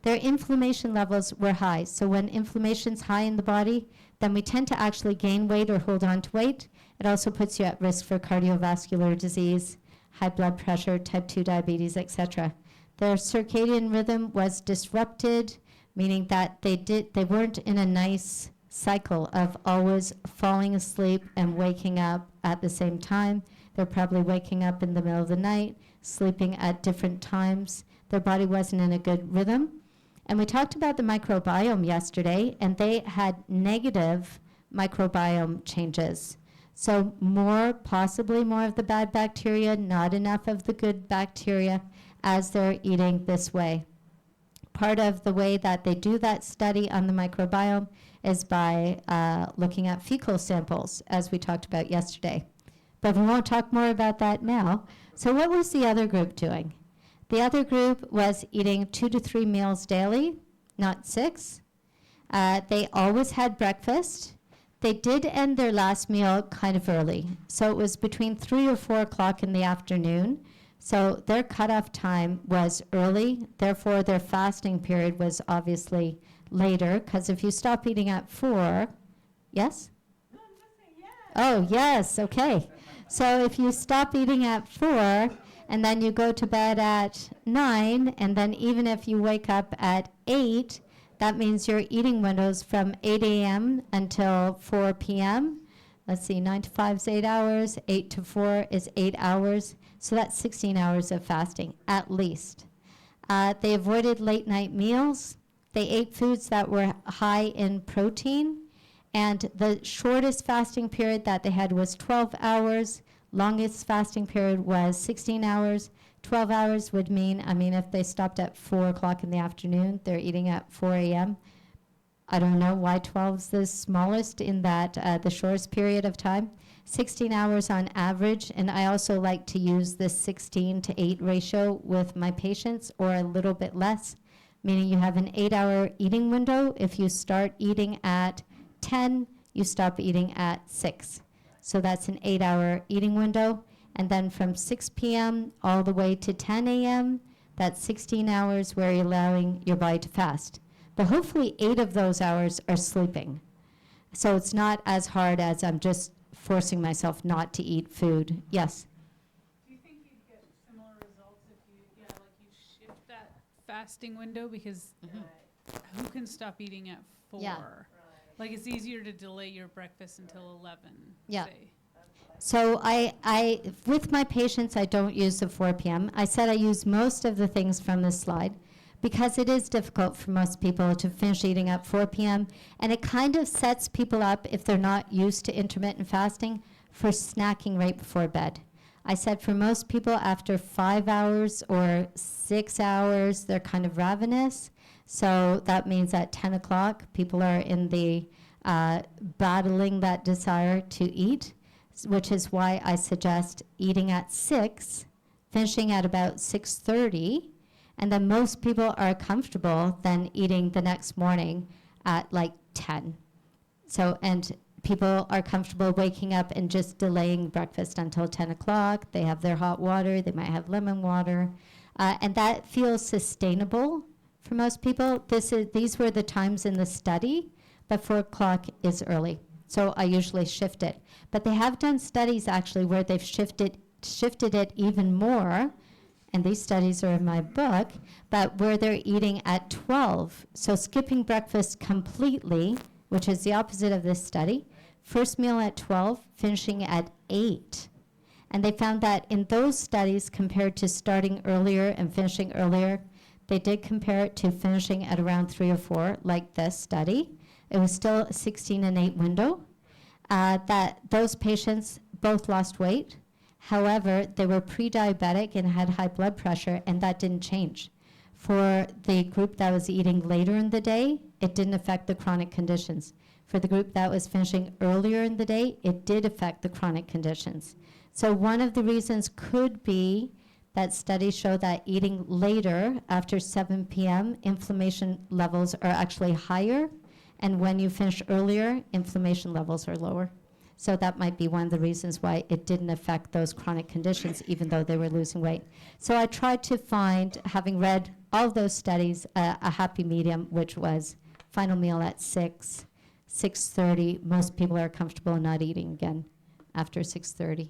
Their inflammation levels were high. So when inflammation's high in the body, then we tend to actually gain weight or hold on to weight. It also puts you at risk for cardiovascular disease, high blood pressure, type 2 diabetes, etc. Their circadian rhythm was disrupted, meaning that they weren't in a nice cycle of always falling asleep and waking up at the same time. They're probably waking up in the middle of the night, sleeping at different times. Their body wasn't in a good rhythm. And we talked about the microbiome yesterday, and they had negative microbiome changes. So possibly more of the bad bacteria, not enough of the good bacteria as they're eating this way. Part of the way that they do that study on the microbiome is by looking at fecal samples, as we talked about yesterday. But we won't talk more about that now. So what was the other group doing? The other group was eating 2 to 3 meals daily, not 6. They always had breakfast. They did end their last meal kind of early. So it was between 3 or 4 o'clock in the afternoon. So their cutoff time was early. Therefore, their fasting period was obviously later, because if you stop eating at 4, yes? Oh, yes, okay. So if you stop eating at 4, and then you go to bed at 9, and then even if you wake up at 8, that means your eating windows from 8 a.m. until 4 p.m. Let's see, 9 to 5 is 8 hours, 8 to 4 is 8 hours. So that's 16 hours of fasting, at least. They avoided late night meals. They ate foods that were high in protein. And the shortest fasting period that they had was 12 hours. Longest fasting period was 16 hours. 12 hours would mean, if they stopped at 4 o'clock in the afternoon, they're eating at 4 a.m. I don't know why 12 is the smallest in that, the shortest period of time. 16 hours on average, and I also like to use this 16 to 8 ratio with my patients, or a little bit less, meaning you have an 8-hour eating window. If you start eating at 10, you stop eating at 6. So that's an 8-hour eating window. And then from 6 p.m. all the way to 10 a.m., that's 16 hours where you're allowing your body to fast. But hopefully 8 of those hours are sleeping. So it's not as hard as I'm just forcing myself not to eat food. Yes? Do you think you'd get similar results if you shift that fasting window? Because who can stop eating at 4? Yeah. Like, it's easier to delay your breakfast until 11, Yeah. say. So I with my patients, I don't use the 4 p.m. I said I use most of the things from this slide because it is difficult for most people to finish eating at 4 p.m. And it kind of sets people up, if they're not used to intermittent fasting, for snacking right before bed. I said for most people, after 5 hours or 6 hours, they're kind of ravenous. So that means at 10 o'clock, people are in the battling that desire to eat, which is why I suggest eating at 6, finishing at about 6:30, and then most people are comfortable then eating the next morning at like 10. So, and people are comfortable waking up and just delaying breakfast until 10 o'clock. They have their hot water, they might have lemon water, and that feels sustainable for most people. These were the times in the study, but 4 o'clock is early. So I usually shift it. But they have done studies actually where they've shifted it even more, and these studies are in my book, but where they're eating at 12. So skipping breakfast completely, which is the opposite of this study. First meal at 12, finishing at 8. And they found that in those studies, compared to starting earlier and finishing earlier, they did compare it to finishing at around 3 or 4, like this study. It was still a 16 and 8 window. That those patients both lost weight. However, they were pre-diabetic and had high blood pressure, and that didn't change. For the group that was eating later in the day, it didn't affect the chronic conditions. For the group that was finishing earlier in the day, it did affect the chronic conditions. So one of the reasons could be that studies show that eating later, after 7 p.m., inflammation levels are actually higher, and when you finish earlier, inflammation levels are lower. So that might be one of the reasons why it didn't affect those chronic conditions, even though they were losing weight. So I tried to find, having read all of those studies, a happy medium, which was final meal at 6, 6:30. Most people are comfortable not eating again after 6:30.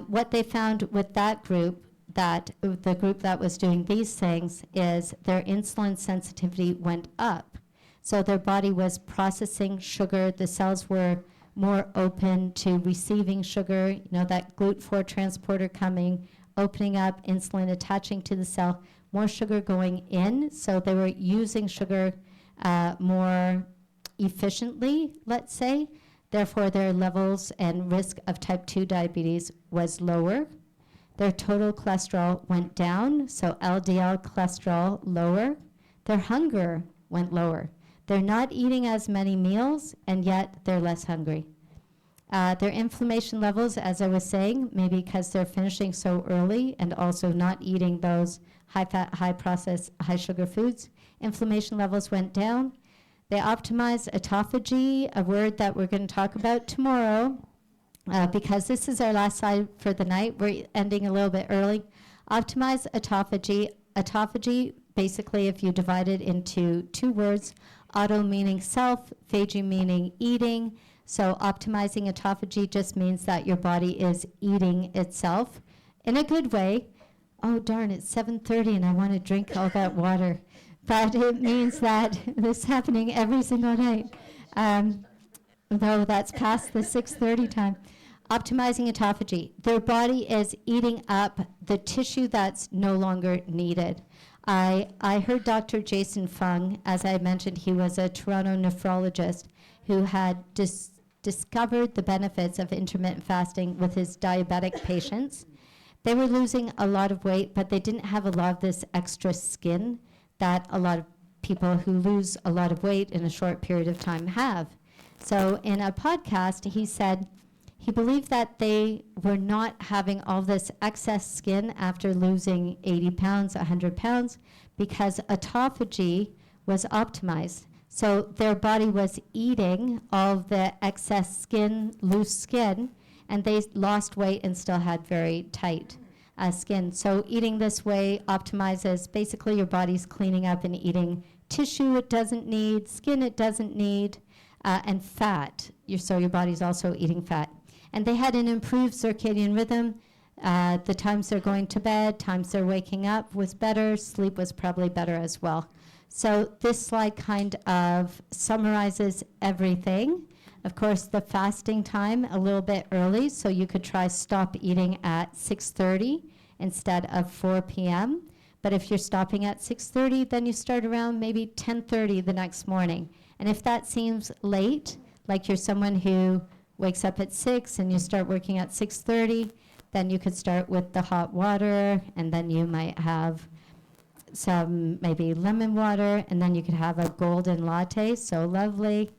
What they found with that group, the group that was doing these things, is their insulin sensitivity went up. So their body was processing sugar. The cells were more open to receiving sugar, you know, that GLUT4 transporter coming, opening up, insulin attaching to the cell, more sugar going in. So they were using sugar more efficiently, let's say. Therefore, their levels and risk of type 2 diabetes was lower. Their total cholesterol went down, so LDL cholesterol lower. Their hunger went lower. They're not eating as many meals, and yet they're less hungry. Their inflammation levels, as I was saying, maybe because they're finishing so early and also not eating those high-fat, high-processed, high-sugar foods, inflammation levels went down. They optimized autophagy, a word that we're going to talk about tomorrow, because this is our last slide for the night. We're ending a little bit early. Optimize autophagy. Autophagy, basically, if you divide it into two words, auto meaning self, phagy meaning eating. So optimizing autophagy just means that your body is eating itself in a good way. Oh, darn, it's 7:30 and I want to drink all that water. But it means that this is happening every single night, though that's past the 6:30 time. Optimizing autophagy. Their body is eating up the tissue that's no longer needed. I heard Dr. Jason Fung, as I mentioned, he was a Toronto nephrologist who had discovered the benefits of intermittent fasting with his diabetic patients. They were losing a lot of weight, but they didn't have a lot of this extra skin that a lot of people who lose a lot of weight in a short period of time have. So in a podcast, he said he believed that they were not having all this excess skin after losing 80 pounds, 100 pounds, because autophagy was optimized. So their body was eating all of the excess skin, loose skin, and they lost weight and still had very tight skin. So eating this way optimizes, basically your body's cleaning up and eating tissue it doesn't need, skin it doesn't need, and fat. So your body's also eating fat. And they had an improved circadian rhythm. The times they're going to bed, times they're waking up was better. Sleep was probably better as well. So this slide kind of summarizes everything. Of course, the fasting time a little bit early, so you could try stop eating at 6:30 instead of 4 p.m. But if you're stopping at 6:30, then you start around maybe 10:30 the next morning. And if that seems late, like you're someone who wakes up at 6 and you start working at 6:30, then you could start with the hot water, and then you might have some maybe lemon water, and then you could have a golden latte, so lovely,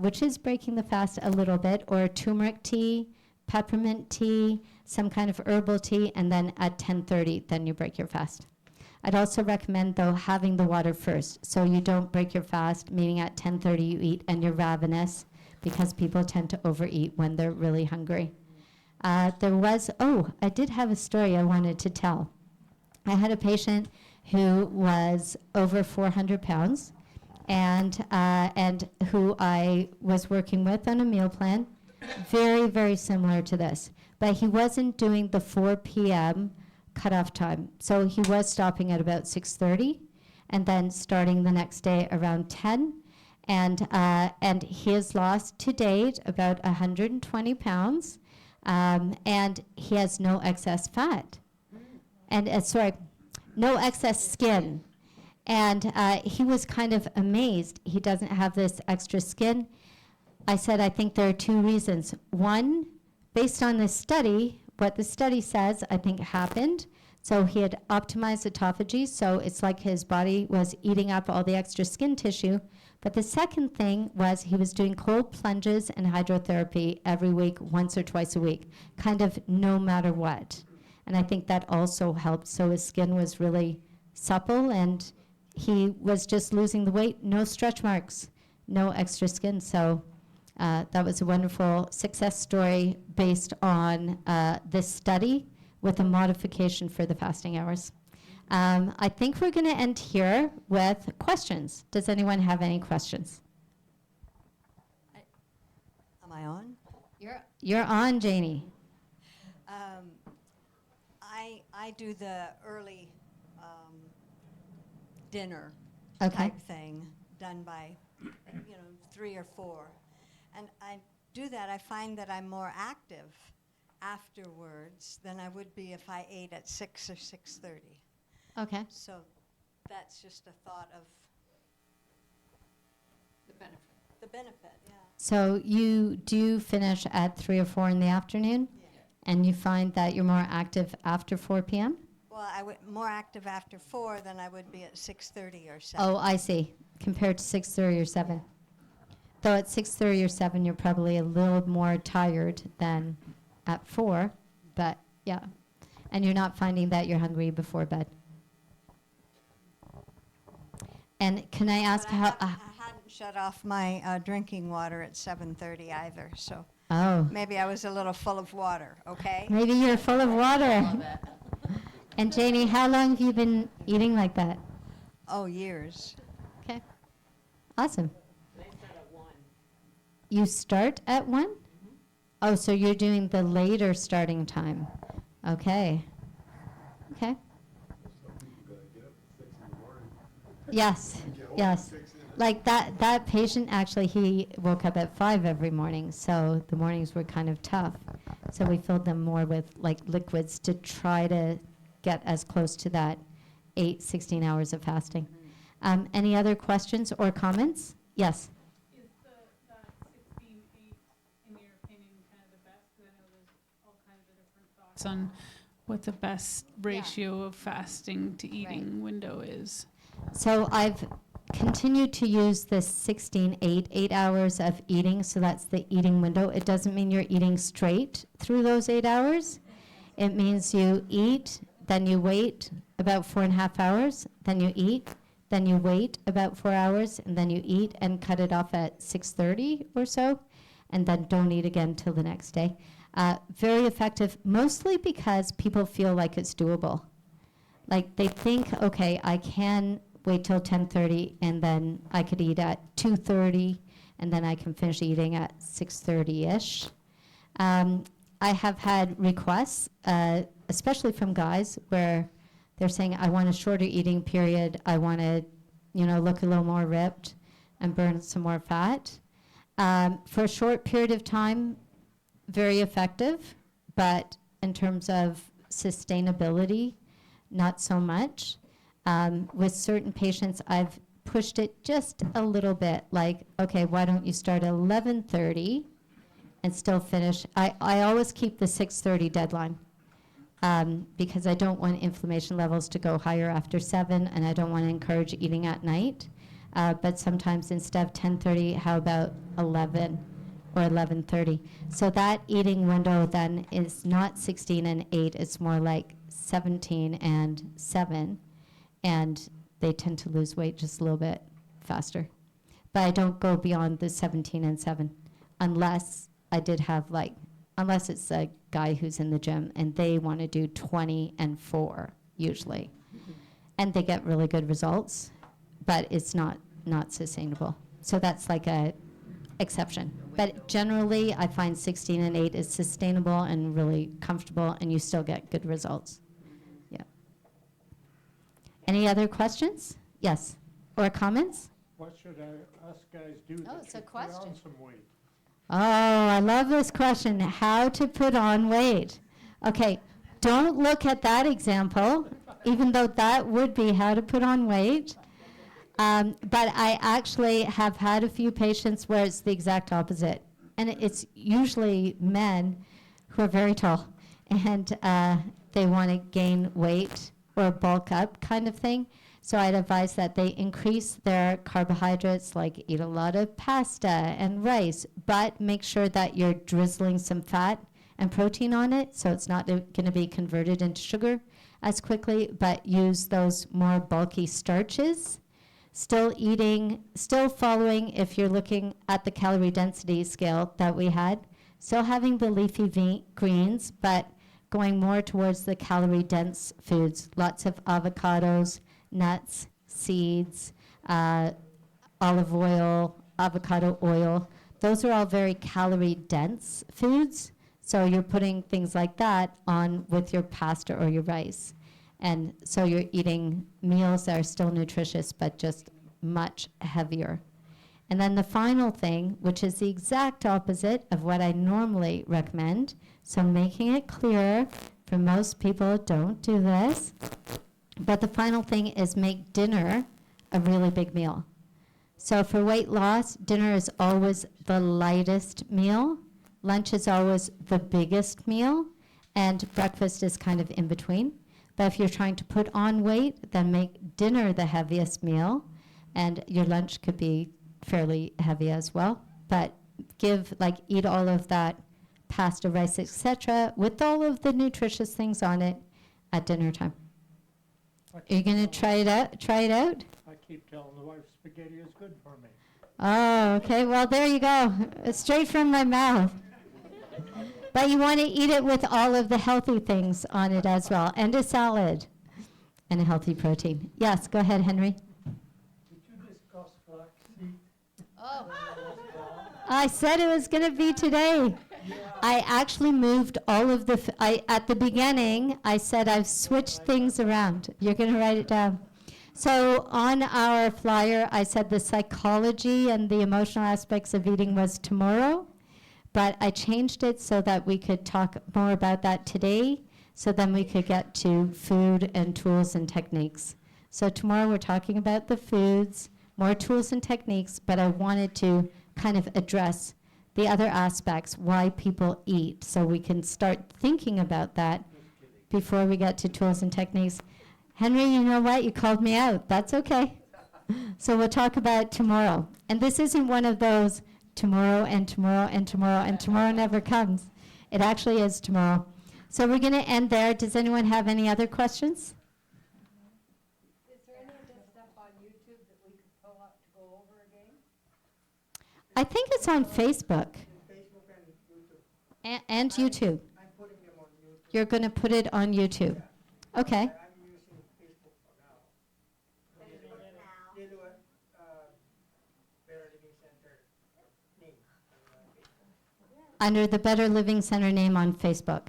which is breaking the fast a little bit, or turmeric tea, peppermint tea, some kind of herbal tea, and then at 10:30, then you break your fast. I'd also recommend, though, having the water first, so you don't break your fast, meaning at 10:30 you eat and you're ravenous, because people tend to overeat when they're really hungry. I did have a story I wanted to tell. I had a patient who was over 400 pounds and who I was working with on a meal plan, very, very similar to this. But he wasn't doing the 4 p.m. cutoff time. So he was stopping at about 6:30 and then starting the next day around 10. And he has lost to date about 120 pounds, and he has no excess fat. And no excess skin. And he was kind of amazed. He doesn't have this extra skin. I said, I think there are two reasons. One, based on this study, what the study says, I think happened. So he had optimized autophagy, so it's like his body was eating up all the extra skin tissue. But the second thing was he was doing cold plunges and hydrotherapy every week, once or twice a week, kind of no matter what. And I think that also helped. So his skin was really supple, and he was just losing the weight, no stretch marks, no extra skin. So that was a wonderful success story based on this study with a modification for the fasting hours. I think we're going to end here with questions. Does anyone have any questions? Am I on? You're on, Janie. I do the early dinner Okay. type thing done by, 3 or 4. And I do that, I find that I'm more active afterwards than I would be if I ate at 6 or 6:30. Okay. So that's just a thought of The benefit. the benefit, yeah. So you do finish at 3 or 4 in the afternoon, and you find that you're more active after 4 p.m.? Well, I would more active after 4 than I would be at 6:30 or 7. Oh, I see. Compared to 6:30 or 7. Though at 6:30 or 7, you're probably a little more tired than at 4, but yeah. And you're not finding that you're hungry before bed. And can I ask But how? I hadn't shut off my drinking water at 7:30 either, so Oh, maybe I was a little full of water, okay? maybe you're full of water. Love it. And Janie, how long have you been eating like that? Oh, years. Okay. Awesome. You start at 1? Oh, so you're doing the later starting time. Okay. Okay. Yes, yes. Like that patient, actually, he woke up at 5 every morning, so the mornings were kind of tough. So we filled them more with like liquids to try to get as close to that 16 hours of fasting. Any other questions or comments? Yes. Is that 16:8, in your opinion, kind of the best? Because I know there's all kinds of different thoughts on what the best ratio of fasting to eating window is. So I've continued to use this 16-8, 8 hours of eating, so that's the eating window. It doesn't mean you're eating straight through those 8 hours. It means you eat, then you wait about 4.5 hours, then you eat, then you wait about 4 hours, and then you eat and cut it off at 6:30 or so, and then don't eat again till the next day. Very effective, mostly because people feel like it's doable. Like they think, okay, I can wait till 10:30 and then I could eat at 2:30 and then I can finish eating at 6:30-ish. I have had requests, especially from guys, where they're saying, I want a shorter eating period. I want to, look a little more ripped and burn some more fat. For a short period of time, very effective, but in terms of sustainability, not so much. With certain patients, I've pushed it just a little bit, like, okay, why don't you start at 11:30 and still finish? I always keep the 6:30 deadline because I don't want inflammation levels to go higher after 7, and I don't want to encourage eating at night. But sometimes instead of 10:30, how about 11 or 11:30? So that eating window then is not 16 and 8, it's more like 17 and 7, and they tend to lose weight just a little bit faster. But I don't go beyond the 17 and 7 unless I did have unless it's a guy who's in the gym and they want to do 20 and 4 usually. And they get really good results, but it's not sustainable. So that's like a exception. But generally, I find 16 and 8 is sustainable and really comfortable, and you still get good results. Yeah. Any other questions? Yes. Or comments? What should us guys do Oh, that it's a should put on question. some weight? Oh, I love this question. How to put on weight. Okay, don't look at that example, even though that would be how to put on weight. But I actually have had a few patients where it's the exact opposite. And it's usually men who are very tall. And they want to gain weight or bulk up kind of thing. So I'd advise that they increase their carbohydrates, like eat a lot of pasta and rice, but make sure that you're drizzling some fat and protein on it, so it's not going to be converted into sugar as quickly, but use those more bulky starches. Still following, if you're looking at the calorie density scale that we had, still having the leafy greens, but going more towards the calorie dense foods. Lots of avocados, nuts, seeds, olive oil, avocado oil. Those are all very calorie dense foods. So you're putting things like that on with your pasta or your rice. And so you're eating meals that are still nutritious, but just much heavier. And then the final thing, which is the exact opposite of what I normally recommend, so making it clear for most people, don't do this. But the final thing is make dinner a really big meal. So for weight loss, dinner is always the lightest meal. Lunch is always the biggest meal, and breakfast is kind of in between. But if you're trying to put on weight, then make dinner the heaviest meal, and your lunch could be fairly heavy as well. But eat all of that pasta, rice, etc., with all of the nutritious things on it at dinner time. Are you going to try it out? I keep telling the wife spaghetti is good for me. Oh, okay. Well, there you go. It's straight from my mouth. But you want to eat it with all of the healthy things on it as well, and a salad, and a healthy protein. Yes, go ahead, Henry. Did you discuss flaxseed? Oh. I said it was going to be today. I actually moved all of the, at the beginning, I said I've switched things around. You're going to write it down. So on our flyer, I said the psychology and the emotional aspects of eating was tomorrow, but I changed it so that we could talk more about that today, so then we could get to food and tools and techniques. So tomorrow we're talking about the foods, more tools and techniques, but I wanted to kind of address the other aspects, why people eat, so we can start thinking about that before we get to tools and techniques. Henry, you know what? You called me out. That's okay. So we'll talk about tomorrow. And this isn't one of those tomorrow and tomorrow and tomorrow and tomorrow never comes. It actually is tomorrow. So we're going to end there. Does anyone have any other questions? Is there any of this stuff on YouTube that we could pull up to go over again? I think it's on Facebook Facebook and YouTube. and YouTube. I'm putting them on YouTube. You're going to put it on YouTube. Okay. I'm using Facebook for now. They do it, Better Living Center name on Facebook. Under the Better Living Center name on Facebook.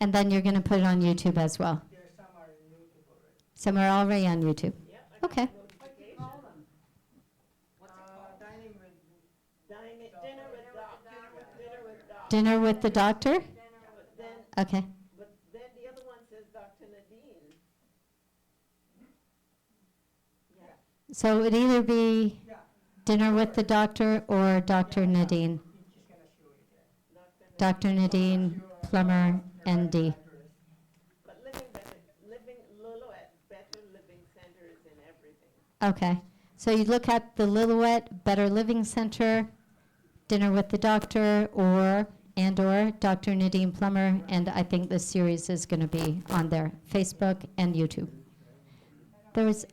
And then you're going to put it on YouTube as well. There some are in YouTube already. Some are already on YouTube. Okay. What do you call them? Dining with Dinner with Dinner with Doc. the doctor? But then, Okay. but then the other one says Dr. Nadine. Yeah. So it would either be Yeah. Dinner with the doctor or Dr. Nadine. She's gonna show you there. Dr. Nadine Plummer, ND. But living Lillooet, Better Living Center is in everything. Okay. So you look at the Lillooet Better Living Center, Dinner with the Doctor, or Dr. Nadine Plummer, and I think this series is going to be on there, Facebook and YouTube.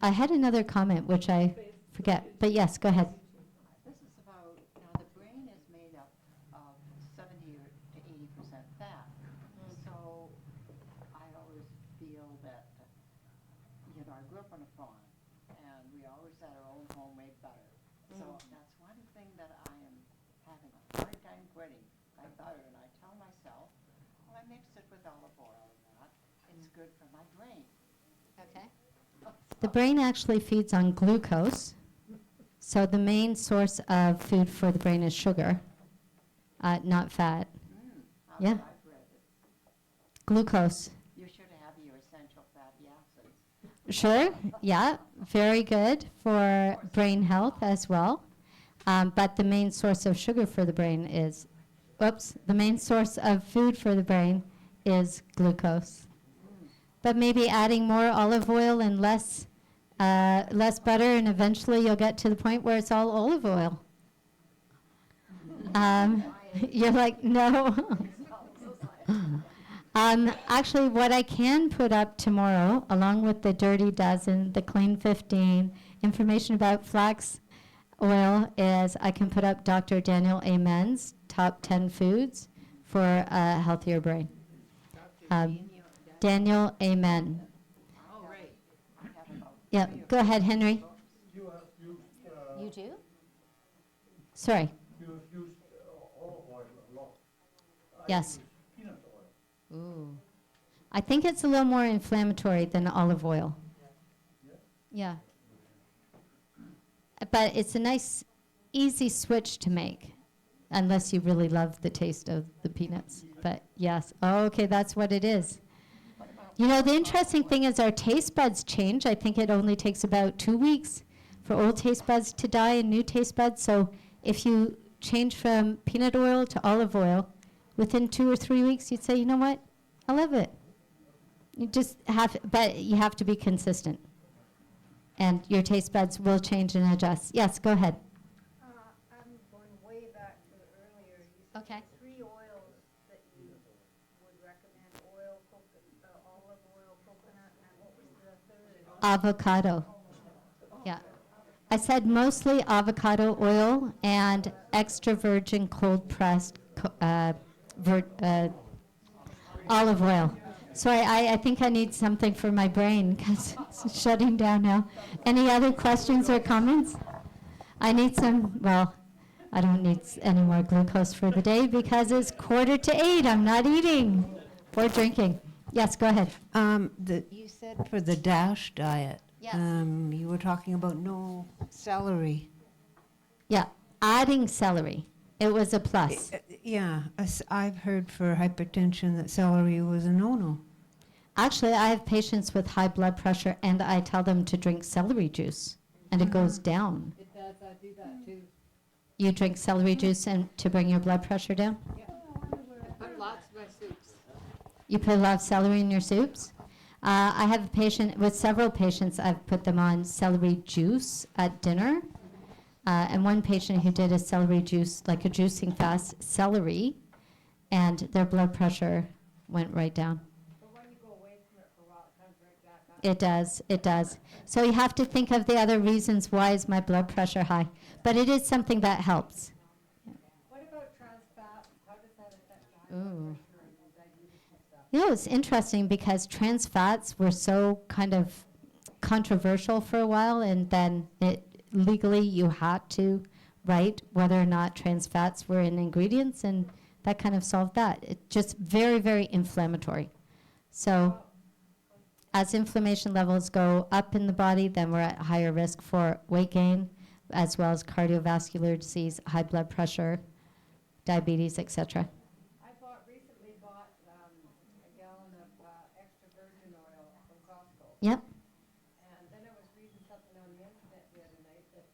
I had another comment, which I forget, but yes, go ahead. This is about, the brain is made up of 70 to 80% fat. So I always feel that, I grew up on a farm, and we always had our own homemade butter. So that's one thing that I am having a hard time quitting, my butter. And I tell myself, well, I mix it with olive oil and that. It's good for my brain. Okay. The brain actually feeds on glucose. So the main source of food for the brain is sugar, not fat. Yeah. I've read it. Glucose. You should have your essential fatty acids. Sure, yeah, very good for brain health as well. But the main source of sugar for the brain is, the main source of food for the brain is glucose. but maybe adding more olive oil and less butter, and eventually you'll get to the point where it's all olive oil. You're like, no. Actually, what I can put up tomorrow, along with the Dirty Dozen, the Clean 15, information about flax oil, is I can put up Dr. Daniel Amen's top 10 foods for a healthier brain. Daniel Amen. Oh, right. Yeah, go ahead, Henry. You have used, You do? Sorry. you have used olive oil a lot. I Yes. use peanut oil. Ooh. I think it's a little more inflammatory than olive oil. Yeah. But it's a nice, easy switch to make, unless you really love the taste of the peanuts. But yes, oh, okay, that's what it is. You know, the interesting thing is our taste buds change. I think it only takes about 2 weeks for old taste buds to die and new taste buds. So if you change from peanut oil to olive oil, within 2 or 3 weeks, you'd say, you know what, I love it. You just have, but you have to be consistent. And your taste buds will change and adjust. Yes, go ahead. I'm going way back to earlier. You said Okay. 3 oils that you would recommend: olive oil, coconut, and what was the third? Avocado. Yeah. I said mostly avocado oil and extra virgin cold pressed olive oil. Sorry, I think I need something for my brain because it's shutting down now. Any other questions or comments? I need some, well, I don't need any more glucose for the day because it's 7:45. I'm not eating or drinking. Yes, go ahead. You said for the DASH diet. Yes. You were talking about no celery. Yeah, adding celery. It was a plus. Yeah, I've heard for hypertension that celery was a no-no. Actually, I have patients with high blood pressure, and I tell them to drink celery juice, and it goes down. It does, I do that too. You drink celery juice and to bring your blood pressure down? Put lots of my soups. You put a lot of celery in your soups? I have a patient, with several patients, I've put them on celery juice at dinner. And one patient who did a celery juice, like a juicing fast, celery, and their blood pressure went right down. But when you go away from it for a while, it comes right back up. It does, it does. So you have to think of the other reasons why is my blood pressure high. But it is something that helps. What about trans fat? How does that affect high Ooh. blood pressure and diabetes and stuff? You know, it's interesting because trans fats were so kind of controversial for a while, and then legally you had to write whether or not trans fats were in ingredients, and that kind of solved that. It's just very, very inflammatory. So as inflammation levels go up in the body, then we're at higher risk for weight gain, as well as cardiovascular disease, high blood pressure, diabetes, etc. I recently bought a gallon of extra virgin oil from Costco. Yep. And then I was reading something on the internet the other night that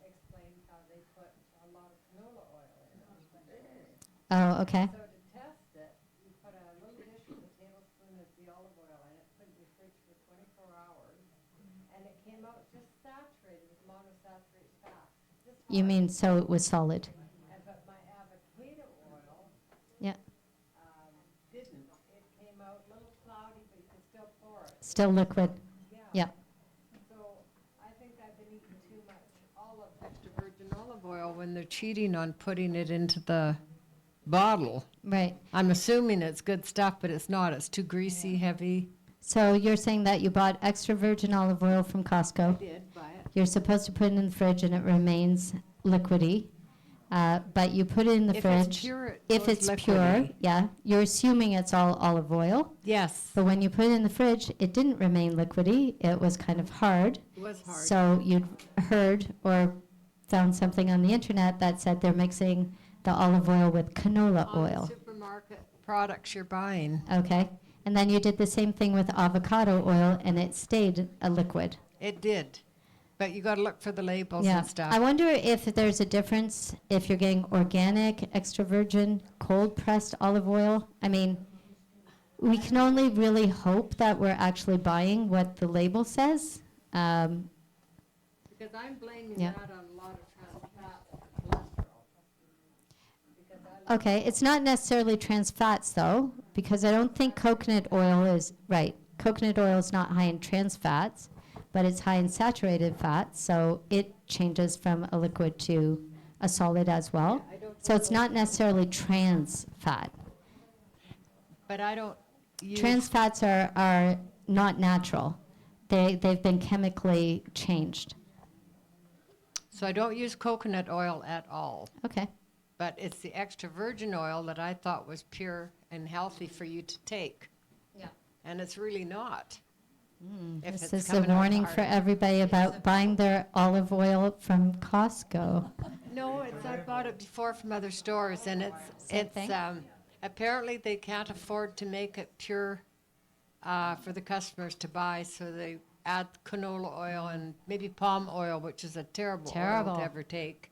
explained how they put a lot of canola oil in it. Oh, okay. So to test it, you put a little dish with a tablespoon of the olive oil in it, put it in your fridge for 24 hours, and it came out just saturated with monounsaturated fat. Just You fine. mean so it was solid? But my avocado oil Yeah. didn't. It came out a little cloudy, but you could still pour it. Still liquid? Yeah. So I think I've been eating too much extra virgin olive oil when they're cheating on putting it into the bottle. Right. I'm assuming it's good stuff, but it's not. It's too greasy, heavy. So you're saying that you bought extra virgin olive oil from Costco. Did buy it. You're supposed to put it in the fridge and it remains liquidy. But you put it in the If fridge. it's pure, it If goes it's pure, liquidy. yeah. You're assuming it's all olive oil. Yes. But when you put it in the fridge, it didn't remain liquidy. It was kind of hard. It was hard. So you'd heard or found something on the internet that said they're mixing the olive oil with canola On the oil. supermarket products you're buying. Okay. And then you did the same thing with avocado oil and it stayed a liquid. It did. But you got to look for the labels Yeah. and stuff. I wonder if there's a difference if you're getting organic, extra virgin, cold pressed olive oil. I mean, we can only really hope that we're actually buying what the label says. Because I'm blaming Yeah. that on a lot of trans fat cholesterol. Because I Okay, it's not necessarily trans fats though, because I don't think coconut oil is, right, coconut oil is not high in trans fats, but it's high in saturated fats, so it changes from a liquid to a solid as well. I don't So it's not necessarily trans fat. But I don't use. Trans fats are not natural. They've been chemically changed. So I don't use coconut oil at all. Okay. But it's the extra virgin oil that I thought was pure and healthy for you to take. Yeah. And it's really not. If This it's is a coming out warning hard. for everybody about buying their olive oil from Costco. No, I bought it before from other stores, and Same thing? apparently they can't afford to make it pure for the customers to buy, so they add canola oil and maybe palm oil, which is a terrible oil Terrible. to ever take.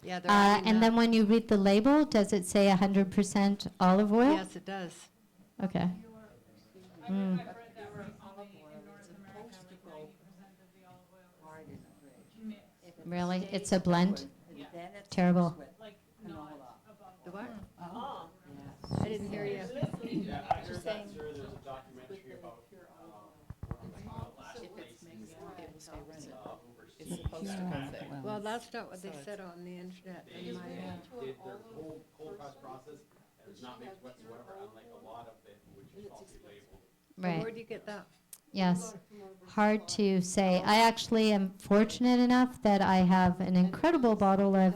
Yeah, they're adding And that. then when you read the label, does it say 100% olive oil? Yes, it does. Okay. I've read that recently in North America, like 90% of the olive oil is mixed, Really? It's a blend? Yeah. Terrible. like not above. The what? Oh. I didn't hear you. Yeah, I heard that, sir. There's a documentary about, last placings, overseas. Well, that's not what they said on the internet. They in my, did their whole press process, and it's not mixed whatsoever, unlike a lot of it, which is falsely labeled. Right. Where do you get that? Yes. Hard to say. I actually am fortunate enough that I have an incredible bottle of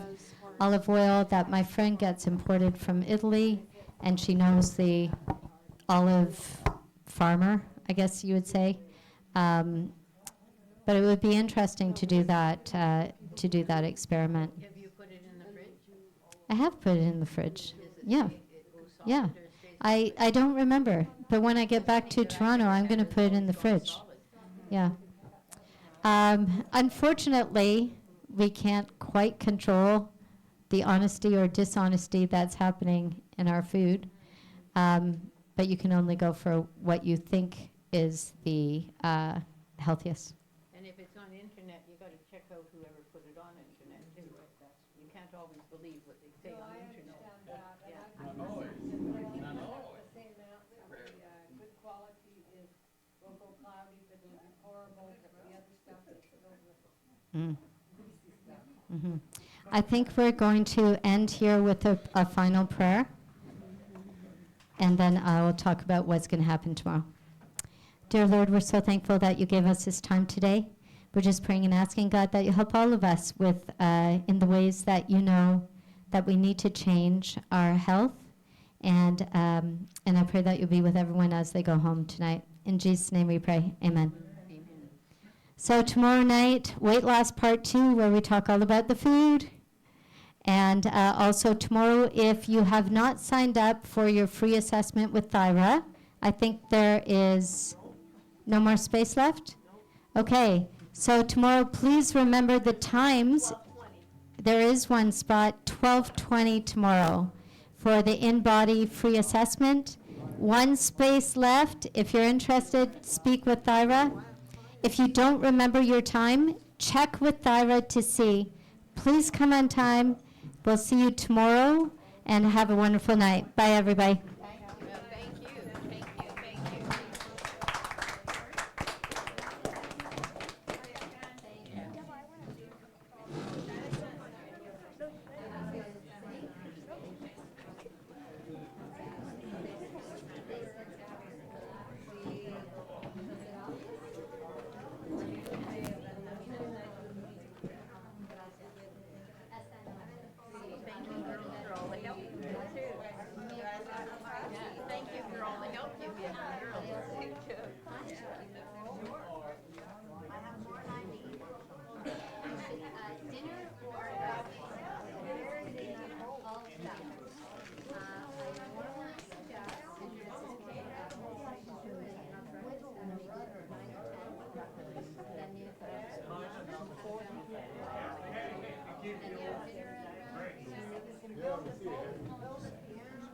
olive oil that my friend gets imported from Italy, and she knows the olive farmer, I guess you would say. But it would be interesting to do that experiment. Have you put it in the fridge? I have put it in the fridge. Is it Yeah. stay- it goes solid Yeah. or it stays I don't remember, but when I get back to Toronto, I'm going to put it in the fridge. Yeah. Unfortunately, we can't quite control the honesty or dishonesty that's happening in our food, but you can only go for what you think is the healthiest. And if it's on the internet, you gotta check out whoever put it on internet too. You can't always believe what they say on the internet. Yeah. Not always. Not always. The same answer, the good quality is, will go cloudy, but it'll be horrible, but the other stuff is filled with greasy stuff. Mhm. I think we're going to end here with a final prayer, and then I will talk about what's going to happen tomorrow. Dear Lord, we're so thankful that you gave us this time today. We're just praying and asking, God, that you help all of us with in the ways that you know that we need to change our health, and I pray that you'll be with everyone as they go home tonight. In Jesus' name we pray. Amen. So tomorrow night, Weight Loss Part 2, where we talk all about the food. And also tomorrow, if you have not signed up for your free assessment with Thyra, I think there is no more space left? Okay, so tomorrow, please remember the times. There is one spot, 12:20 tomorrow, for the in-body free assessment. One space left. If you're interested, speak with Thyra. If you don't remember your time, check with Thyra to see. Please come on time. We'll see you tomorrow, and have a wonderful night. Bye, everybody.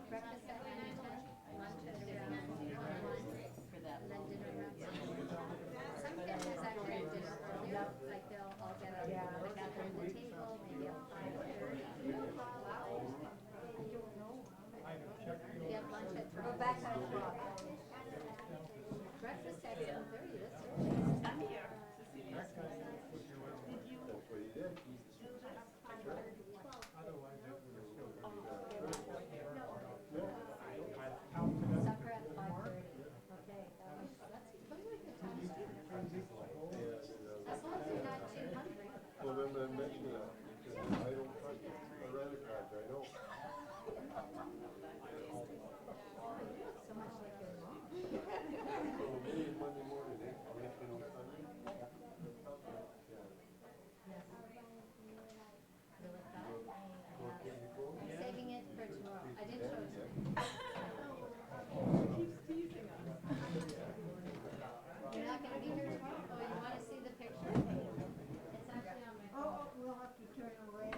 Breakfast at 9 and 10, lunch at 11. Monday morning, eh? I'll let you know Sunday. I'm saving it for tomorrow. I didn't show it to you. You're not gonna be here tomorrow? Oh, you wanna see the picture? It's actually on my phone. we'll have to turn away.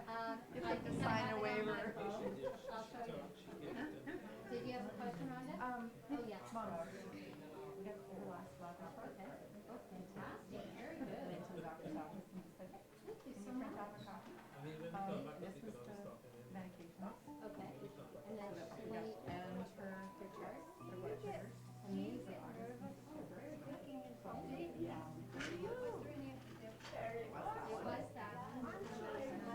I have to think I sign have a it on my waiver. phone. I'll show you. Did you have a question, Rhonda? Oh, yeah. Okay. Oh, fantastic. Very good. Thank you so much. I mean, when we come back, we take it out.